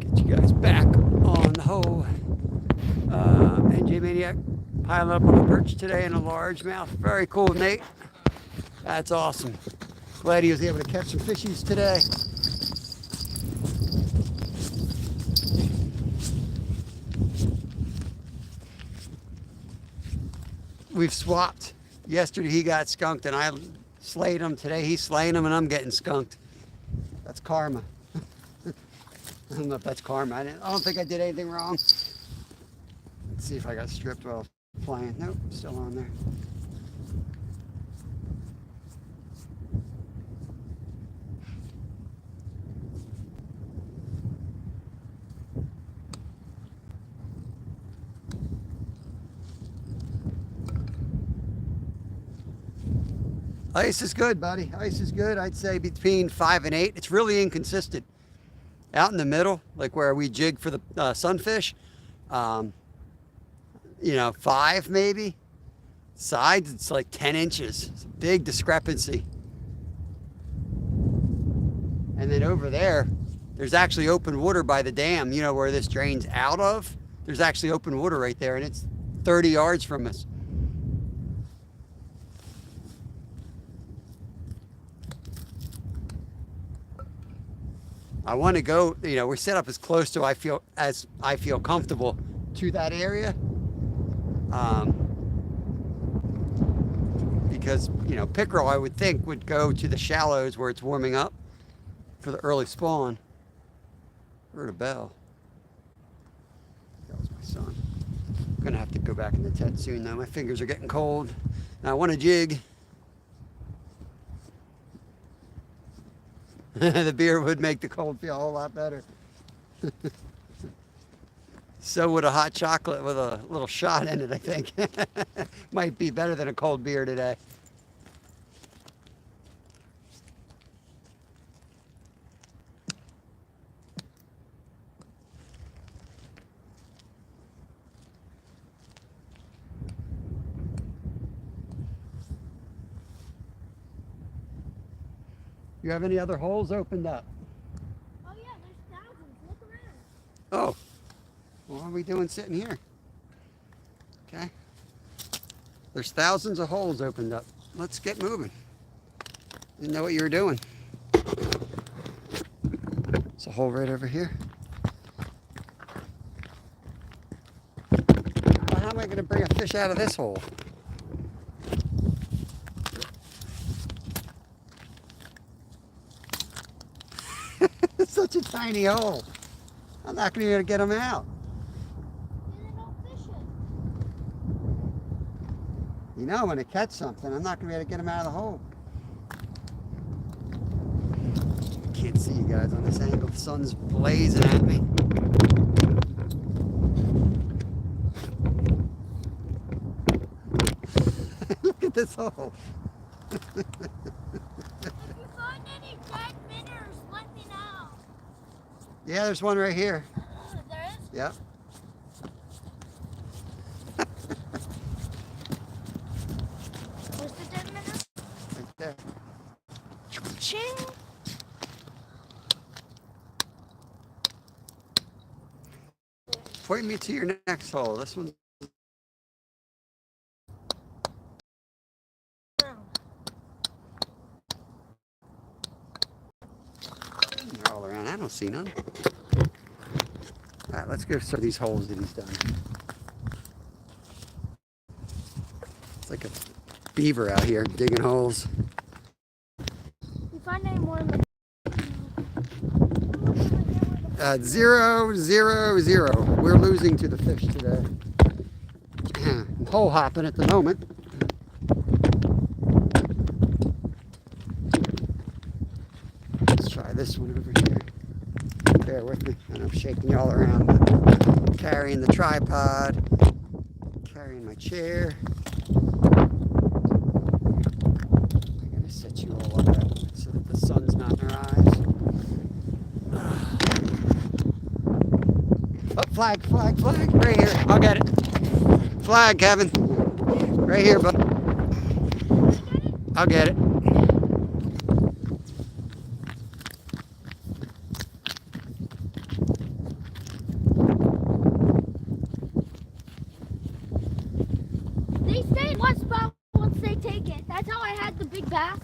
Get you guys back on the hole. NJ Maniac piling up on the perch today in a largemouth. Very cool, Nate. That's awesome. Glad he was able to catch some fishies today. we've swapped. Yesterday he got skunked and I slayed him. Today he's slaying him and I'm getting skunked. That's karma. I don't know if that's karma. I don't think I did anything wrong. Let's see if I got stripped while playing. Nope, still on there. Ice is good, buddy. Ice is good. I'd say between 5 and 8. It's really inconsistent. Out in the middle, like where we jig for the sunfish, 5 maybe. Sides, it's like 10 inches. It's a big discrepancy. And then over there, there's actually open water by the dam, where this drains out of. There's actually open water right there, and it's 30 yards from us. I want to go, we're set up as close to as I feel comfortable to that area. Because, pickerel I would think would go to the shallows where it's warming up for the early spawn. Heard a bell. That was my son. I'm gonna have to go back in the tent soon though. My fingers are getting cold. And I want to jig. The beer would make the cold feel a whole lot better. So would a hot chocolate with a little shot in it, I think. Might be better than a cold beer today. You have any other holes opened up? Oh yeah, there's thousands. Look around. Oh, what are we doing sitting here? Okay. There's thousands of holes opened up. Let's get moving. Didn't know what you were doing. There's a hole right over here. Well, how am I going to bring a fish out of this hole? It's such a tiny hole. I'm not going to be able to get them out. They don't fish it. I'm going to catch something. I'm not going to be able to get them out of the hole. Can't see you guys on this angle. The sun's blazing at me. Look at this hole. If you find any dead minnows, let me know. Yeah, there's one right here. There is? Yep. Where's the dead minnow? Right there. Ching. Point me to your next hole. This one's they're all around. I don't see none. All right, let's go through these holes that he's done. It's like a beaver out here digging holes. You find any more in the 0, 0, 0. We're losing to the fish today. I'm hole hopping at the moment. Let's try this one over here. Bear with me. And I'm shaking you all around. But carrying the tripod. Carrying my chair. I'm going to set you all up so that the sun's not in our eyes. Oh, flag, flag, flag. Right here. I'll get it. Flag, Kevin. Right here, bud. I'll get it. They stay in one spot once they take it. That's how I had the big bass.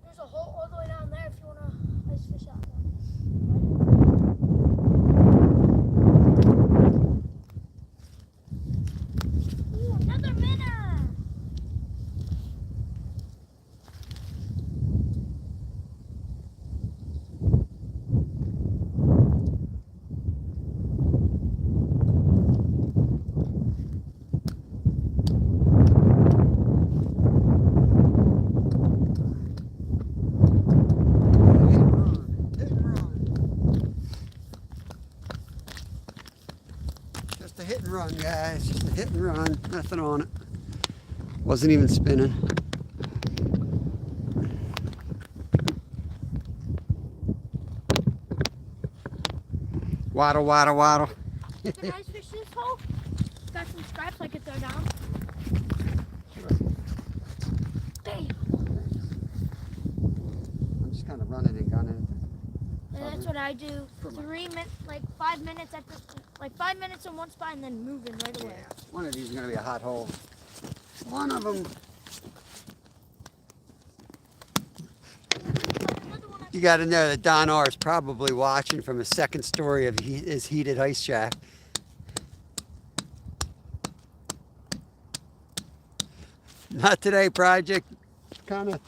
There's a hole all the way down there if you want to ice fish out there. Ooh, another minnow! Just a hit and run, guys. Just a hit and run. Nothing on it. Wasn't even spinning. Waddle, waddle, waddle. Can I ice fish this hole? Got some scraps I could throw down. Bam! I'm just kind of running and gunning. And that's what I do. 5 minutes at the, 5 minutes in one spot and then moving right away. Yeah, one of these is going to be a hot hole. One of them. You got to know that Don R is probably watching from a second story of his heated ice shack. Not today, project. Kind of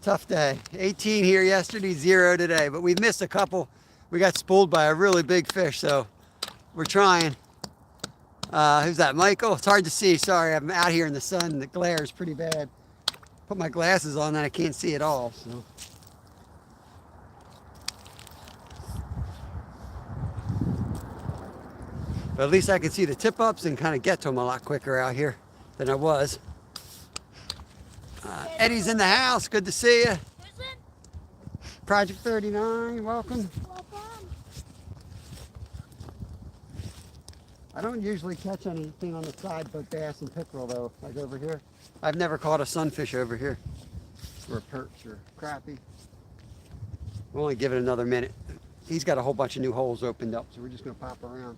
tough day. 18 here yesterday, 0 today, but we missed a couple. We got spooled by a really big fish, so we're trying. Who's that, Michael? It's hard to see. Sorry, I'm out here in the sun. The glare is pretty bad. Put my glasses on and I can't see at all. So. But at least I can see the tip-ups and kind of get to them a lot quicker out here than I was. Eddie's in the house. Good to see you. Who's in? Project 39, welcome. Welcome. I don't usually catch anything on the side but bass and pickerel though, like over here. I've never caught a sunfish over here, or a perch or crappie. We'll only give it another minute. He's got a whole bunch of new holes opened up, so we're just gonna pop around.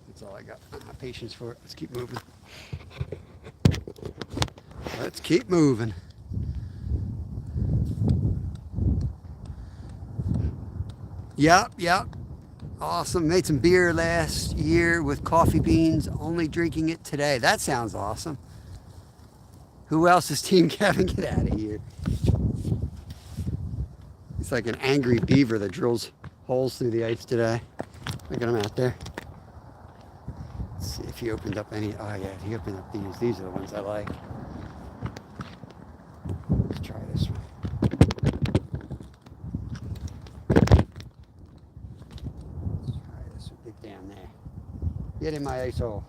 That's all I got. Patience for it. Let's keep moving. Let's keep moving. Yep. Awesome. Made some beer last year with coffee beans, only drinking it today. That sounds awesome. Who else is Team Kevin? Get out of here. He's like an angry beaver that drills holes through the ice today. Look at him out there. Let's see if he opened up any. Oh yeah, he opened up these. These are the ones I like. Let's try this one. Down there. Get in my ice hole.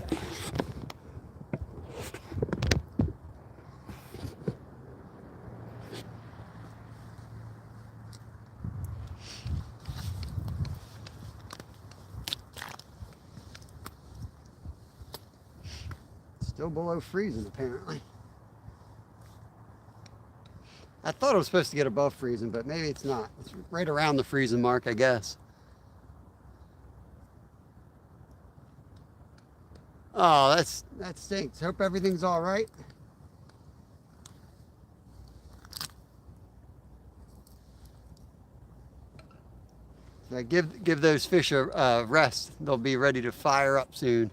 Okay. Still below freezing apparently. I thought it was supposed to get above freezing, but maybe it's not. It's right around the freezing mark, I guess. Oh, that stinks. Hope everything's all right. Now give those fish a rest. They'll be ready to fire up soon.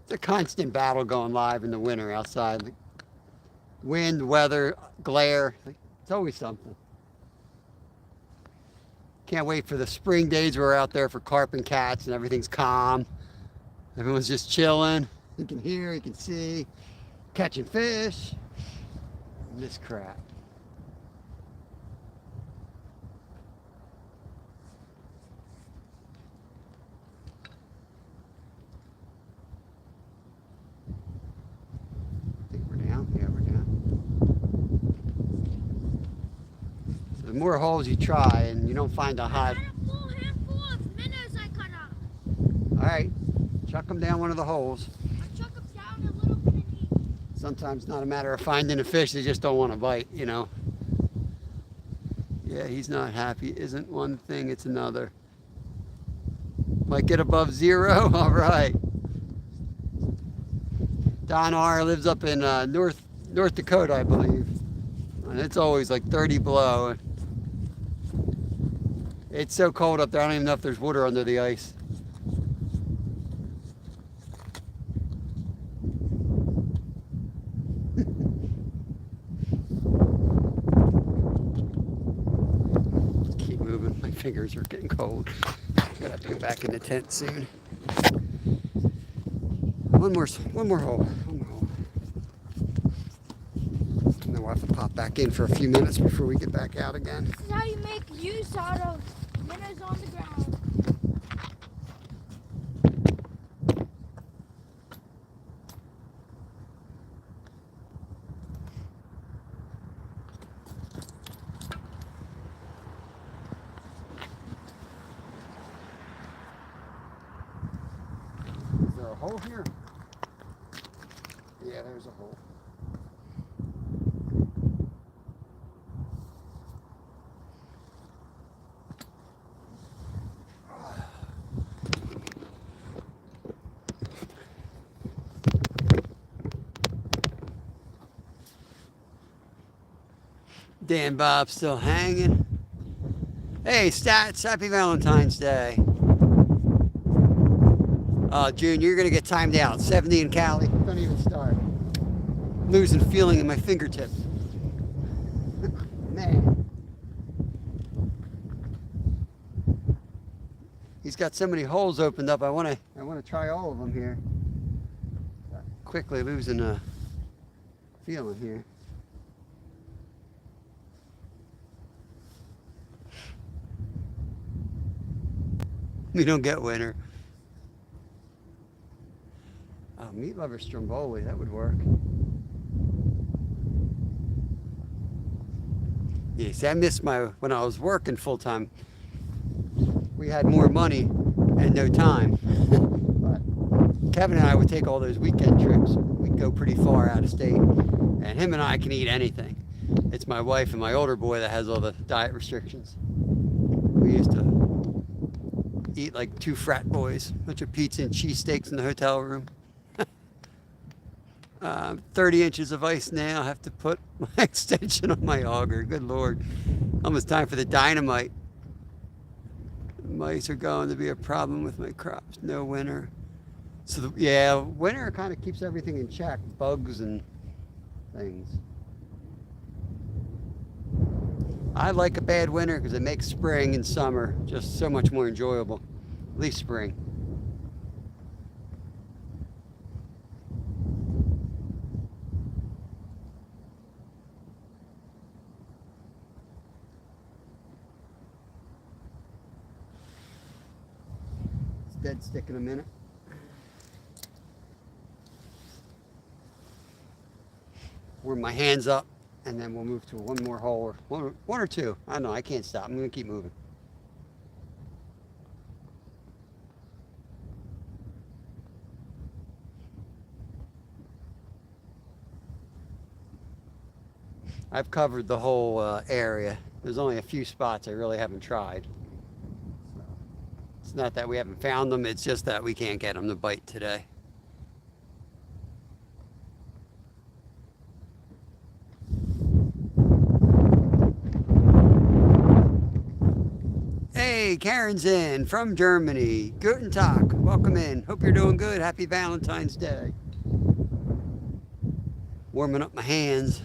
It's a constant battle going live in the winter outside. Wind, weather, glare. It's always something. Can't wait for the spring days where we're out there for carp and cats and everything's calm. Everyone's just chilling. You can hear, you can see, catching fish. And this crap. The more holes you try and you don't find a hot. I got a full handful of minnows I cut up. All right, chuck them down one of the holes. I chuck them down a little bit in each. Sometimes not a matter of finding a fish, they just don't want to bite, you know. Yeah, he's not happy. Isn't one thing, it's another. Might get above 0. All right. Don R. lives up in North Dakota, I believe. And it's always like 30 below. It's so cold up there, I don't even know if there's water under the ice. Keep moving, my fingers are getting cold. Gonna have to go back in the tent soon. One more hole. And then we'll have to pop back in for a few minutes before we get back out again. This is how you make use out of minnows on the ground. Is there a hole here? Yeah, there's a hole. Dan Bob's still hanging. Hey, Stats, happy Valentine's Day. June, you're going to get timed out. 70 in Cali. Don't even start. Losing feeling in my fingertips. Man. He's got so many holes opened up. I want to try all of them here. Quickly losing feeling here. We don't get winter. Oh, meat lover Stromboli, that would work. Yeah, see, I missed when I was working full time. We had more money and no time. But Kevin and I would take all those weekend trips. We'd go pretty far out of state. And him and I can eat anything. It's my wife and my older boy that has all the diet restrictions. We used to eat like 2 frat boys, bunch of pizza and cheesesteaks in the hotel room. 30 inches of ice now. I have to put my extension on my auger. Good Lord. Almost time for the dynamite. The mice are going to be a problem with my crops. No winter. So, yeah, winter kind of keeps everything in check. Bugs and things. I like a bad winter because it makes spring and summer just so much more enjoyable. At least spring. It's dead stick in a minute. Warm my hands up. And then we'll move to one more hole, or one or two. I don't know, I can't stop. I'm going to keep moving. I've covered the whole area. There's only a few spots I really haven't tried. So, it's not that we haven't found them, it's just that we can't get them to bite today. Hey, Karen's in from Germany. Guten Tag. Welcome in. Hope you're doing good. Happy Valentine's Day. Warming up my hands.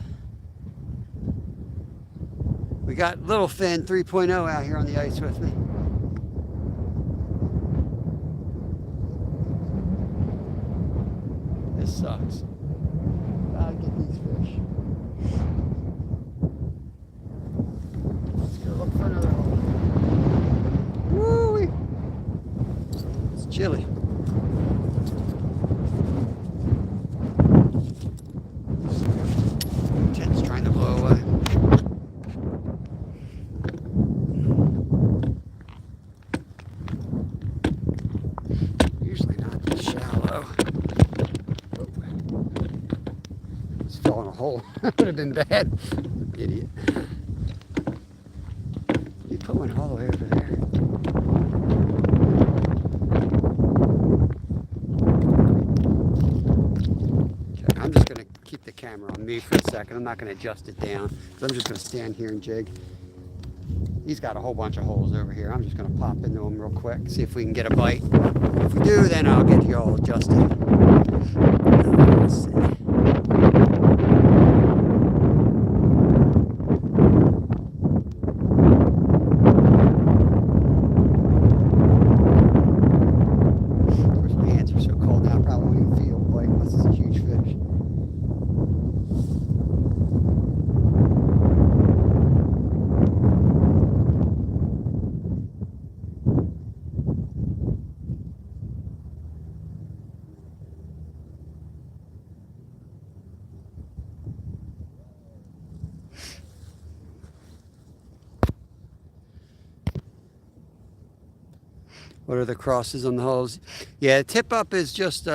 We got Little Fin 3.0 out here on the ice with me. This sucks. Gotta get these fish. Let's go look for another hole. Woo-wee. It's chilly. Tent's trying to blow away. Usually not this shallow. Oh. fall in a hole. That would have been bad. Idiot. You put one all the way over there. Okay, I'm just going to keep the camera on me for a second. I'm not going to adjust it down. So I'm just going to stand here and jig. He's got a whole bunch of holes over here. I'm just going to pop into them real quick, see if we can get a bite. If we do, then I'll get you all adjusted. Let's see. Of course, my hands are so cold now, I probably won't even feel like this is a huge fish. What are the crosses on the holes? Yeah, tip up is just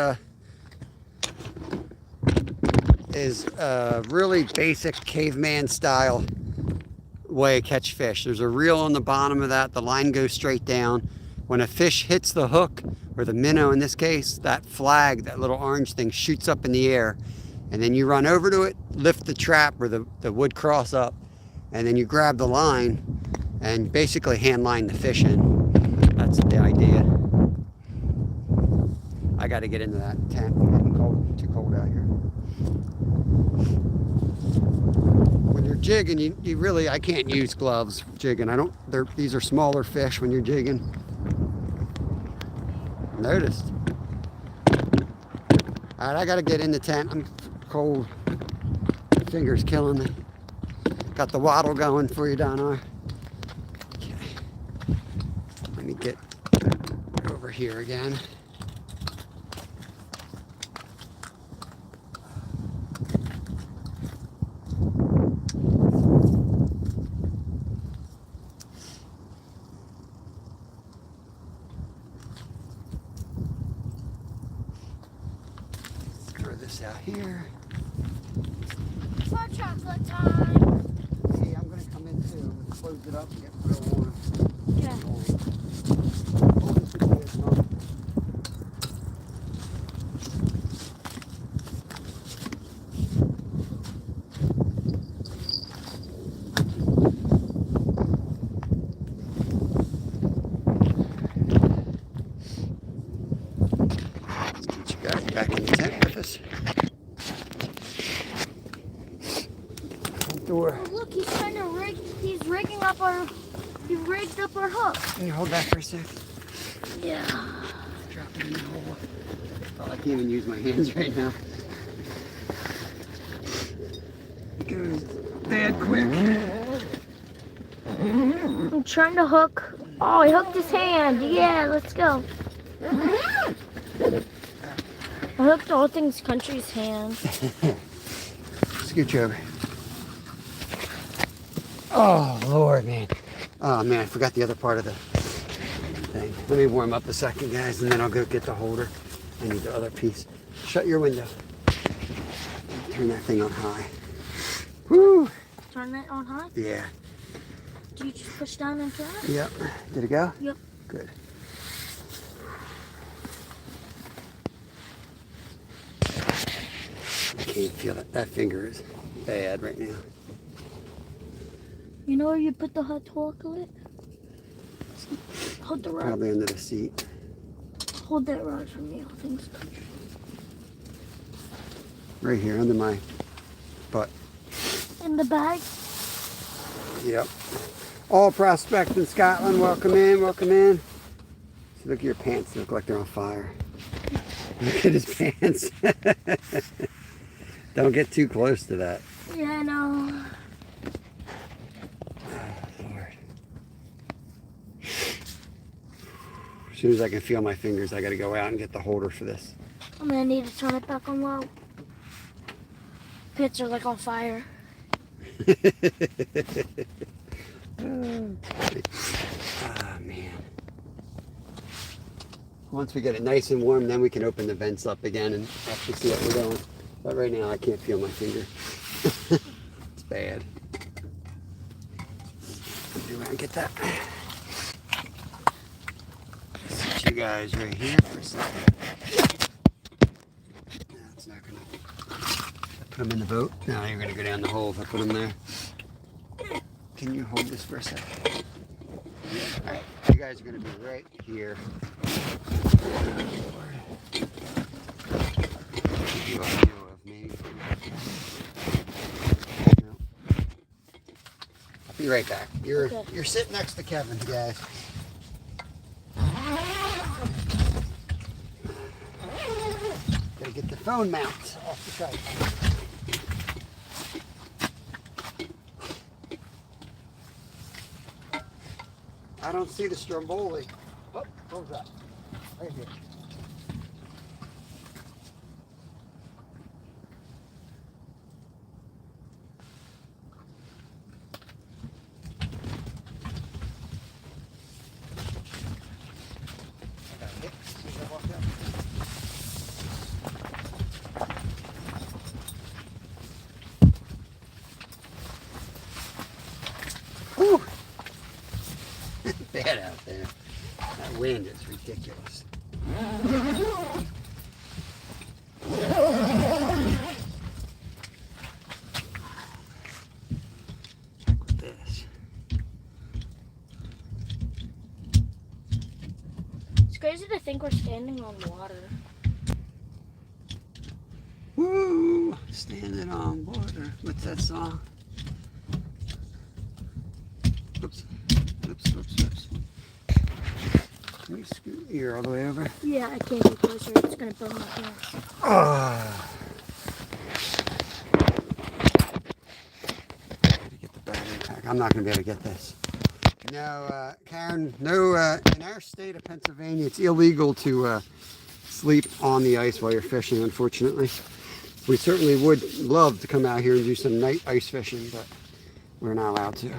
really basic caveman style way to catch fish. There's a reel on the bottom of that. The line goes straight down. When a fish hits the hook, or the minnow in this case, that flag, that little orange thing, shoots up in the air. And then you run over to it, lift the trap or the wood cross up, and then you grab the line and basically hand line the fish in. That's the idea. I got to get into that tent. I'm getting cold, too cold out here. When you're jigging, you really, I can't use gloves jigging. These are smaller fish when you're jigging. Noticed. All right, I got to get in the tent. I'm cold. My fingers killing me. Got the waddle going for you, Donar. Okay. Let me get over here again. Throw this out here. For chocolate time. Hey, I'm going to come in too. I'm going to close it up and get real warm. Yeah. Oh, this is good, huh? Let's get you guys back in the tent with us. Front door. Oh, look, he's trying to rig. He rigged up our hook. Can you hold that for a sec? Yeah. Drop it in the hole. Oh, I can't even use my hands right now. It goes bad quick. I'm trying to hook. Oh, he hooked his hand. Yeah, let's go. I hooked All Things Country's hand. Scooch over. Oh, Lord, man. Oh, man, I forgot the other part of the thing. Let me warm up a second, guys, and then I'll go get the holder. I need the other piece. Shut your window. Turn that thing on high. Woo! Turn it on high? Yeah. Do you just push down and turn it? Yep. Did it go? Yep. Good. I can't feel it. That finger is bad right now. You know where you put the hot torque on it? Hold the rod. Probably under the seat. Hold that rod for me. All Things Country. Right here under my butt. In the bag? Yep. All Prospect in Scotland, welcome in, welcome in. So look at your pants, they look like they're on fire. Look at his pants. Don't get too close to that. Yeah, I know. Oh, Lord. As soon as I can feel my fingers, I gotta go out and get the holder for this. I'm gonna need to turn it back on low. Pits are like on fire. Ah, man. Once we get it nice and warm, then we can open the vents up again and actually see what we're doing. But right now I can't feel my finger. It's bad. Do I get that? Set you guys right here for a second. No, it's not gonna. Put them in the boat. Now you're gonna go down the hole if I put them there. Can you hold this for a second? Alright, you guys are gonna be right here. Give you a view of me. No. I'll be right back. You're sitting next to Kevin, guys. Gotta get the phone mount off the tripod. I don't see the Stromboli. Oh, what was that? Right here. I got hit as soon as I walked out. Whew. Bad out there. That wind is ridiculous. Check with this. It's crazy to think we're standing on water. Woo! Standing on water. What's that song? Oops. Oops, oops, oops. Can you scoot here all the way over? Yeah, I can't get closer. It's gonna burn my hands. Ah. Gotta get the battery pack. I'm not gonna be able to get this. No, Karen, no, in our state of Pennsylvania, it's illegal to sleep on the ice while you're fishing, unfortunately. We certainly would love to come out here and do some night ice fishing, but we're not allowed to.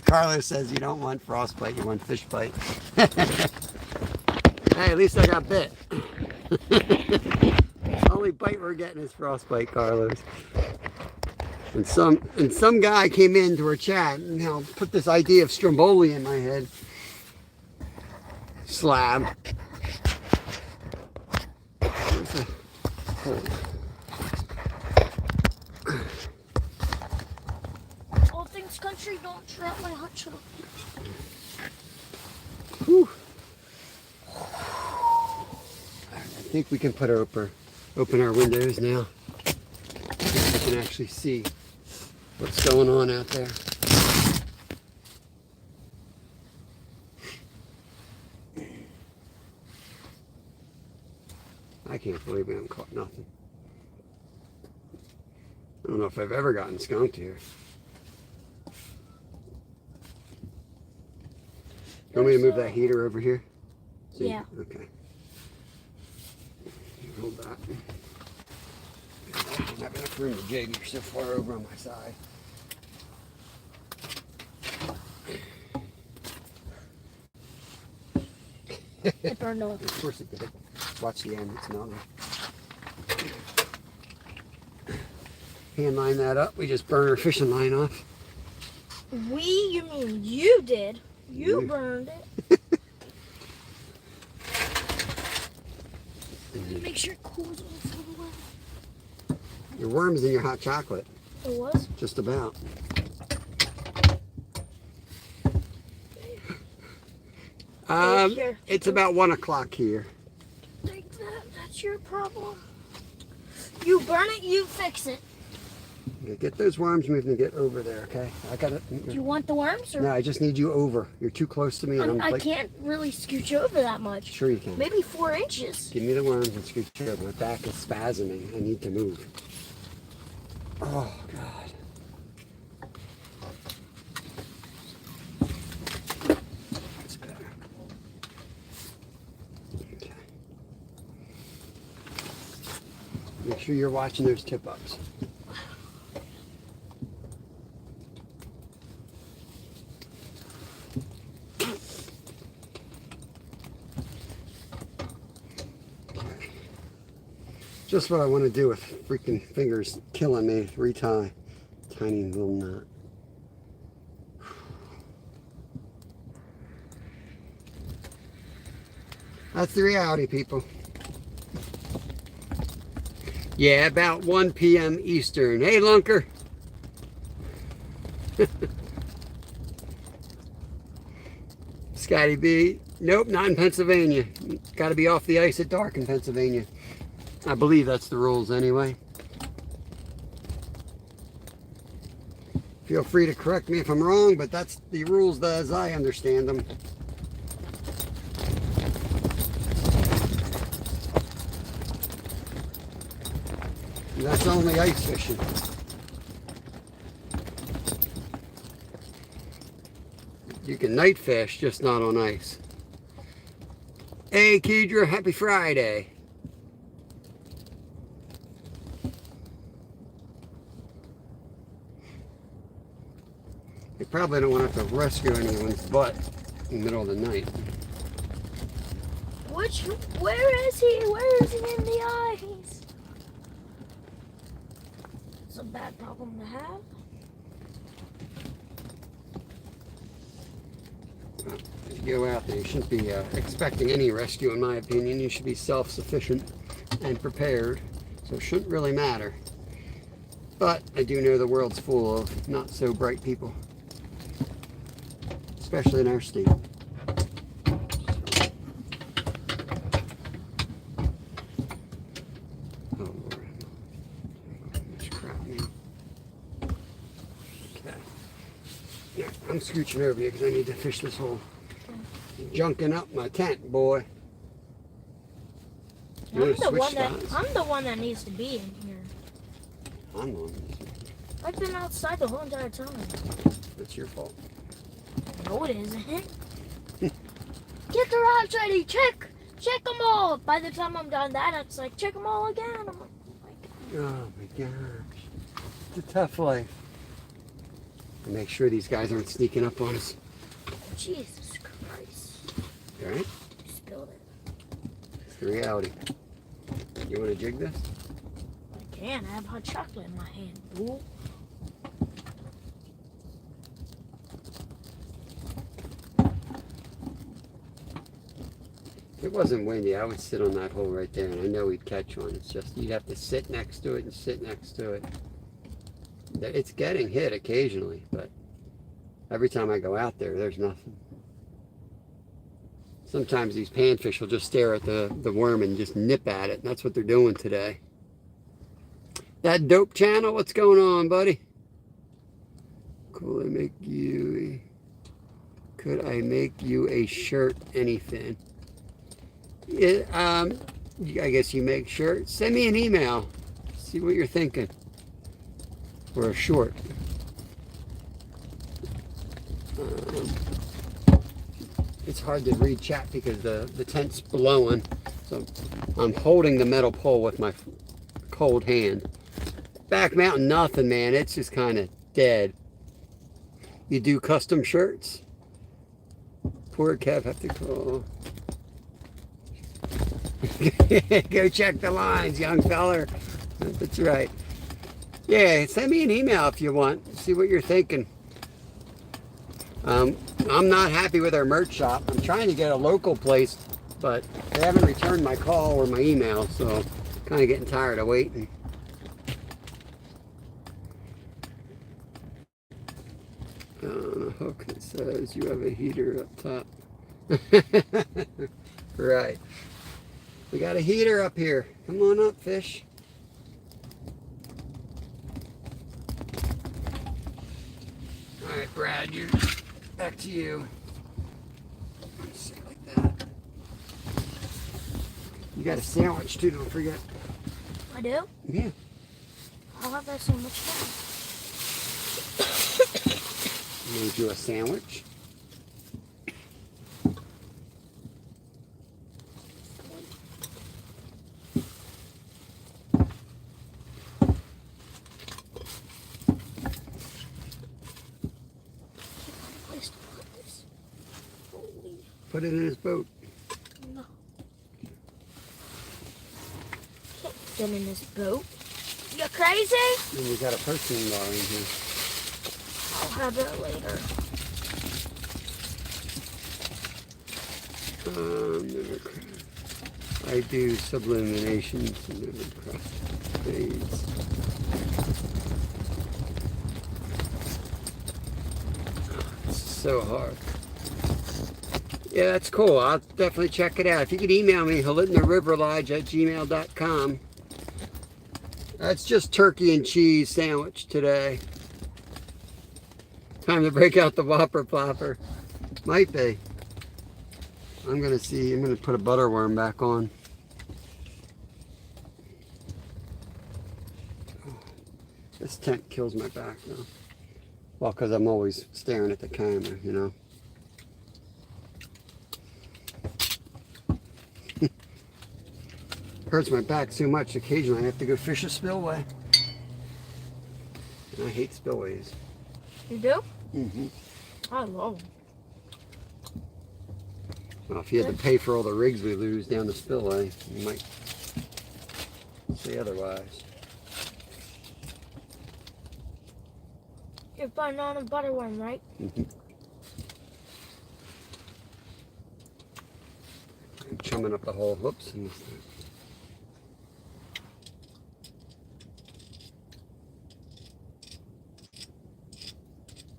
Carlos says you don't want frostbite, you want fish bite. Hey, at least I got bit. Only bite we're getting is frostbite, Carlos. And some guy came into our chat and put this idea of Stromboli in my head. Slab. All things country, don't trap my hot shot. Whew. I think we can open our windows now. We can actually see what's going on out there. I can't believe we haven't caught nothing. I don't know if I've ever gotten skunked here. You want me to move that heater over here? See? Yeah. Okay. Hold that. I don't have enough room to jig. You're so far over on my side. It burned off. Of course it did. Watch the end. It's melting. Hand line that up. We just burned our fishing line off. You mean you did? You burned it. Make sure it cools off all the way. Your worm's in your hot chocolate. It was? Just about. Here. It's about 1 o'clock here. Take that. That's your problem. You burn it, you fix it. Okay, get those worms moving and get over there, okay? I got it. Do you want the worms? Or? No, I just need you over. You're too close to me. And I can't really scooch over that much. Sure you can. Maybe 4 inches. Give me the worms and scooch over. My back is spasming. I need to move. Oh, God. That's better. Okay. Make sure you're watching those tip-ups. Just what I want to do with freaking fingers killing me. Retie. Tiny little knot. That's the reality, people. Yeah, about 1 p.m. Eastern. Hey, Lunker. Scotty B. Nope, not in Pennsylvania. Got to be off the ice at dark in Pennsylvania. I believe that's the rules anyway. Feel free to correct me if I'm wrong, but that's the rules as I understand them. And that's only ice fishing. You can night fish, just not on ice. Hey, Kedra, happy Friday. You probably don't want to have to rescue anyone's butt in the middle of the night. Where is he? Where is he in the ice? It's a bad problem to have. If you go out there, you shouldn't be expecting any rescue, in my opinion. You should be self-sufficient and prepared, so it shouldn't really matter. But I do know the world's full of not so bright people, especially in our state. Oh Lord, much crap now. Okay. Yeah, I'm scooching over here because I need to fish this hole. Junking up my tent, boy. I'm the one that needs to be in here. I'm on. I've been outside the whole entire time. That's your fault. No, it isn't. Get the rods ready. Check them all. By the time I'm done that, it's like, check them all again. I'm like, Oh my gosh. It's a tough life. And make sure these guys aren't sneaking up on us. Jesus Christ. All right? You spilled it. It's the reality. You want to jig this? I can. I have hot chocolate in my hand. Ooh. If it wasn't windy, I would sit on that hole right there, and I know we'd catch one. It's just you'd have to sit next to it and sit next to it. It's getting hit occasionally, but every time I go out there, there's nothing. Sometimes these panfish will just stare at the worm and just nip at it, and that's what they're doing today. That dope channel, what's going on, buddy? Could I make you a shirt, anything? Yeah, I guess you make shirts. Send me an email. See what you're thinking. Or a short. It's hard to read chat because the tent's blowing. So I'm holding the metal pole with my cold hand. Back mountain, nothing, man. It's just kind of dead. You do custom shirts? Poor Kev have to call. Go check the lines, young feller. That's right. Yeah, send me an email if you want. See what you're thinking. I'm not happy with our merch shop. I'm trying to get a local place, but they haven't returned my call or my email, so kind of getting tired of waiting. On a hook, it says you have a heater up top. Right. We got a heater up here. Come on up, fish. All right, Brad, you back to you. Sit like that. You got a sandwich too, don't forget. I do? Yeah. I'll have that sandwich now. Made you a sandwich. Put it in his boat. No. person in this boat. You crazy? And we got a person bar in here. I'll have it later. Never I do subliminations and never cross fades. It's so hard. Yeah, that's cool. I'll definitely check it out. If you could email me, halitnariverlodge@gmail.com. That's just turkey and cheese sandwich today. Time to break out the Whopper Plopper. Might be. I'm gonna see. I'm gonna put a butterworm back on. This tent kills my back though. Well, because I'm always staring at the camera, you know. Hurts my back so much. Occasionally, I have to go fish a spillway. And I hate spillways. You do? Mm-hmm. I love them. Well, if you had to pay for all the rigs we lose down the spillway, you might say otherwise. You're finding on a butterworm, right? Mm-hmm. I'm chumming up the hole. Whoops.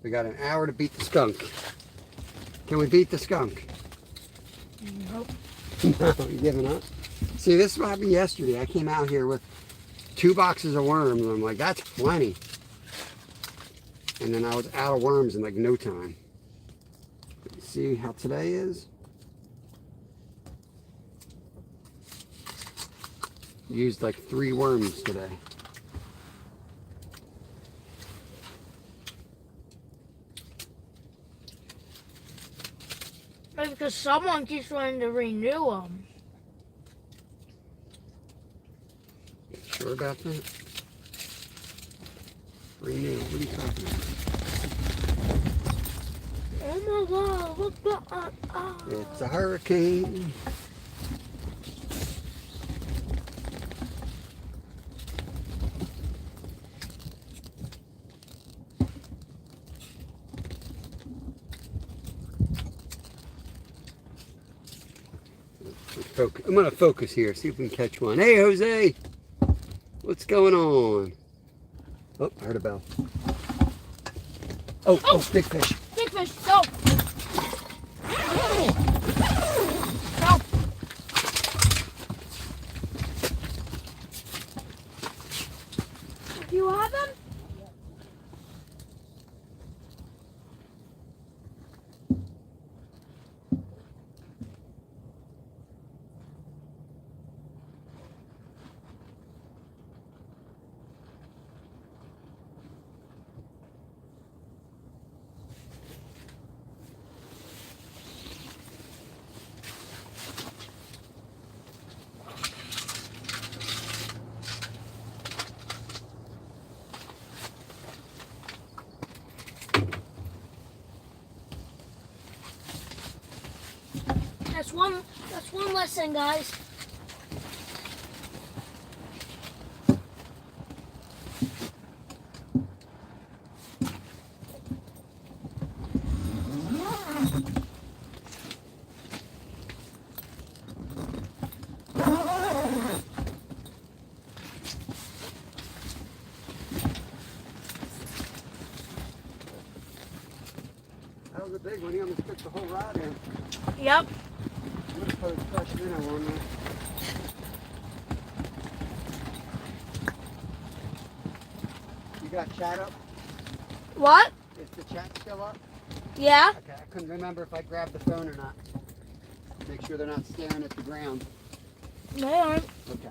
We got an hour to beat the skunk. Can we beat the skunk? Nope. No, you giving up? See, this is what happened yesterday. I came out here with 2 boxes of worms, and I'm like, that's plenty. And then I was out of worms in like no time. See how today is? Used like 3 worms today. Maybe because someone keeps wanting to renew them. Sure about that? Renew. What are you talking about? Oh my God! Look at It's a hurricane. I'm going to focus here, see if we can catch one. Hey, Jose! What's going on? Oh, I heard a bell. Oh, big fish. Big fish, go! Go! Do you have them? That's one lesson, guys. That was a big one. He almost took the whole rod in. Yep. I'm going to put a fresh minnow on there. You got chat up? What? Is the chat still up? Yeah. Okay, I couldn't remember if I grabbed the phone or not. Make sure they're not staring at the ground. They aren't. Okay.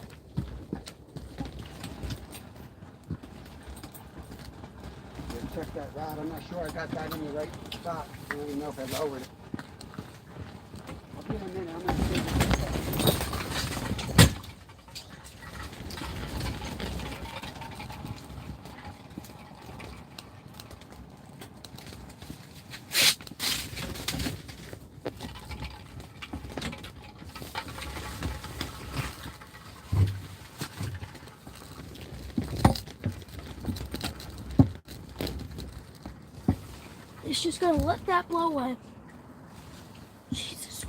Yeah, check that rod. I'm not sure I got that in the right spot. I don't even know if I lowered it. I'll be in a minute. I'm going to see. just gonna let that blow away. Jesus.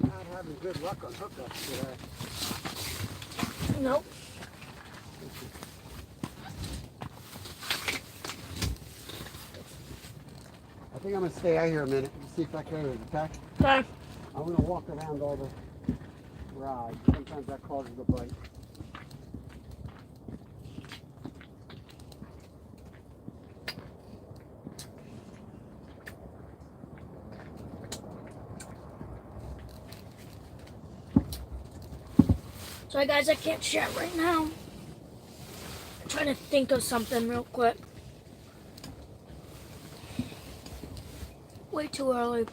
Not having good luck on hookups today. Nope. I think I'm gonna stay out here a minute and see if that goes, okay? Okay. I'm gonna walk around all the rods. Sometimes that causes a bite. Sorry guys, I can't chat right now. I'm trying to think of something real quick. Way too early.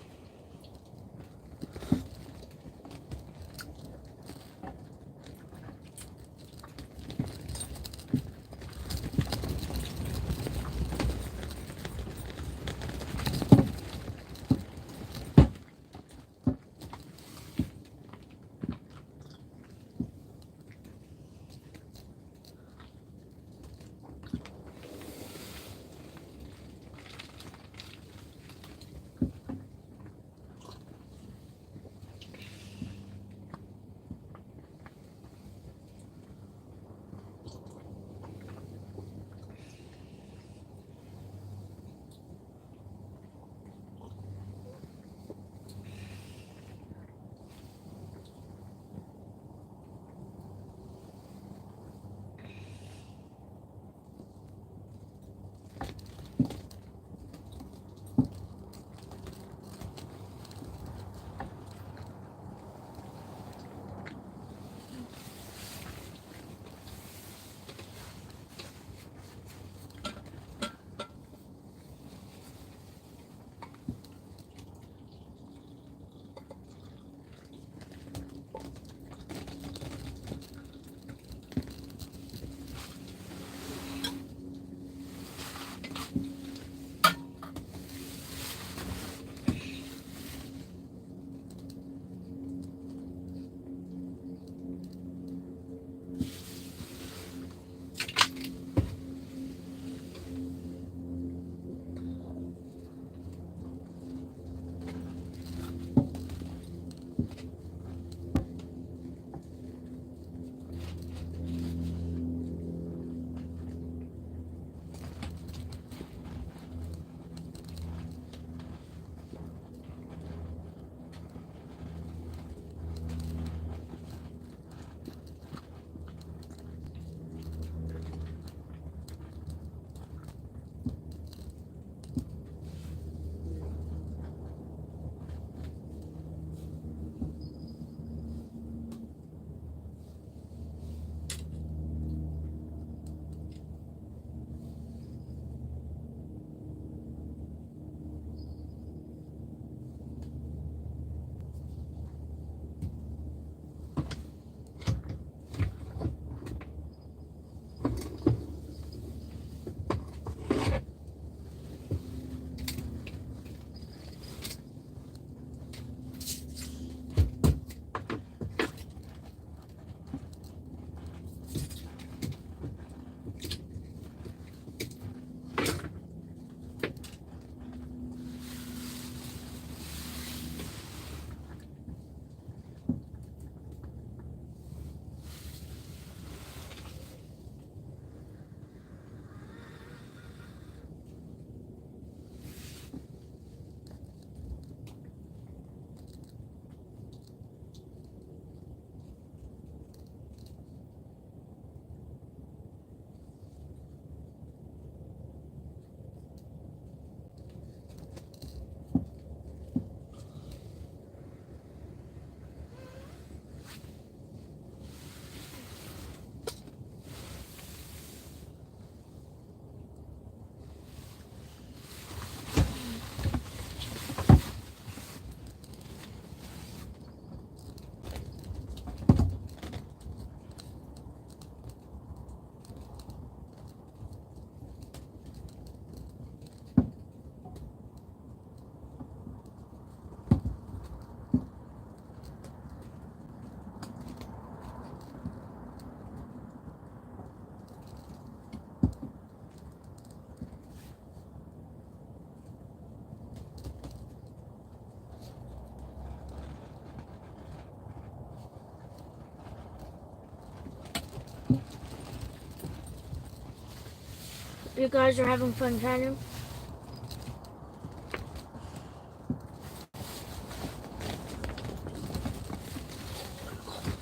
you guys are having fun training.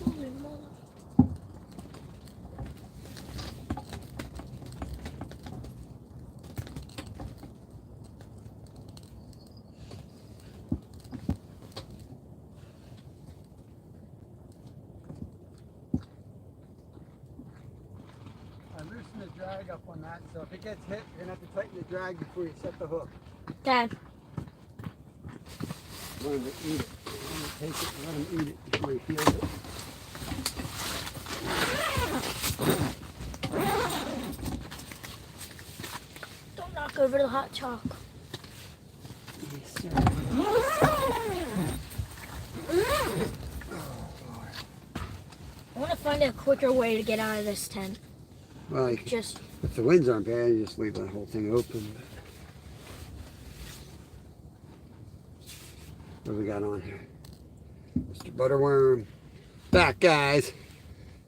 Holy moly. I loosen the drag up on that, so if it gets hit, you're gonna have to tighten the drag before you set the hook. Okay. Let him eat it. Take it and let him eat it before he feels it. Don't knock over the hot chalk. Yes, sir. I want to find a quicker way to get out of this tent. Well, Just if the winds aren't bad, you just leave the whole thing open. What do we got on here? Mr. Butterworm. Back, guys.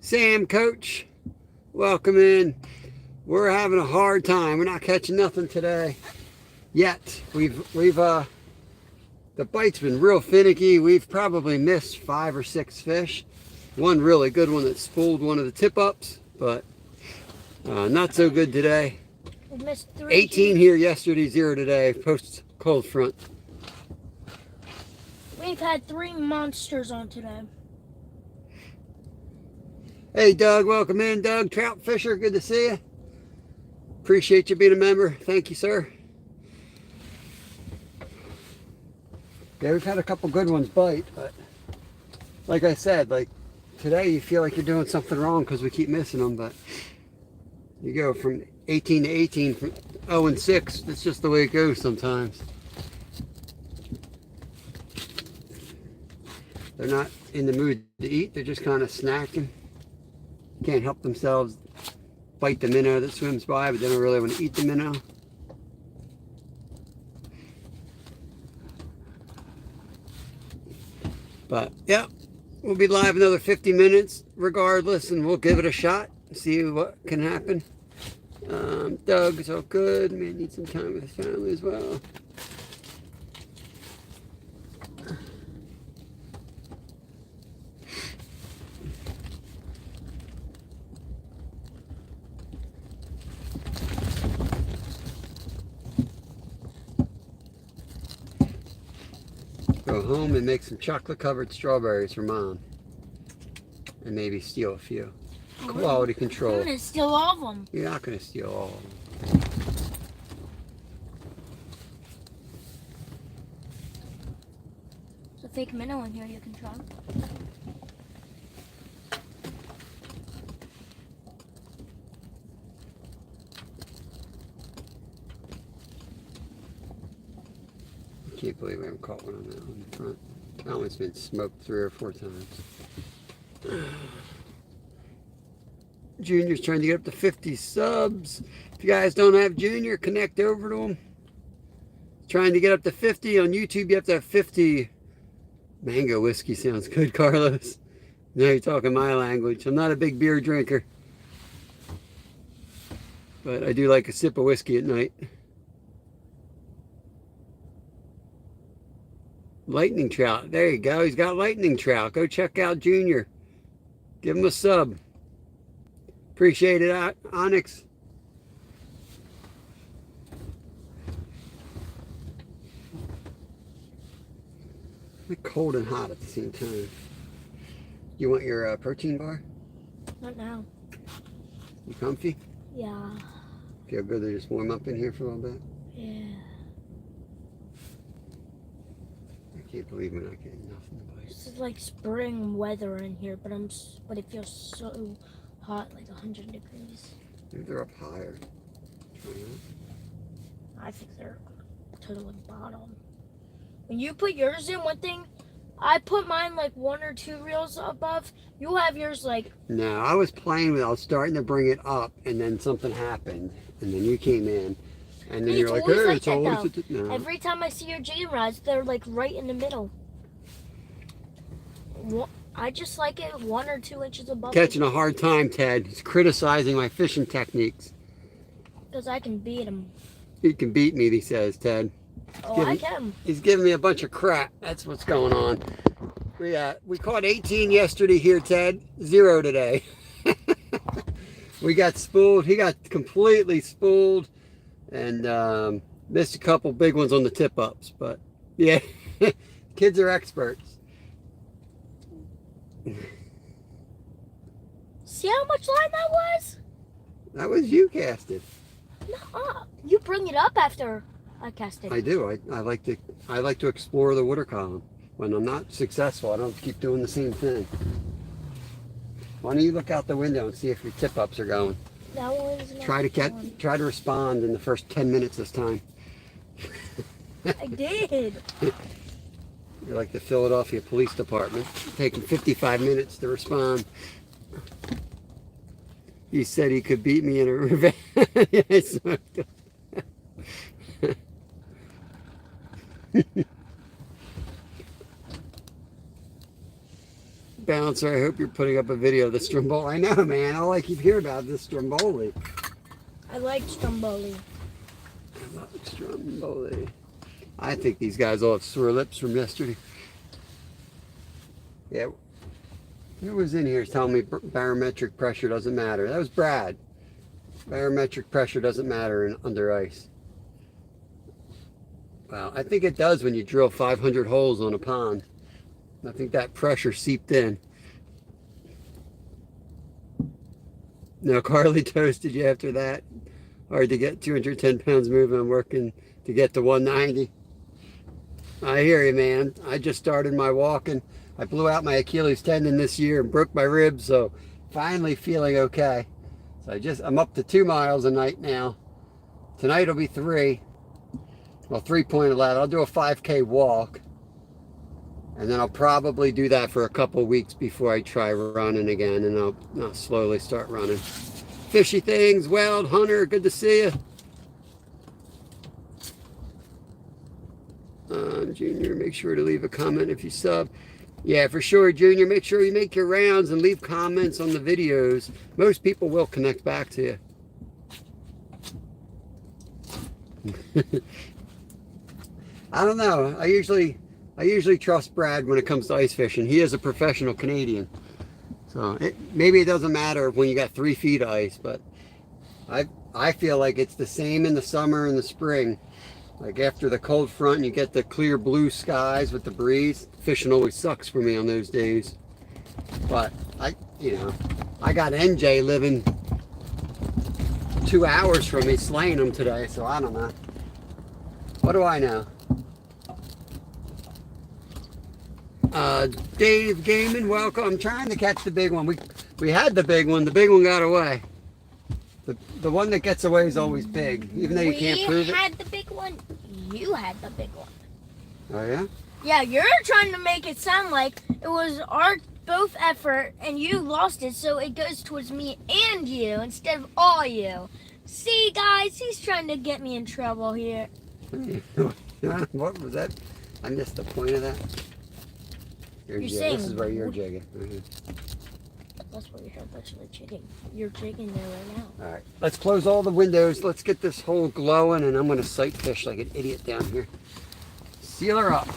Sam, coach. Welcome in. We're having a hard time. We're not catching nothing today. Yet. The bite's been real finicky. We've probably missed 5 or 6 fish. One really good one that spooled one of the tip-ups, but not so good today. we missed 3. 18 here yesterday, 0 today, post cold front. We've had 3 monsters on today. Hey Doug, welcome in. Doug, trout fisher, good to see you. Appreciate you being a member. Thank you, sir. Yeah, we've had a couple good ones bite, but like I said, like today you feel like you're doing something wrong because we keep missing them, but you go from 18 to 18, from 0 and 6. It's just the way it goes sometimes. They're not in the mood to eat. They're just kind of snacking. Can't help themselves bite the minnow that swims by, but they don't really want to eat the minnow. But yeah, we'll be live another 50 minutes regardless, and we'll give it a shot, see what can happen. Doug's all good. Man, need some time with his family as well. Go home and make some chocolate covered strawberries for Mom. And maybe steal a few. Quality I'm control. gonna steal all of them. You're not going to steal all of them. There's a fake minnow in here you can try. I can't believe I haven't caught one on that one in the front. That one's been smoked 3 or 4 times. Junior's trying to get up to 50 subs. If you guys don't have Junior, connect over to him. Trying to get up to 50 on YouTube. You have to have 50. Mango whiskey sounds good, Carlos. Now you're talking my language. I'm not a big beer drinker, but I do like a sip of whiskey at night. Lightning trout. There you go. He's got lightning trout. Go check out Junior. Give him a sub. Appreciate it, Onyx. It's cold and hot at the same time. You want your protein bar? Not now. You comfy? Yeah. Feel good to just warm up in here for a little bit? Yeah. I can't believe we're not getting nothing to bite. This is like spring weather in here, but but it feels so hot, like 100 degrees. Maybe they're up higher. Try that. I think they're to the bottom. When you put yours in, one thing, I put mine like 1 or 2 reels above. You have yours like... No, I was playing with it. I was starting to bring it up, and then something happened, and then you came in, and then It's you're like, always hey, like it's that, always... though. No. Every time I see your G rods, they're like right in the middle. I just like it 1 or 2 inches above. Catching a hard time, Ted. He's criticizing my fishing techniques. Because I can beat him. He can beat me, he says, Ted. Oh, I can. He's giving me a bunch of crap. That's what's going on. We caught 18 yesterday here, Ted. 0 today. We got spooled. He got completely spooled and missed a couple big ones on the tip-ups. But, yeah, kids are experts. See how much line that was? That was you casted. No, you bring it up after I cast it. I do. I like to explore the water column. When I'm not successful, I don't keep doing the same thing. Why don't you look out the window and see if your tip-ups are going? That one's not Try to respond in the first 10 minutes this time. I did. You're like the Philadelphia Police Department, taking 55 minutes to respond. He said he could beat me in a revenge. Yes. Bouncer, I hope you're putting up a video of the Stromboli. I know, man. All I keep hearing about is the Stromboli. I like Stromboli. I love Stromboli. I think these guys all have sore lips from yesterday. Yeah. Who was in here telling me barometric pressure doesn't matter? That was Brad. Barometric pressure doesn't matter under ice. Well, I think it does when you drill 500 holes on a pond. I think that pressure seeped in. No, Carly toasted you after that. Hard to get 210 pounds moving. I'm working to get to 190. I hear you, man. I just started my walking. I blew out my Achilles tendon this year and broke my ribs, so finally feeling okay. So I'm up to 2 miles a night now. Tonight will be 3. Well, 3.11. I'll do a 5K walk. And then I'll probably do that for a couple weeks before I try running again, and I'll slowly start running. Fishy things, Weld, Hunter, good to see you. Junior, make sure to leave a comment if you sub. Yeah, for sure, Junior. Make sure you make your rounds and leave comments on the videos. Most people will connect back to you. I don't know. I usually trust Brad when it comes to ice fishing. He is a professional Canadian. So maybe it doesn't matter when you got 3 feet of ice, but I feel like it's the same in the summer and the spring. Like after the cold front and you get the clear blue skies with the breeze, fishing always sucks for me on those days. But I got NJ living 2 hours from me, slaying them today, so I don't know. What do I know? Dave Gaming, welcome. I'm trying to catch the big one. We had the big one. The big one got away. The one that gets away is always big, even though you can't prove it. We had the big one. You had the big one. Oh yeah? Yeah, you're trying to make it sound like it was our both effort and you lost it, so it goes towards me and you instead of all you. See, guys, he's trying to get me in trouble here. What was that? I missed the point of that. You're saying this is where you're jigging. That's where you're literally jigging. You're jigging there right now. All right, let's close all the windows. Let's get this hole glowing, and I'm going to sight fish like an idiot down here. Seal her up.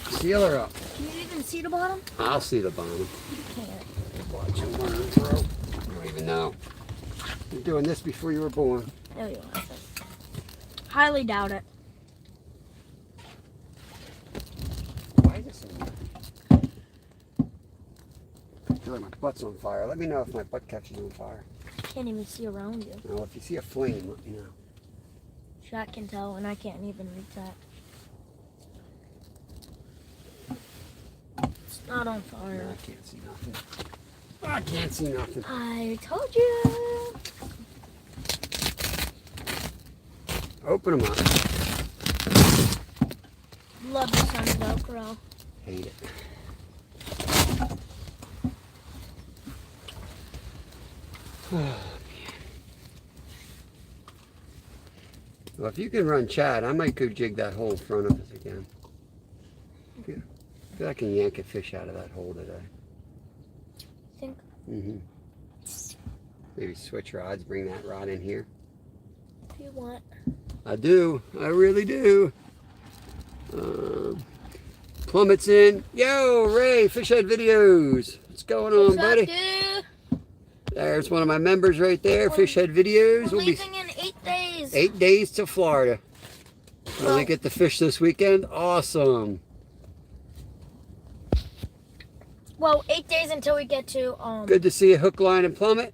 Seal her up. Can you even see the bottom? I'll see the bottom. You can't. Watch him learn, bro. I don't even know. You're doing this before you were born. No, you aren't. Highly doubt it. Why is this in there? I feel like my butt's on fire. Let me know if my butt catches on fire. Can't even see around you. Well, if you see a flame, let me know. Shaq can tell, and I can't even read that. It's not on No, fire. I can't see nothing. I can't see nothing. I told you. Open them up. Love the sun Velcro. Hate it. Well, if you can run Chad, I might go jig that hole in front of us again. I feel like I can yank a fish out of that hole today. Think. Maybe switch rods, bring that rod in here. if you want. I do. I really do. Plummet's in. Yo, Ray, Fish Head Videos. What's going on, What's buddy? up, dude? There's one of my members right there, Fish Head Videos. We're We'll be leaving in 8 days. 8 days to Florida. Will Well- they get to fish this weekend? Awesome. Well, 8 days until we get to Good to see you, Hook, Line, and Plummet.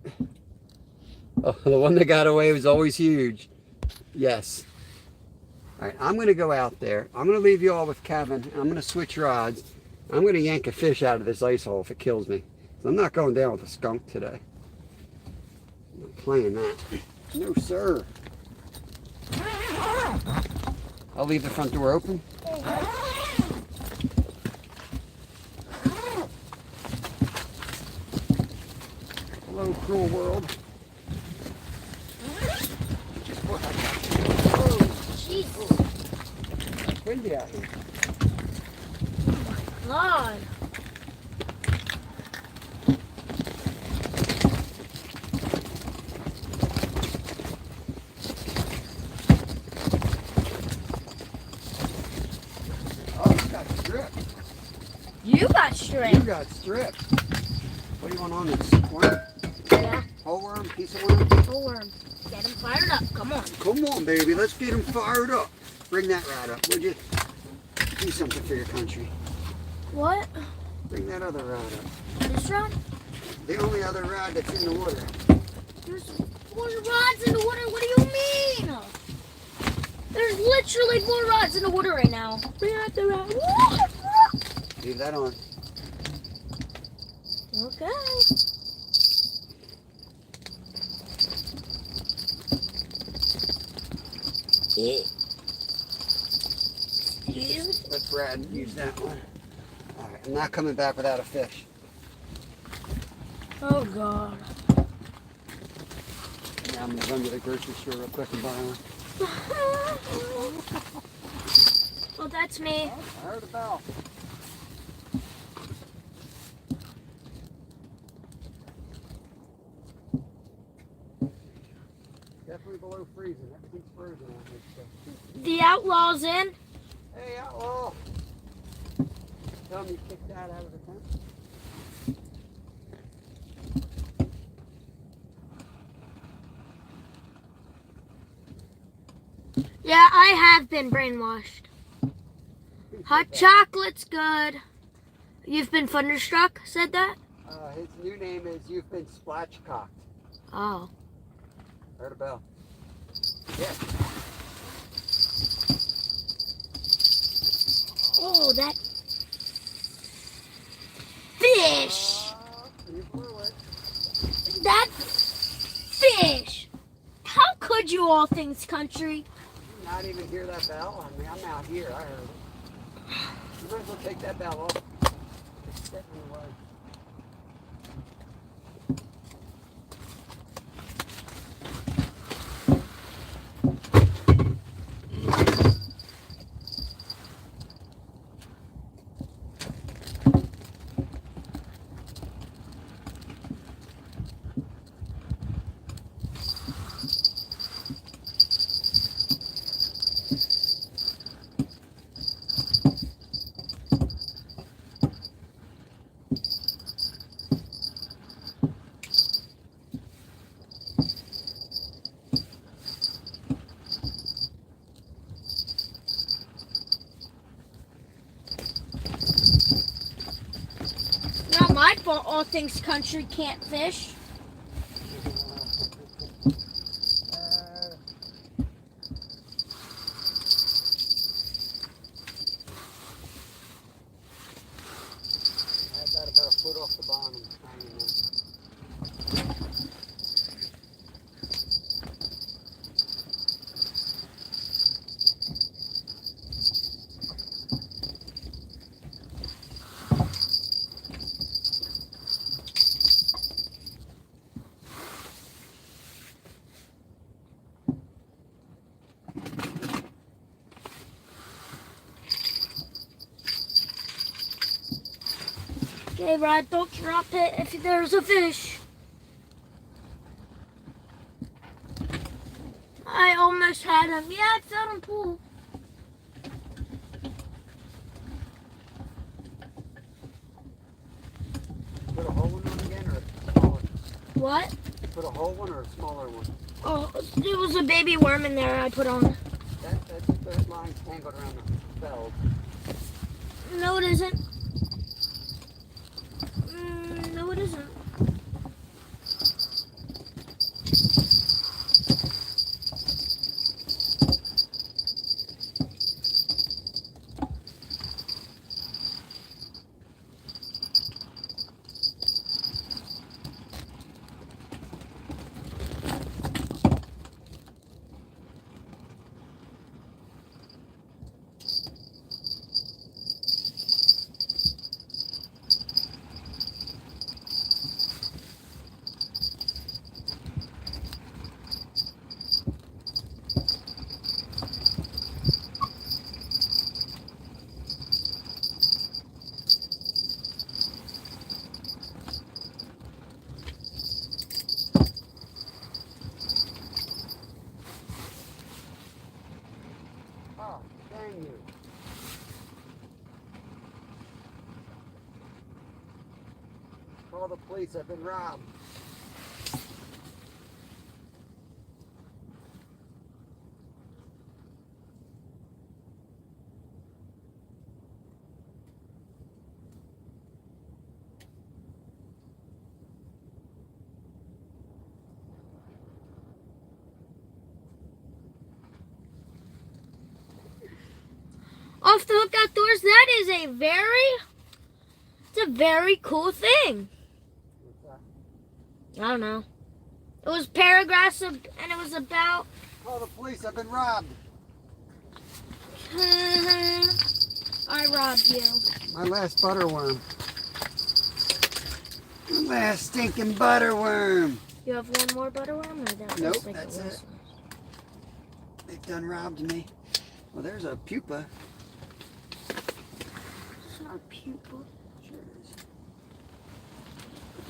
Oh, the one that got away was always huge. Yes. All right, I'm going to go out there. I'm going to leave you all with Kevin. I'm going to switch rods. I'm going to yank a fish out of this ice hole if it kills me. I'm not going down with a skunk today. I'm not playing that. No, sir. I'll leave the front door open. Hello, cruel world. Jesus. It's windy out here. God. Oh, you got stripped. You got You straight. got stripped. What do you want on this? Worm? Yeah. Whole worm? Piece of worm? Full worm. Get him fired up. Come on. Come on, baby. Let's get him fired up. Bring that rod up, would you? Do something for your country. What? Bring that other rod up. This rod? The only other rod that's in the water. There's 4 rods in the water. What do you mean? There's literally 4 rods in the water right now. Bring out the rod. Leave that on. Okay. Excuse me? Let Brad use that one. All right, I'm not coming back without a fish. Oh God. Yeah, I'm gonna run to the grocery store real quick and buy one. Well, that's me. I heard a bell. Definitely below freezing. Everything's frozen out here. So. The outlaw's in. Hey, outlaw. Tell me you kicked that out of the tent. Yeah, I have been brainwashed. Hot chocolate's good. You've been thunderstruck, said that? His new name is You've Been Splatchcocked. Oh. Heard a bell. Yeah. Oh, that fish. You blew it. That fish. How could you, all things country? Did you not even hear that bell? I mean, I'm out here. I heard it. You might as well take that bell off. It's getting in the way. Not my fault all things country can't fish. I got about a foot off the bottom. Hanging there. Okay, Rod, don't drop it if there's a fish. I almost just had him. Yeah, it's out on pool. Put a hole in one again or a smaller? What? Put a hole one or a smaller one? Oh, there was a baby worm in there I put on. That's the line tangled around the bell. No, it isn't. No, it isn't. Oh, dang you. Call the police, I've been robbed. Off the Hook Outdoors, that is it's a very cool thing. What's that? I don't know. It was paragraphs and it was about Call the police, I've been robbed. I robbed you. My last butterworm. My last stinking butterworm. You have one more butterworm, or that Nope, was like that's the it. last They've done robbed me. Well, there's a pupa. It's not a pupil. Sure it is.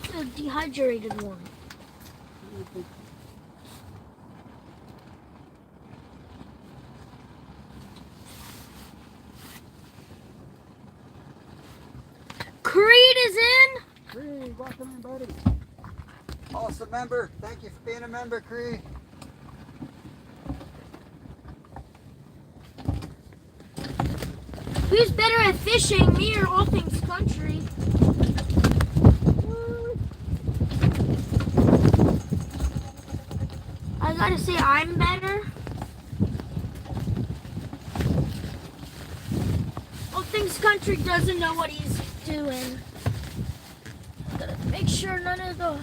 It's a dehydrated one. Creed is in. Creed, welcome in, buddy. Awesome member. Thank you for being a member, Creed. Who's better at fishing, me or All Things Country? I gotta say I'm better. All Things Country doesn't know what he's doing. Gotta make sure none of the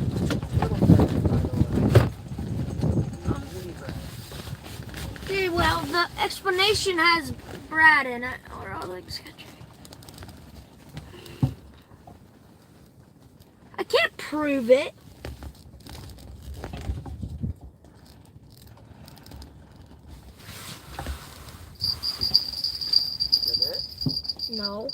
Okay, well, the explanation has Brad in it, or All Things Country. I can't prove it. No.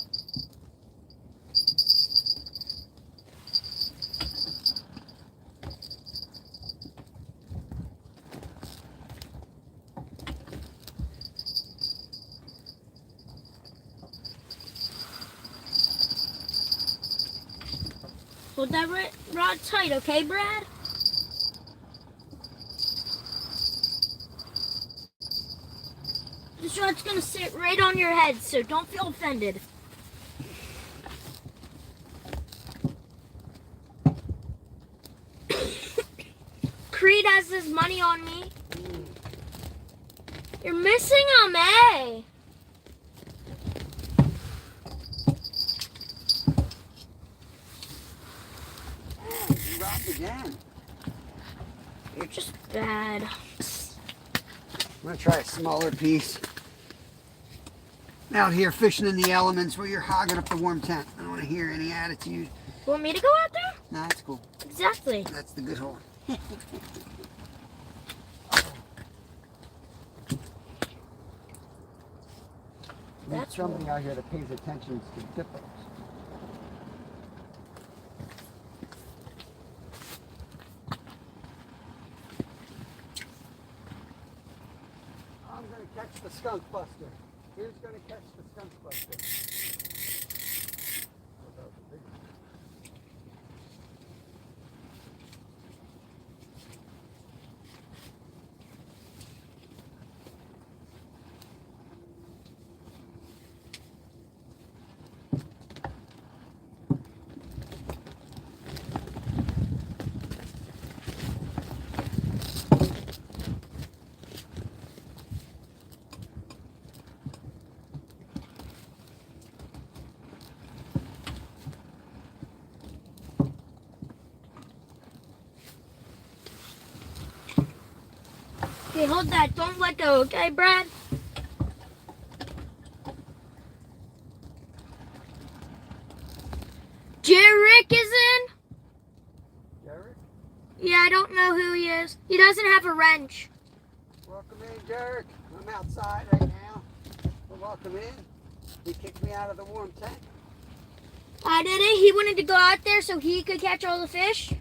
Hold that rod tight, okay, Brad? This rod's gonna sit right on your head, so don't feel offended. Creed has his money on me. You're missing him, eh? You robbed again. You're just bad. I'm gonna try a smaller piece. Out here fishing in the elements where you're hogging up the warm tent. I don't want to hear any attitude. You want me to go out there? Nah, that's cool. Exactly. That's the good hole. That's somebody out here that pays attention to dippers. skunk buster. Who's going to catch the skunk buster? Okay, hold that. Don't let go, okay, Brad? Jarek is in? Jarek? Yeah, I don't know who he is. He doesn't have a wrench. Welcome in, Jarek. I'm outside right now. So welcome in. He kicked me out of the warm tent. I did it. He wanted to go out there so he could catch all the fish.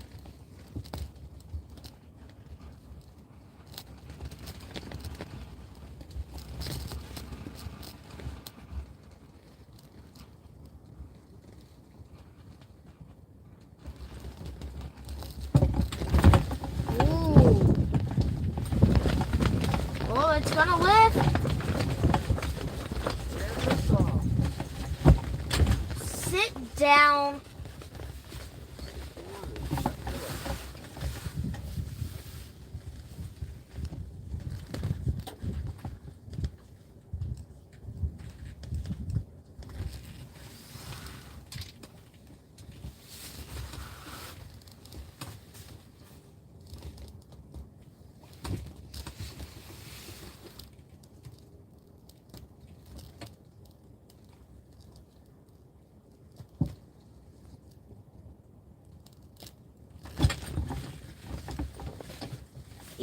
Ooh. Oh, it's gonna lift. Sit down.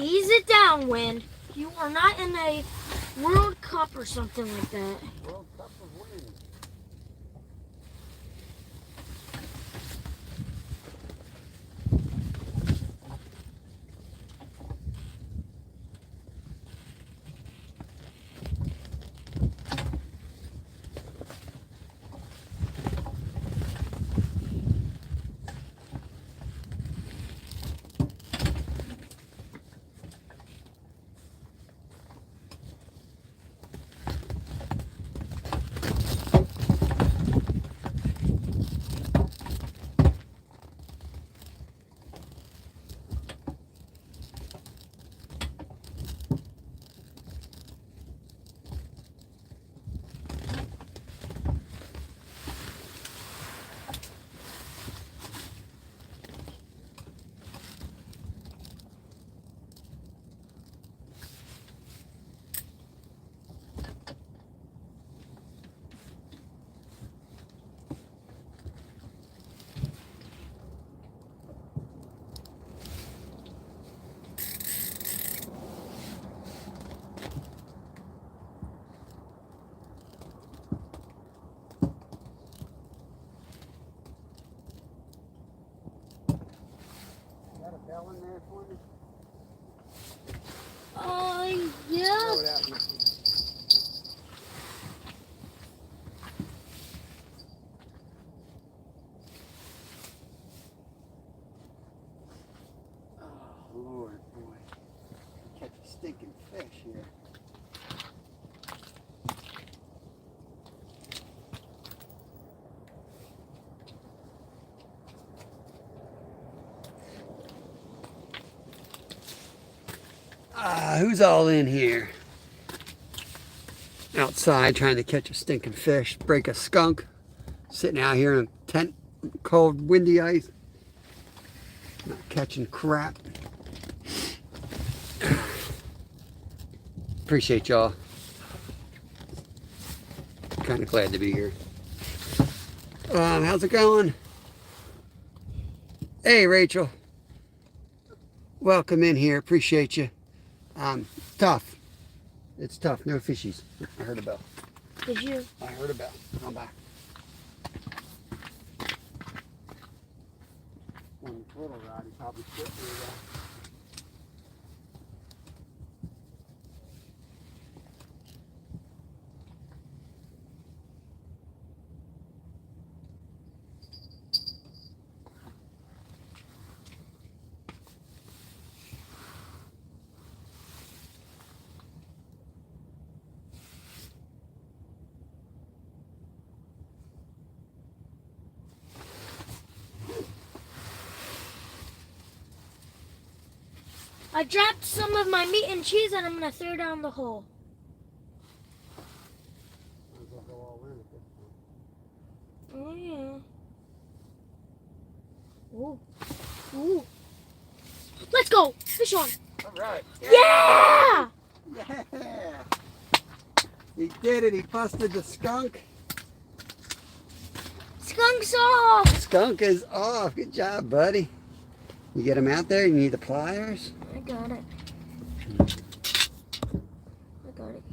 Ease it down, Wind. You are not in a World Cup or something like that. World Cup of Wind. Got a bell in there for me? Yeah. Throw it out. Oh, Lord, boy. Catch a stinking fish here. Who's all in here? Outside trying to catch a stinking fish, break a skunk, sitting out here in a tent, cold, windy ice, not catching crap. Appreciate y'all. Kind of glad to be here. How's it going? Hey, Rachel. Welcome in here. Appreciate you. Tough. It's tough. No fishies. I heard a bell. Did you? I heard a bell. I'm back. On the little rod, he probably quit me. I dropped some of my meat and cheese and I'm going to throw down the hole. Oh, yeah. Ooh. Ooh. Let's go. Fish on. All right. Yeah! Yeah! He did it. He busted the skunk. Skunk's off. Skunk is off. Good job, buddy. You get him out there. You need the pliers. I got it.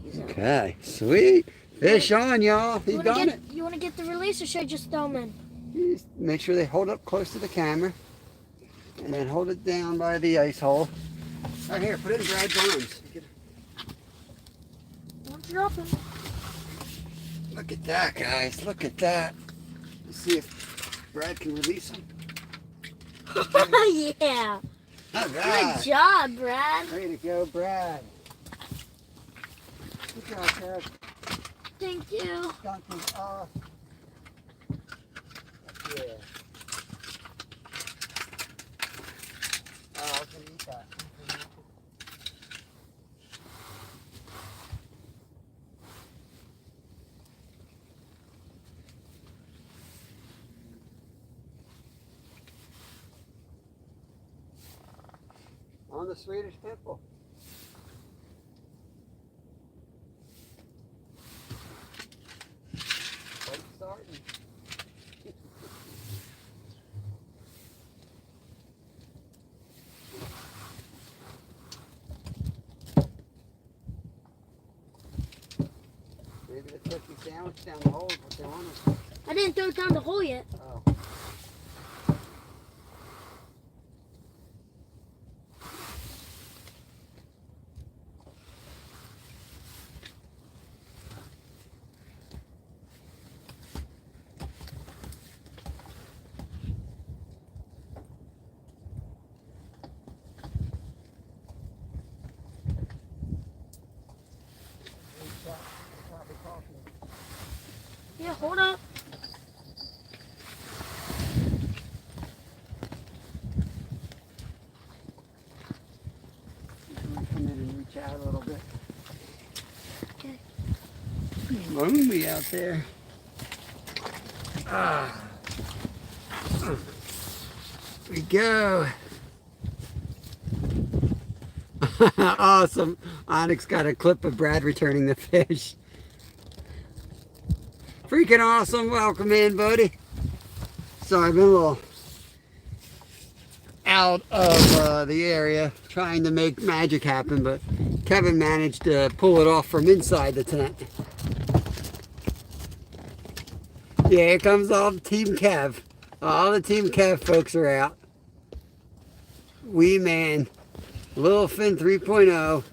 He's out. Okay, sweet. Fish on, y'all. He done it. You want to get the release or should I just throw them in? You just make sure they hold up close to the camera. And then hold it down by the ice hole. Right here, put it in Brad's arms. Don't drop him. Look at that, guys. Look at that. Let's see if Brad can release him. Yeah. All right. Good job, Brad. Way to go, Brad. Good job, Brad. Thank you. Skunk is off. Yeah. Oh, I was gonna eat that. On the Swedish temple. Late starting. Maybe the turkey sandwich down the hole is what they wanted. I didn't throw it down the hole yet. Oh. Yeah, hold up. Come in and reach out a little bit. Okay. Lonely out there. Ah. Here we go. Awesome. Onyx got a clip of Brad returning the fish. Freaking awesome. Welcome in, buddy. Sorry, I've been a little out of the area trying to make magic happen, but Kevin managed to pull it off from inside the tent. Yeah, here comes all the Team Kev. All the Team Kev folks are out. Wee Man. Little Finn 3.0.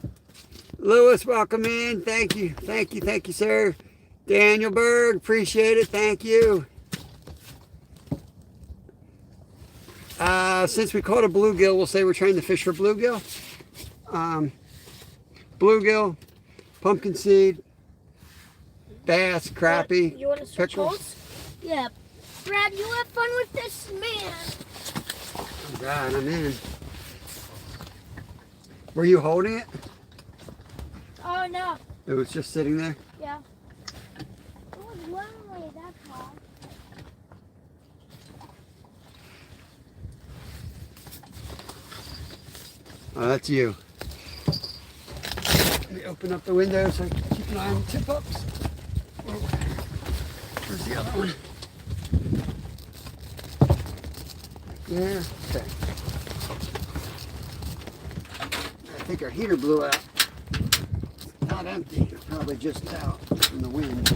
Lewis, welcome in. Thank you. Thank you. Thank you, sir. Daniel Berg, appreciate it. Thank you. Since we caught a bluegill, we'll say we're trying to fish for bluegill. Bluegill, pumpkin seed, bass, crappie, You want to switch pickles. holes? Yeah. Brad, you have fun with this man. All right, I'm in. Were you holding it? Oh, no. It was just sitting there? Yeah. It was lonely, that's why. Oh, that's you. Let me open up the window so I can keep an eye on the tip-ups. Oh, where's the other one? Yeah, okay. I think our heater blew out. It's not empty, it's probably just out from the wind.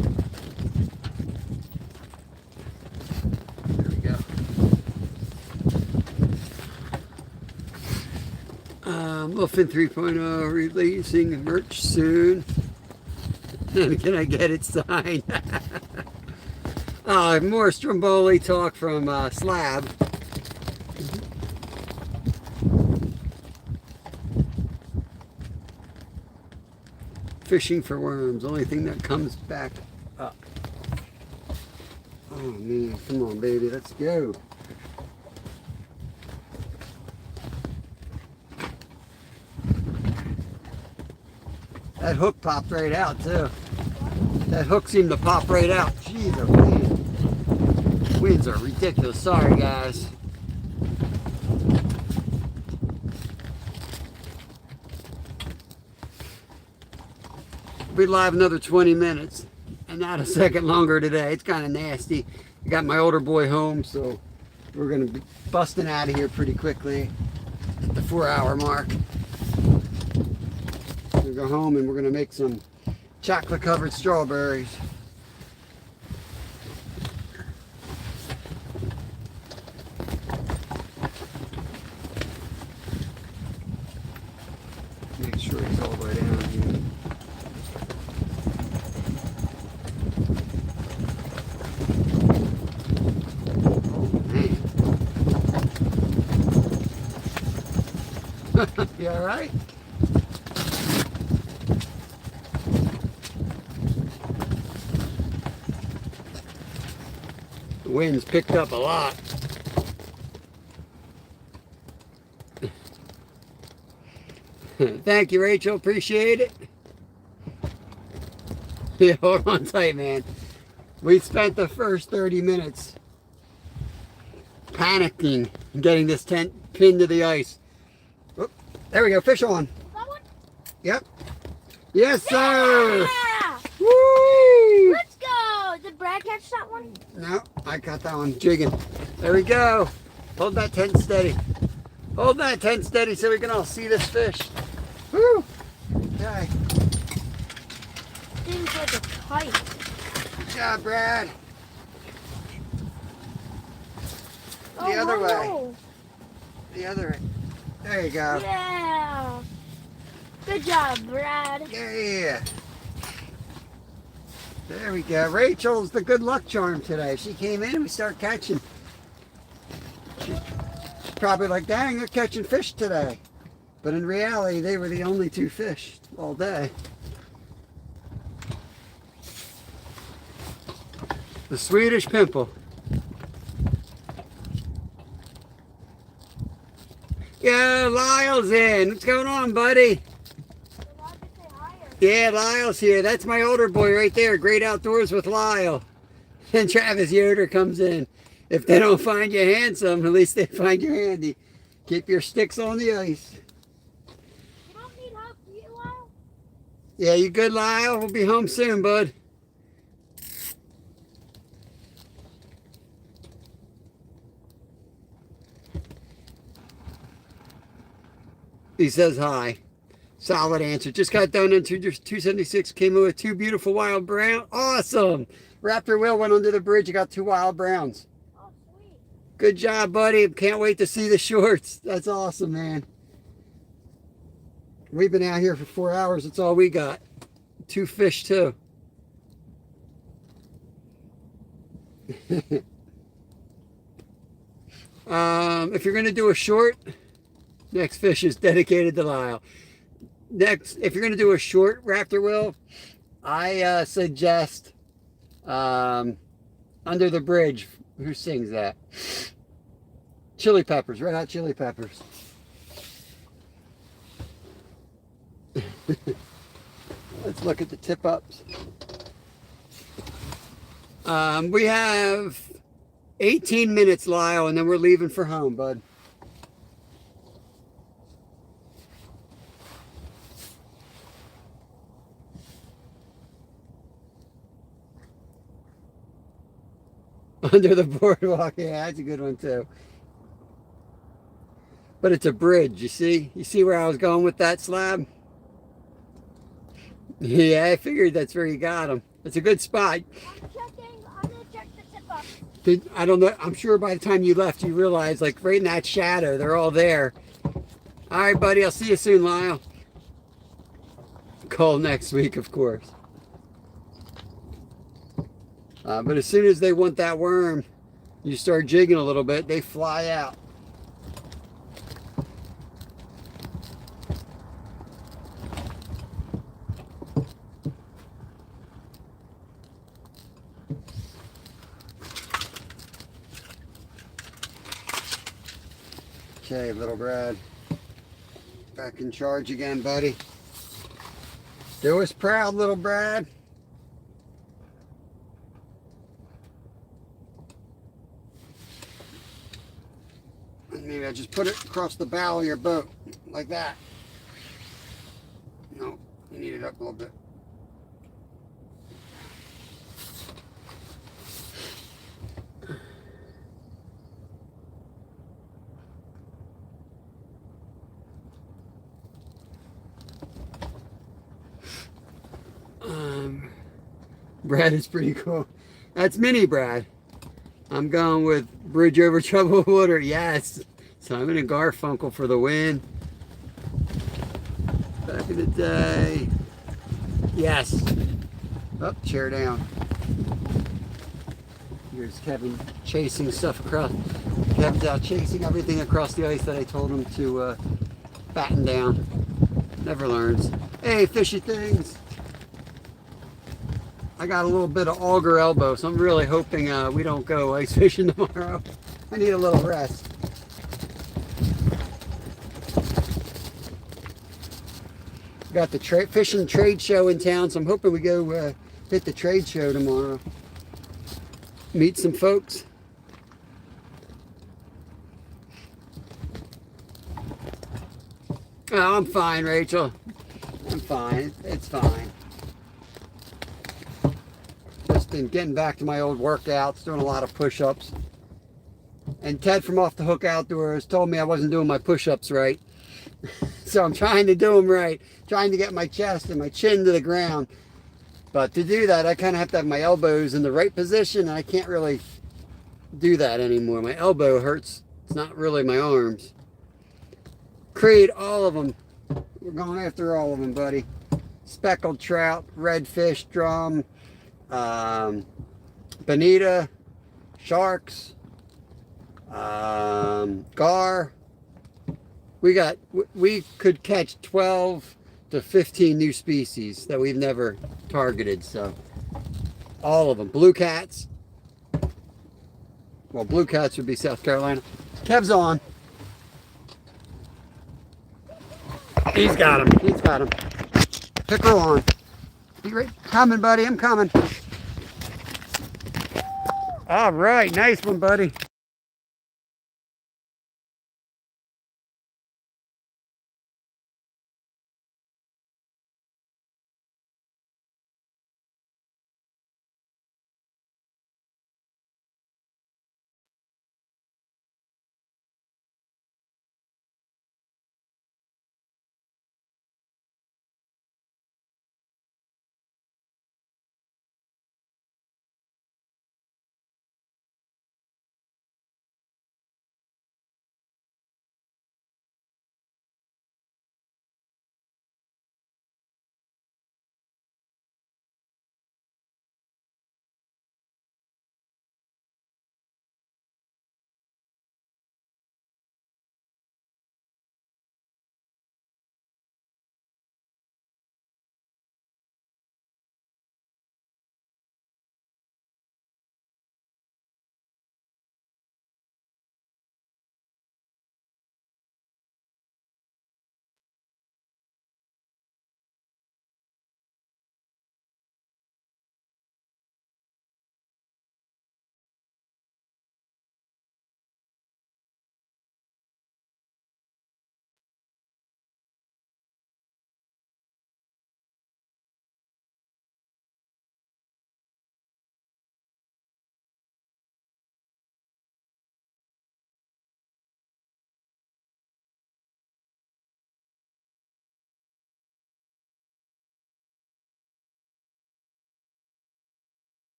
There we go. Muffin 3.0 releasing merch soon. Can I get it signed? More Stromboli talk from Slab. Fishing for worms, only thing that comes back up. Oh man, come on baby, let's go. That hook popped right out too. That hook seemed to pop right out. Jeez, the wind. Winds are ridiculous. Sorry, guys. We'll be live another 20 minutes and not a second longer today. It's kind of nasty. I got my older boy home, so we're going to be busting out of here pretty quickly at the 4-hour mark. We'll go home and we're going to make some chocolate covered strawberries. Make sure it's all the way down here. You all right? The wind's picked up a lot. Thank you, Rachel. Appreciate it. Yeah, hold on tight, man. We spent the first 30 minutes panicking and getting this tent pinned to the ice. Oh, there we go. Fish on. That one? Yep. Yes, sir. Yeah! Woo! Let's go! Did Brad catch that one? No, I got that one jigging. There we go. Hold that tent steady. Hold that tent steady so we can all see this fish. Woo! Okay. Seems like a kite. Good job, Brad. The Oh, other way. no. The other way. There you go. Yeah. Good job, Brad. Yeah. There we go. Rachel's the good luck charm today. She came in and we started catching. She's probably like, dang, they're catching fish today. But in reality, they were the only 2 fish all day. The Swedish pimple. Yeah, Lyle's in. What's going on, buddy? Yeah, Lyle's here. That's my older boy right there. Great Outdoors with Lyle. And Travis Yoder comes in. If they don't find you handsome, at least they find you handy. Keep your sticks on the ice. You don't need help, do you, Lyle? Yeah, you good, Lyle? We'll be home soon, bud. He says hi. Solid answer. Just got done on 276. Came in with 2 beautiful wild brown. Awesome. Raptor Will went under the bridge. You got 2 wild browns. Oh, sweet. Good job, buddy. Can't wait to see the shorts. That's awesome, man. We've been out here for 4 hours. That's all we got. 2 fish, too. If you're going to do a short, next fish is dedicated to Lyle. Next, if you're going to do a short Raptor Will, I suggest Under the Bridge. Who sings that? Chili Peppers, Red Hot Chili Peppers. Let's look at the tip-ups. We have 18 minutes, Lyle, and then we're leaving for home, bud. Under the boardwalk, yeah, that's a good one too. But it's a bridge, you see? You see where I was going with that slab? Yeah, I figured that's where you got them. It's a good spot. I'm gonna check the tip up. I don't know, I'm sure by the time you left you realized, like, right in that shadow, they're all there. All right, buddy, I'll see you soon, Lyle. Call next week, of course. But as soon as they want that worm, you start jigging a little bit, they fly out. Okay, little Brad. Back in charge again, buddy. Do us proud, little Brad. And maybe I just put it across the bow of your boat, like that. No, you need it up a little bit. Brad is pretty cool. That's Mini Brad. I'm going with Bridge Over Troubled Water. Yes. Simon and Garfunkel for the win. Back in the day. Yes. Oh, chair down. Here's Kevin chasing stuff across. Kevin's out chasing everything across the ice that I told him to batten down. Never learns. Hey, fishy things. I got a little bit of auger elbow, so I'm really hoping we don't go ice fishing tomorrow. I need a little rest. Got the fishing trade show in town, so I'm hoping we go hit the trade show tomorrow. Meet some folks. Oh, I'm fine, Rachel. I'm fine. It's fine. Just been getting back to my old workouts, doing a lot of push-ups. And Ted from Off the Hook Outdoors told me I wasn't doing my push-ups right. So I'm trying to do them right. Trying to get my chest and my chin to the ground. But to do that, I kind of have to have my elbows in the right position, and I can't really do that anymore. My elbow hurts. It's not really my arms. Creed, all of them. We're going after all of them, buddy. Speckled trout, redfish, drum, bonita, sharks, gar. We could catch 12 to 15 new species that we've never targeted, so all of them. Blue cats. Well, blue cats would be South Carolina. Kev's on. He's got him. He's got him. Pickerel on. Be right. Coming, buddy. I'm coming. All right. Nice one, buddy.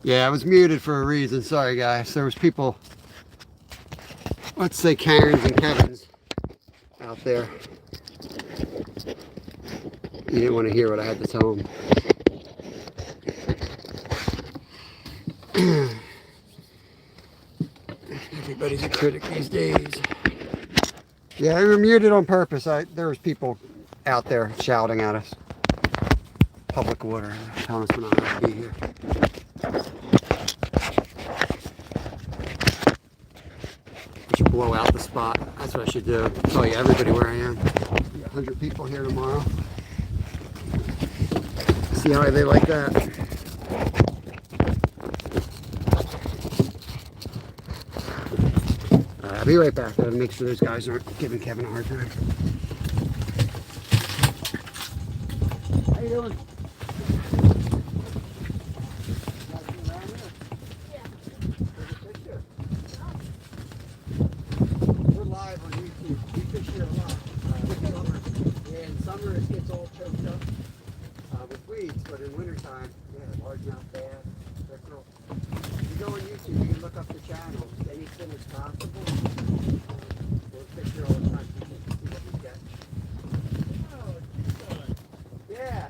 Yeah, I was muted for a reason. Sorry, guys. There was people, let's say Karens and Kevins out there. You didn't want to hear what I had to tell them. Everybody's a critic these days. Yeah, we were muted on purpose. There was people out there shouting at us. Public water, telling us we're not allowed to be here. I should blow out the spot. That's what I should do. Tell you everybody where I am. 100 people here tomorrow. See how they like that. I'll be right back. Gotta make sure those guys aren't giving Kevin a hard time. How you doing? We're live on YouTube. We fish here a lot. Summer. Yeah, in summer it gets all choked up with weeds, but in wintertime, yeah, largemouth bass, pickerel. If you go on YouTube, you can look up the channel. Anything is possible. We'll fish here all the time. So you can see what we get. Oh, yeah.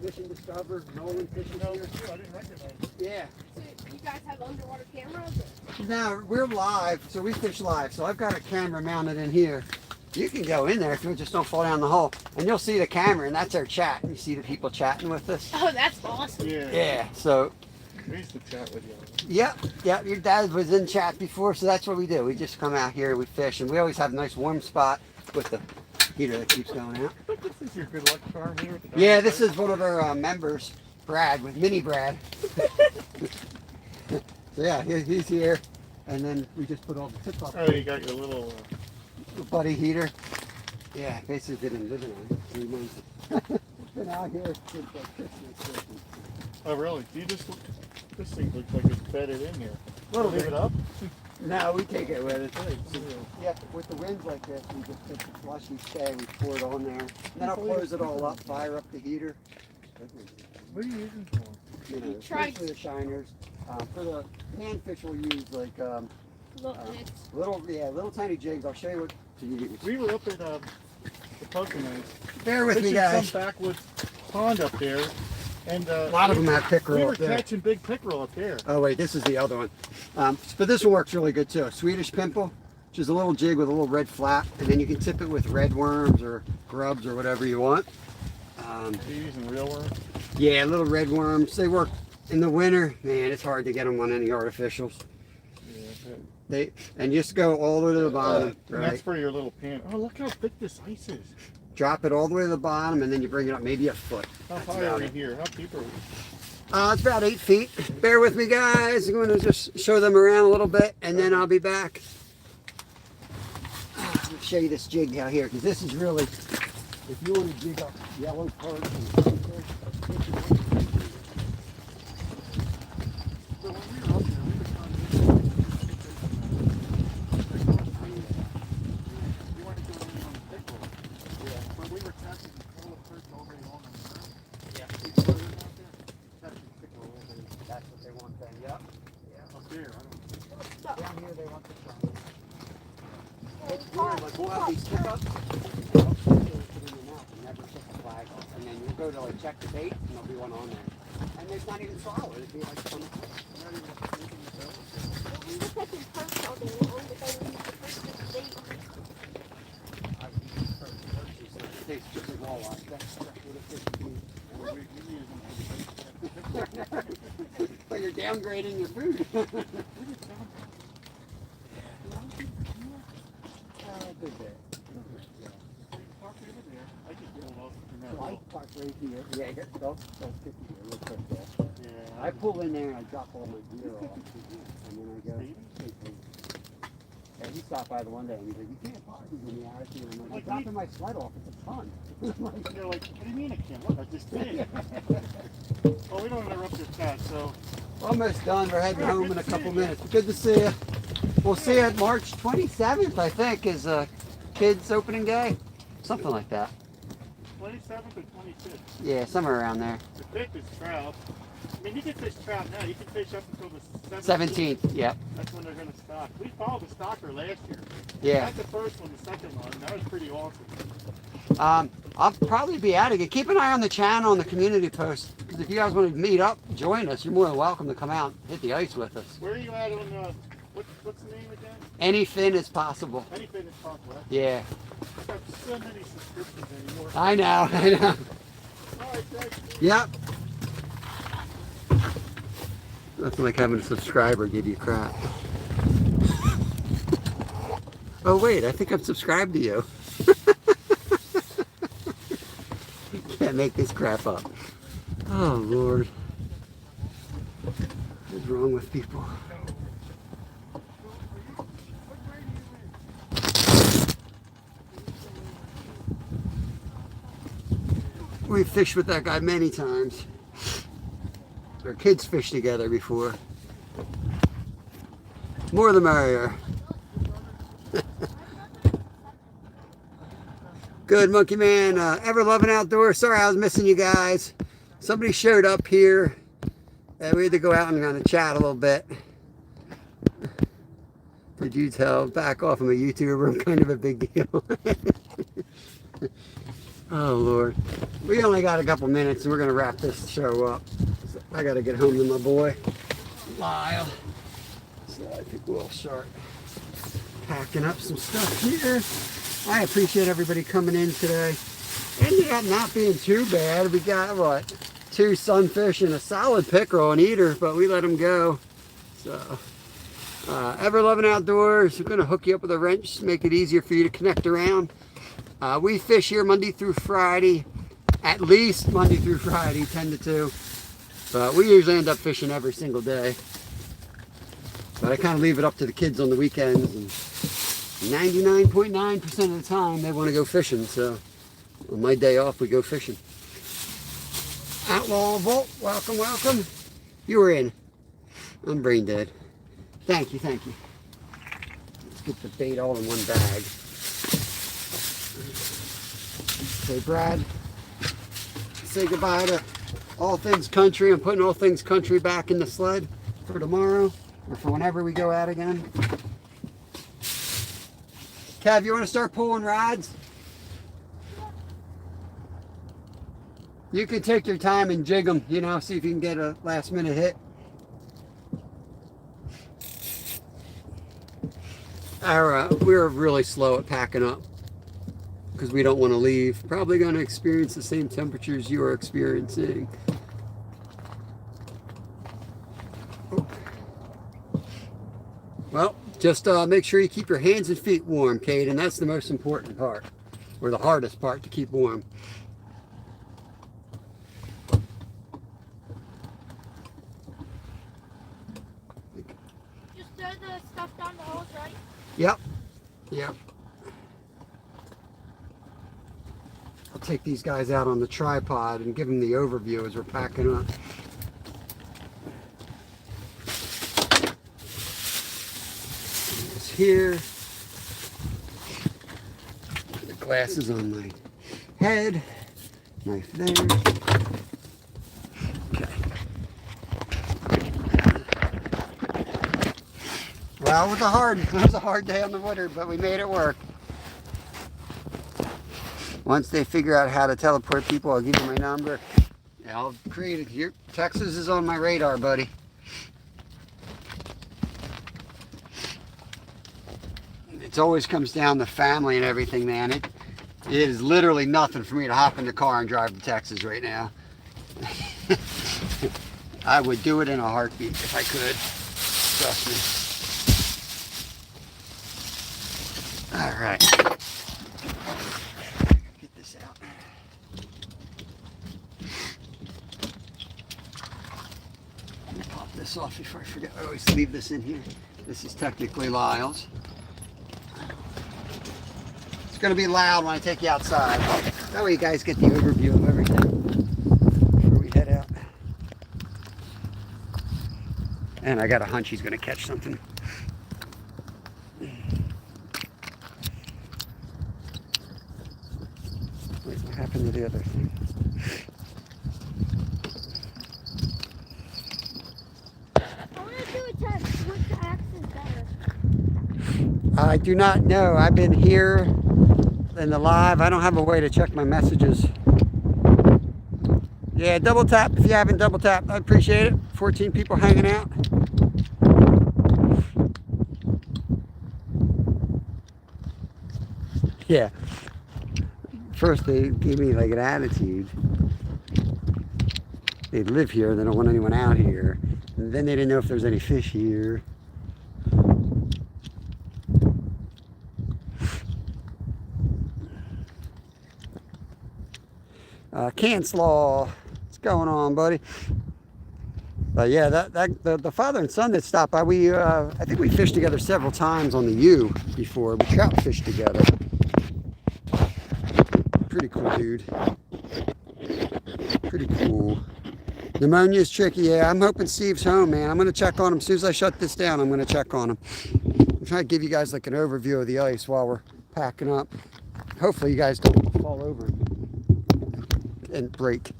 Mission Discover, Nolan fishing here. I didn't recognize it. Yeah. So you guys have underwater cameras? Now we're live, so we fish live. So I've got a camera mounted in here. You can go in there if you just don't fall down the hole, and you'll see the camera, and that's our chat. You see the people chatting with us. Oh, that's awesome. Yeah. Yeah. So. We used to chat with you. Yep. Yep. Your dad was in chat before, so that's what we do. We just come out here, we fish, and we always have a nice warm spot with the heater that keeps going out. This is your good luck charm here. At the Yeah, this is one of our members, Brad, with Mini Brad. So yeah, he's here, and then we just put all the tips off. Oh, you got your little. Buddy heater. Yeah, basically been living on it 3 months. Been out here since like Christmas. Oh, really? Do you just? This thing looks like it's bedded in here. Little Leave bit. it up. No, we take it with us. Yeah, with the winds like this, we just take the slushy stay, we pour it on there. And then I'll close it all up, fire up the heater. What are you using for? You know, especially the shiners. For the panfish, we'll use like little tiny jigs. I'll show you what to use. We were up at the Poconos. Bear with me, Fishing guys. some backwoods pond up there, and A lot of them have pickerel we were up there. catching big pickerel up there. Oh wait, this is the other one. But this one works really good too. Swedish pimple, which is a little jig with a little red flap, and then you can tip it with red worms or grubs or whatever you want. Are you using real worms? Yeah, little red worms. They work in the winter. Man, it's hard to get them on any artificials. Yeah. And just go all the way to the bottom, And that's right? for your little pan. Oh, look how thick this ice is. Drop it all the way to the bottom, and then you bring it up maybe a foot. How That's high about are we it. here? How deep are we? It's about 8 feet. Bear with me, guys. I'm going to just show them around a little bit, and then I'll be back. I'll show you this jig out here, because this is really, if you want to jig up yellow perch and that's what they want then. Yep. Down here they want the front. We'll have these tip ups. Put it in your mouth and never take the flag off. And then you'll go to like check the bait and there'll be one on there. And there's not even solid. It'd be like some. We were catching perch all day long, but then we used the perch as bait. It tastes just like walleye. That's what a fish is. But you're downgrading your food. Good day. Park right here. Yeah, don't stick here. Look like that. Yeah. I pull in there and I drop all my gear off. And then I go. And he stopped by the one day and he's like, you can't park in the attitude. I'm like, I'm dropping my sled off. It's a ton. They're like, what do you mean I can't? Look, I just did. Well, we don't interrupt your cat, so. Almost done. We're heading home in a couple minutes. Good to see you. We'll see you at March 27th, I think, is kids opening day. Something like that. 27th or 26th? Yeah, somewhere around there. The big is trout. I mean, you can fish trout now. You can fish up until the 17th, yep. That's when they're going to stock. We followed the stocker last year. Yeah. Not the first one, the second one. That was pretty awesome. I'll probably be at it. Keep an eye on the channel and the community post. Because if you guys want to meet up, join us. You're more than welcome to come out and hit the ice with us. Where are you at on what's the name again? Any fin is possible. Anything is possible. Yeah. I've got so many subscriptions anymore. I know, I know. All right, thanks. Yep. Nothing like having a subscriber give you crap. Oh wait, I think I'm subscribed to you. Can't make this crap up. Oh Lord. What's wrong with people? We've fished with that guy many times. Our kids fished together before. More the merrier. Good, Monkey Man. Ever Loving Outdoors. Sorry I was missing you guys. Somebody showed up here. And we had to go out and kind of chat a little bit. Did you tell? Back off, I'm a YouTuber. I'm kind of a big deal. Oh Lord. We only got a couple minutes and we're going to wrap this show up. So I got to get home to my boy, Lyle. So I think we'll start packing up some stuff here. I appreciate everybody coming in today. Ended up not being too bad. We got, what, 2 sunfish and a solid pickerel and eater, but we let them go. So, Ever Loving Outdoors, we're going to hook you up with a wrench, make it easier for you to connect around. We fish here Monday through Friday, at least Monday through Friday, 10 to 2. But we usually end up fishing every single day. But I kind of leave it up to the kids on the weekends. And 99.9% of the time they want to go fishing. So on my day off, we go fishing. Outlaw Vault, welcome, welcome. You were in. I'm brain dead. Thank you, thank you. Let's get the bait all in one bag. Okay, Brad, say goodbye to All Things Country. I'm putting All Things Country back in the sled for tomorrow or for whenever we go out again. Kev, you want to start pulling rods? You can take your time and jig them, you know, see if you can get a last minute hit. We're really slow at packing up because we don't want to leave. Probably going to experience the same temperatures you are experiencing. Oh. Well, just make sure you keep your hands and feet warm, Kate, and that's the most important part, or the hardest part to keep warm. Just throw the stuff down the holes, right? Yep. Yep. I'll take these guys out on the tripod and give them the overview as we're packing up. It's here. The glasses on my head. Knife there. Okay. Well, it was a hard day on the water, but we made it work. Once they figure out how to teleport people, I'll give you my number. Yeah, I'll create it here. Texas is on my radar, buddy. It always comes down to family and everything, man. It is literally nothing for me to hop in the car and drive to Texas right now. I would do it in a heartbeat if I could. Trust me. All right. Get this out. Pop this off before I forget. I always leave this in here. This is technically Lyle's. It's going to be loud when I take you outside. That way you guys get the overview of everything before we head out. And I got a hunch he's going to catch something. Wait, what happened to the other thing? I want to do a test. Which axe is better? I do not know. I've been here in the live. I don't have a way to check my messages. Yeah, double tap if you haven't double tapped. I appreciate it. 14 people hanging out. Yeah. First they gave me like an attitude. They live here. They don't want anyone out here. And then they didn't know if there's any fish here. Canslaw, what's going on, buddy? But yeah, the father and son that stopped by, I think we fished together several times on the U before. We trout fished together. Pretty cool, dude. Pretty cool. Pneumonia's tricky. Yeah, I'm hoping Steve's home, man. I'm gonna check on him as soon as I shut this down. I'm gonna check on him. I'm trying to give you guys like an overview of the ice while we're packing up. Hopefully you guys don't fall over and break.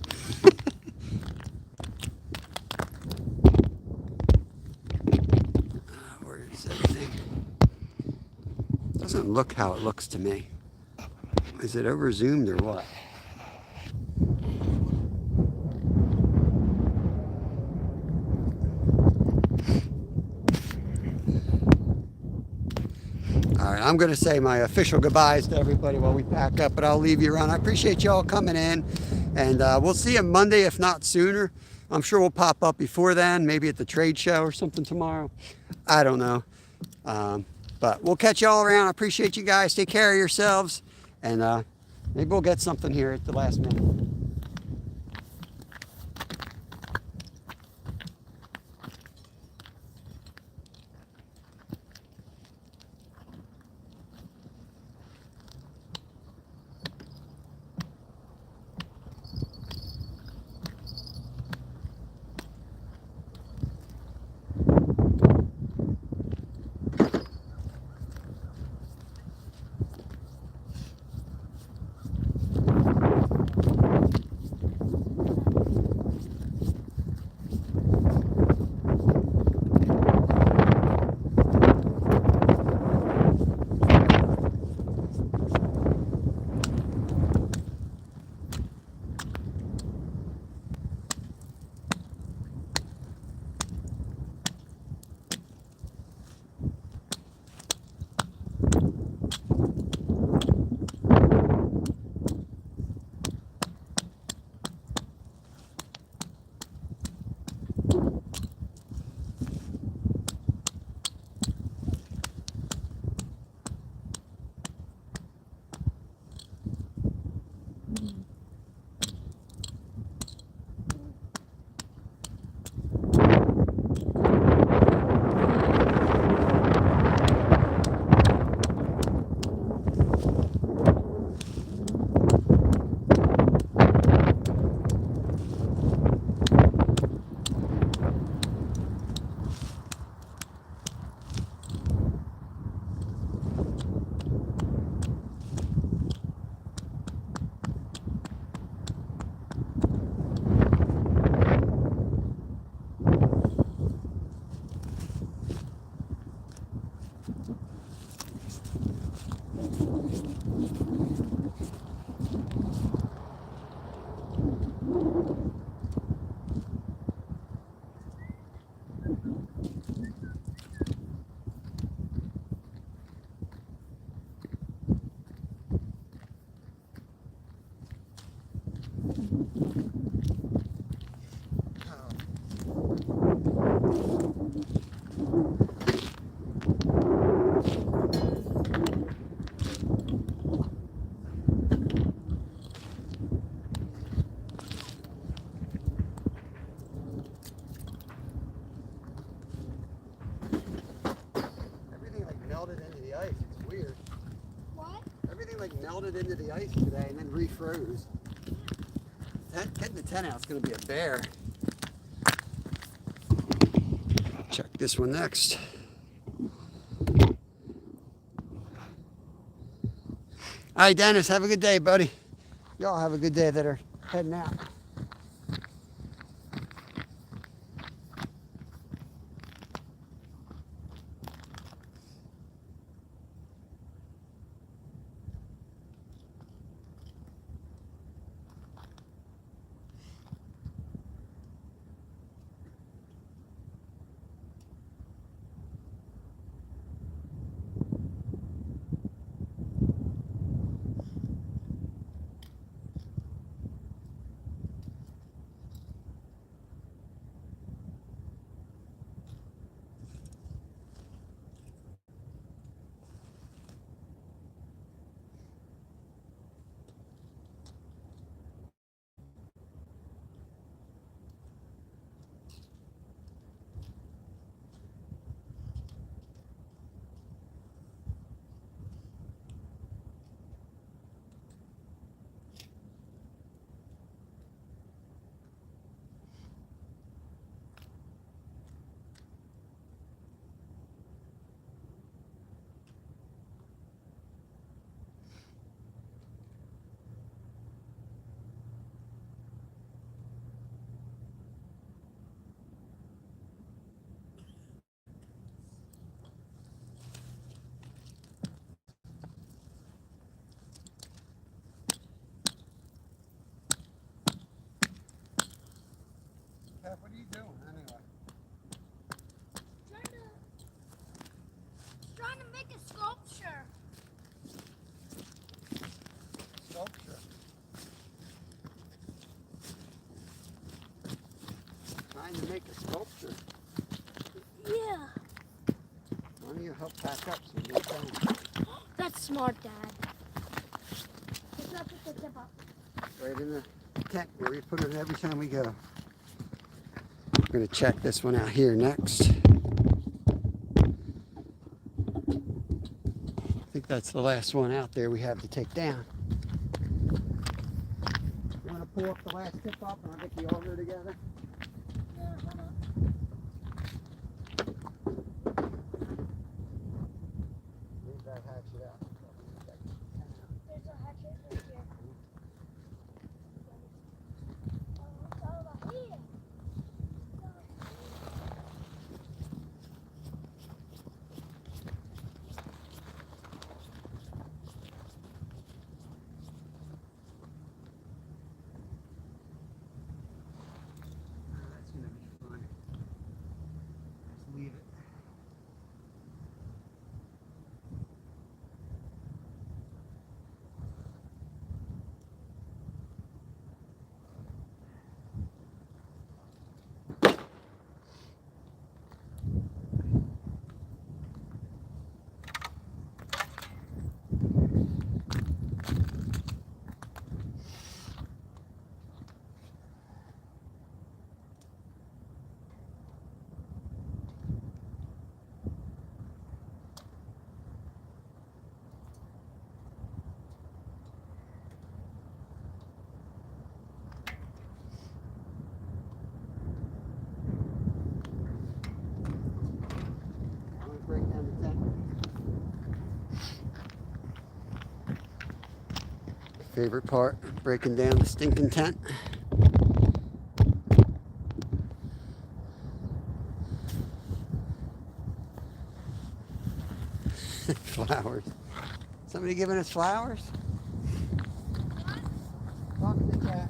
Where is everything? Doesn't look how it looks to me. Is it over zoomed or what? All right, I'm going to say my official goodbyes to everybody while we pack up, but I'll leave you around. I appreciate y'all coming in, and we'll see you Monday, if not sooner. I'm sure we'll pop up before then, maybe at the trade show or something tomorrow. I don't know. But we'll catch y'all around. I appreciate you guys. Take care of yourselves, and maybe we'll get something here at the last minute. Everything like melted into the ice. It's weird. What? Everything like melted into the ice today and then refroze. Getting the tent out is going to be a bear. Check this one next. All right, Dennis, have a good day, buddy. Y'all have a good day that are heading out. What are you doing anyway? Trying to make a sculpture. Sculpture. Trying to make a sculpture. Yeah. Why don't you help pack up so you get down? That's smart, Dad. Let's not put the tip up. Right in the tent where we put it every time we go. We're going to check this one out here next. I think that's the last one out there we have to take down. You want to pull up the last tip up and I'll get the auger together? Yeah, hold on. Leave that hatchet out. There's a hatchet right here. Oh, it's over here. That's going to be fun. Just leave it. I'm going to break down the tent. Favorite part, breaking down the stinking tent. Flowers. Somebody giving us flowers? Talk to the cat.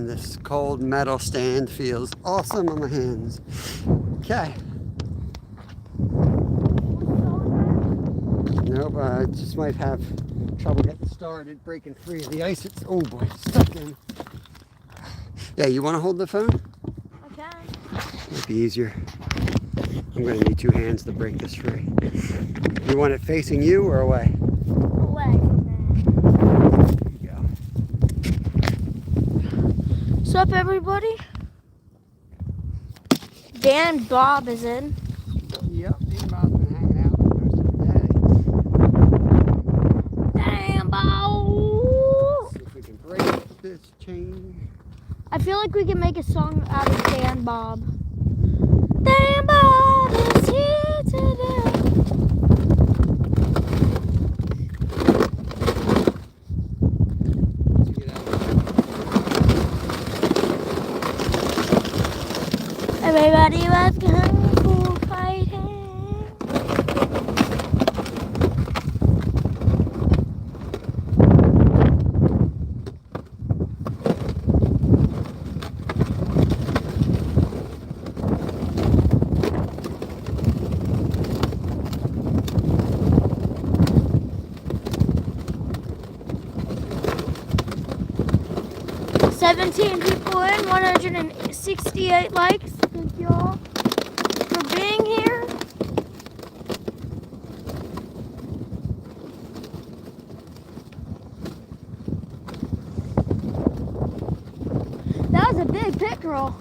man, this cold metal stand feels awesome on my hands. Okay. Nope, I just might have trouble getting started, breaking free of the ice. It's, oh boy, it's stuck in. Yeah, you want to hold the phone? Okay. Might be easier. I'm going to need 2 hands to break this free. You want it facing you or away? Away. There you go. What's up, everybody? Dan and Bob is in. Yep, Bob's been hanging out most of the day. Dan, Bob! See if we can break this chain. I feel like we can make a song out of Dan Bob. Dan Bob is here today. To get out. Everybody was kung fu fighting. 17 people in, 168 likes. Thank you all for being here. That was a big pickerel.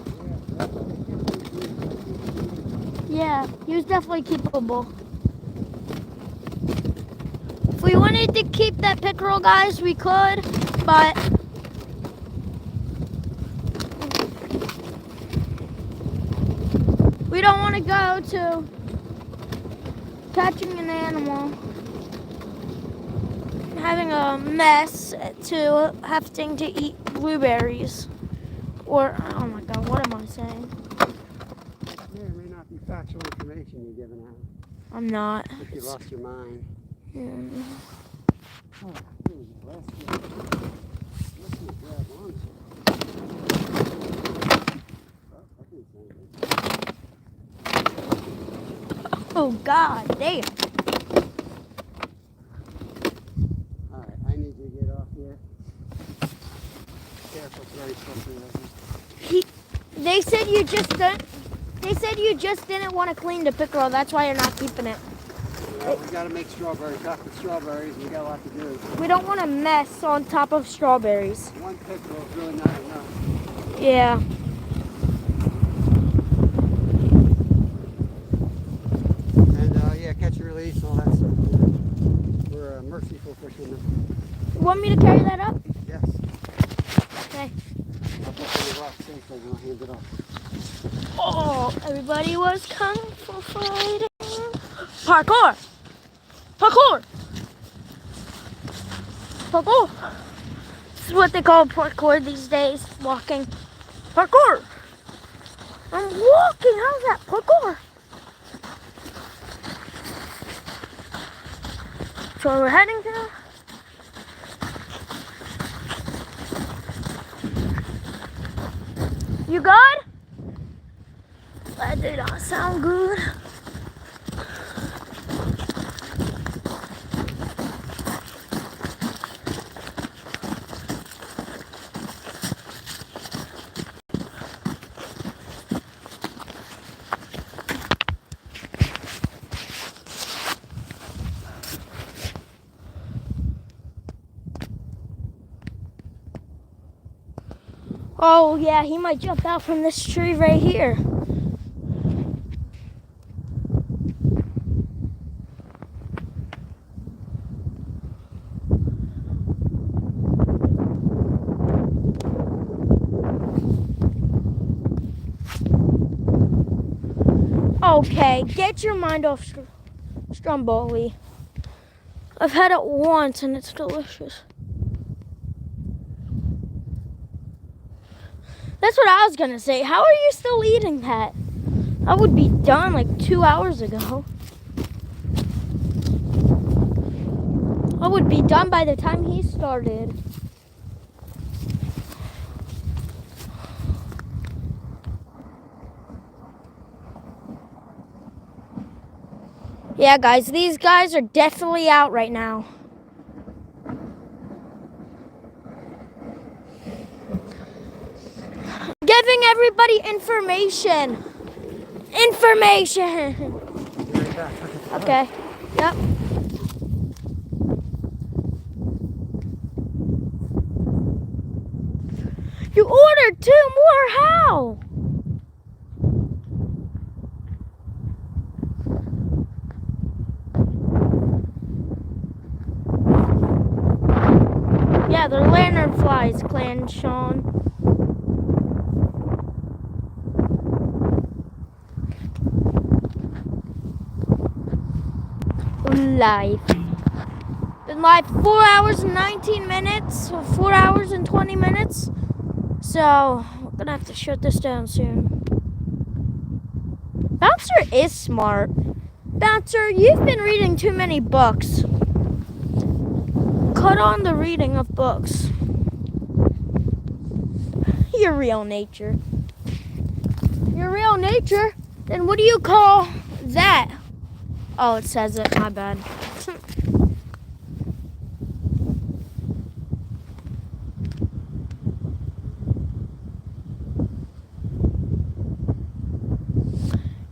Yeah, he was definitely keepable. If we wanted to keep that pickerel, guys, we could, but we don't want to go to catching an animal, having a mess, to having to eat blueberries. Or, oh my god, what am I saying? May or may not be factual information you're giving out. I'm not. If you lost your mind. Mm. Oh, really, last week. Let's see, grab on. Oh, I think so. Oh god, damn. Alright, I need you to get off here. Careful, it's very slippery right now. They said you just didn't. They said you just didn't want to clean the pickerel. That's why you're not keeping it. Well, we gotta make strawberries. Got the strawberries, we got a lot to do. We don't want to mess on top of strawberries. One pickerel is really not enough. Yeah. And yeah, catch and release and all that stuff. We're merciful fishermen. You want me to carry that up? Yes. Okay. I'll put the rock safely and I'll hand it off. Oh, everybody was kung fu fighting. Parkour! Parkour! Parkour! This is what they call parkour these days. Walking. Parkour! I'm walking. How's that parkour? So we're heading to. You good? That did not sound good. Oh yeah, he might jump out from this tree right here. Okay, get your mind off Stromboli. I've had it once and it's delicious. That's what I was gonna say. How are you still eating that? I would be done like 2 hours ago. I would be done by the time he started. Yeah, guys, these guys are definitely out right now. Giving everybody information. Information. Okay. Yep. You ordered 2 more. How? Yeah, they're lantern flies, Clan Sean. Live. Been live 4 hours and 19 minutes, 4 hours and 20 minutes. So, we're gonna have to shut this down soon. Bouncer is smart. Bouncer, you've been reading too many books. Cut on the reading of books. Your real nature. Your real nature? Then what do you call that? Oh, it says it. My bad.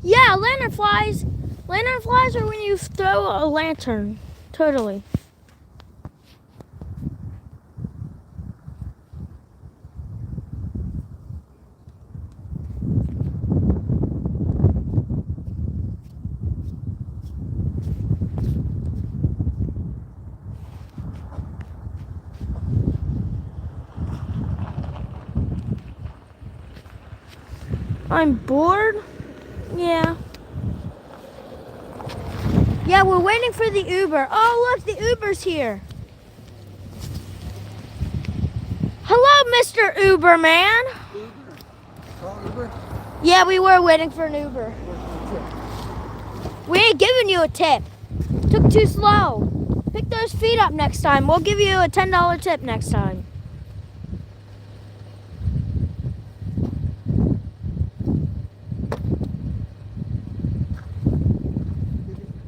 Yeah, lantern flies. Lantern flies are when you throw a lantern. Totally. I'm bored. Yeah. Yeah, we're waiting for the Uber. Oh, look, the Uber's here. Hello, Mr. Uber man. Uber. Call Uber. Yeah, we were waiting for an Uber. We ain't giving you a tip. Took too slow. Pick those feet up next time. We'll give you a $10 tip next time.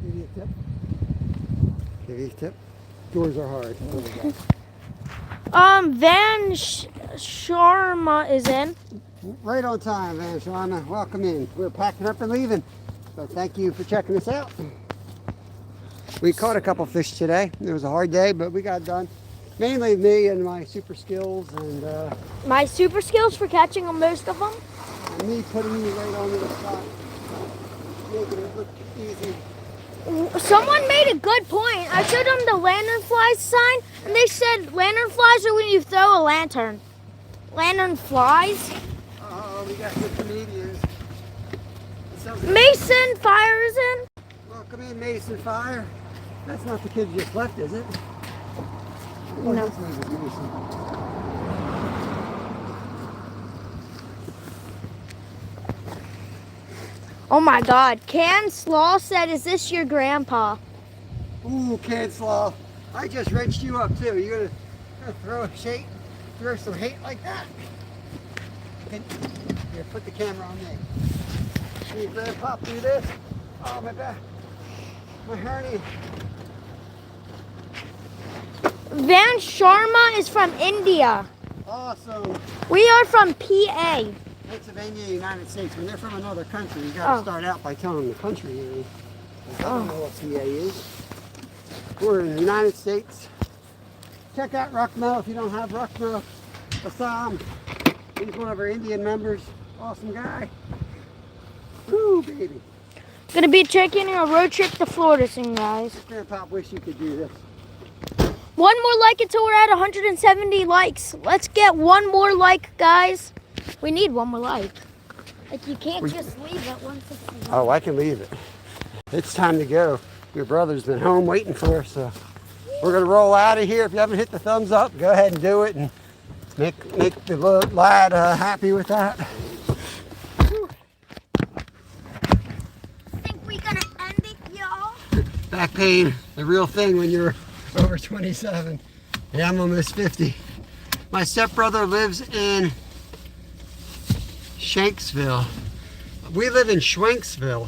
Give you a tip. Give you a tip. Doors are hard. Van Sharma is in. Right on time, Van Sharma. Welcome in. We're packing up and leaving. So thank you for checking us out. We caught a couple fish today. It was a hard day, but we got done. Mainly me and my super skills and My super skills for catching most of them. me putting you right onto the spot. Making it look easy. Someone made a good point. I showed them the lantern flies sign, and they said lantern flies are when you throw a lantern. Lantern flies? Oh, we got good comedians. Mason Fire is in. Welcome in, Mason Fire. That's not the kid you just left, is it? No. His name is Mason. Oh my God. Can Slaw said, is this your grandpa? Ooh, Canslaw. I just wrenched you up too. You gonna throw some hate like that? Here, put the camera on me. You better pop through this. Oh, my back. My hernia. Van Sharma is from India. Awesome. We are from PA. Pennsylvania, United States. When they're from another country, you gotta start out by telling them the country you're in. I don't know what PA is. We're in the United States. Check out Ruckmo if you don't have Ruckmo. Assam. He's one of our Indian members. Awesome guy. Woo, baby. Gonna be taking a road trip to Florida soon, guys. Grandpa wish you could do this. One more like until we're at 170 likes. Let's get one more like, guys. We need one more like. Like, you can't just leave at 160. Oh, I can leave it. It's time to go. Your brother's been home waiting for us, so we're gonna roll out of here. If you haven't hit the thumbs up, go ahead and do it and make the lad happy with that. Think we gonna end it, y'all? Back pain, the real thing when you're over 27. Yeah, I'm almost 50. My stepbrother lives in Shanksville. We live in Schwenksville.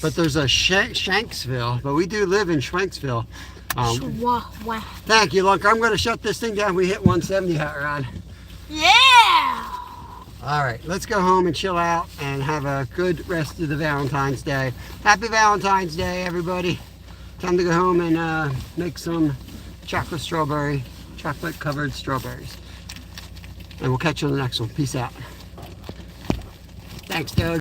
but there's a Shanksville. But we do live in Schwenksville. Wow. Thank you, Lunker. I'm going to shut this thing down. We hit 170 hot rod. Yeah! All right, let's go home and chill out and have a good rest of the Valentine's Day. Happy Valentine's Day, everybody. Time to go home and make some chocolate covered strawberries. And we'll catch you on the next one. Peace out. Thanks, Doug.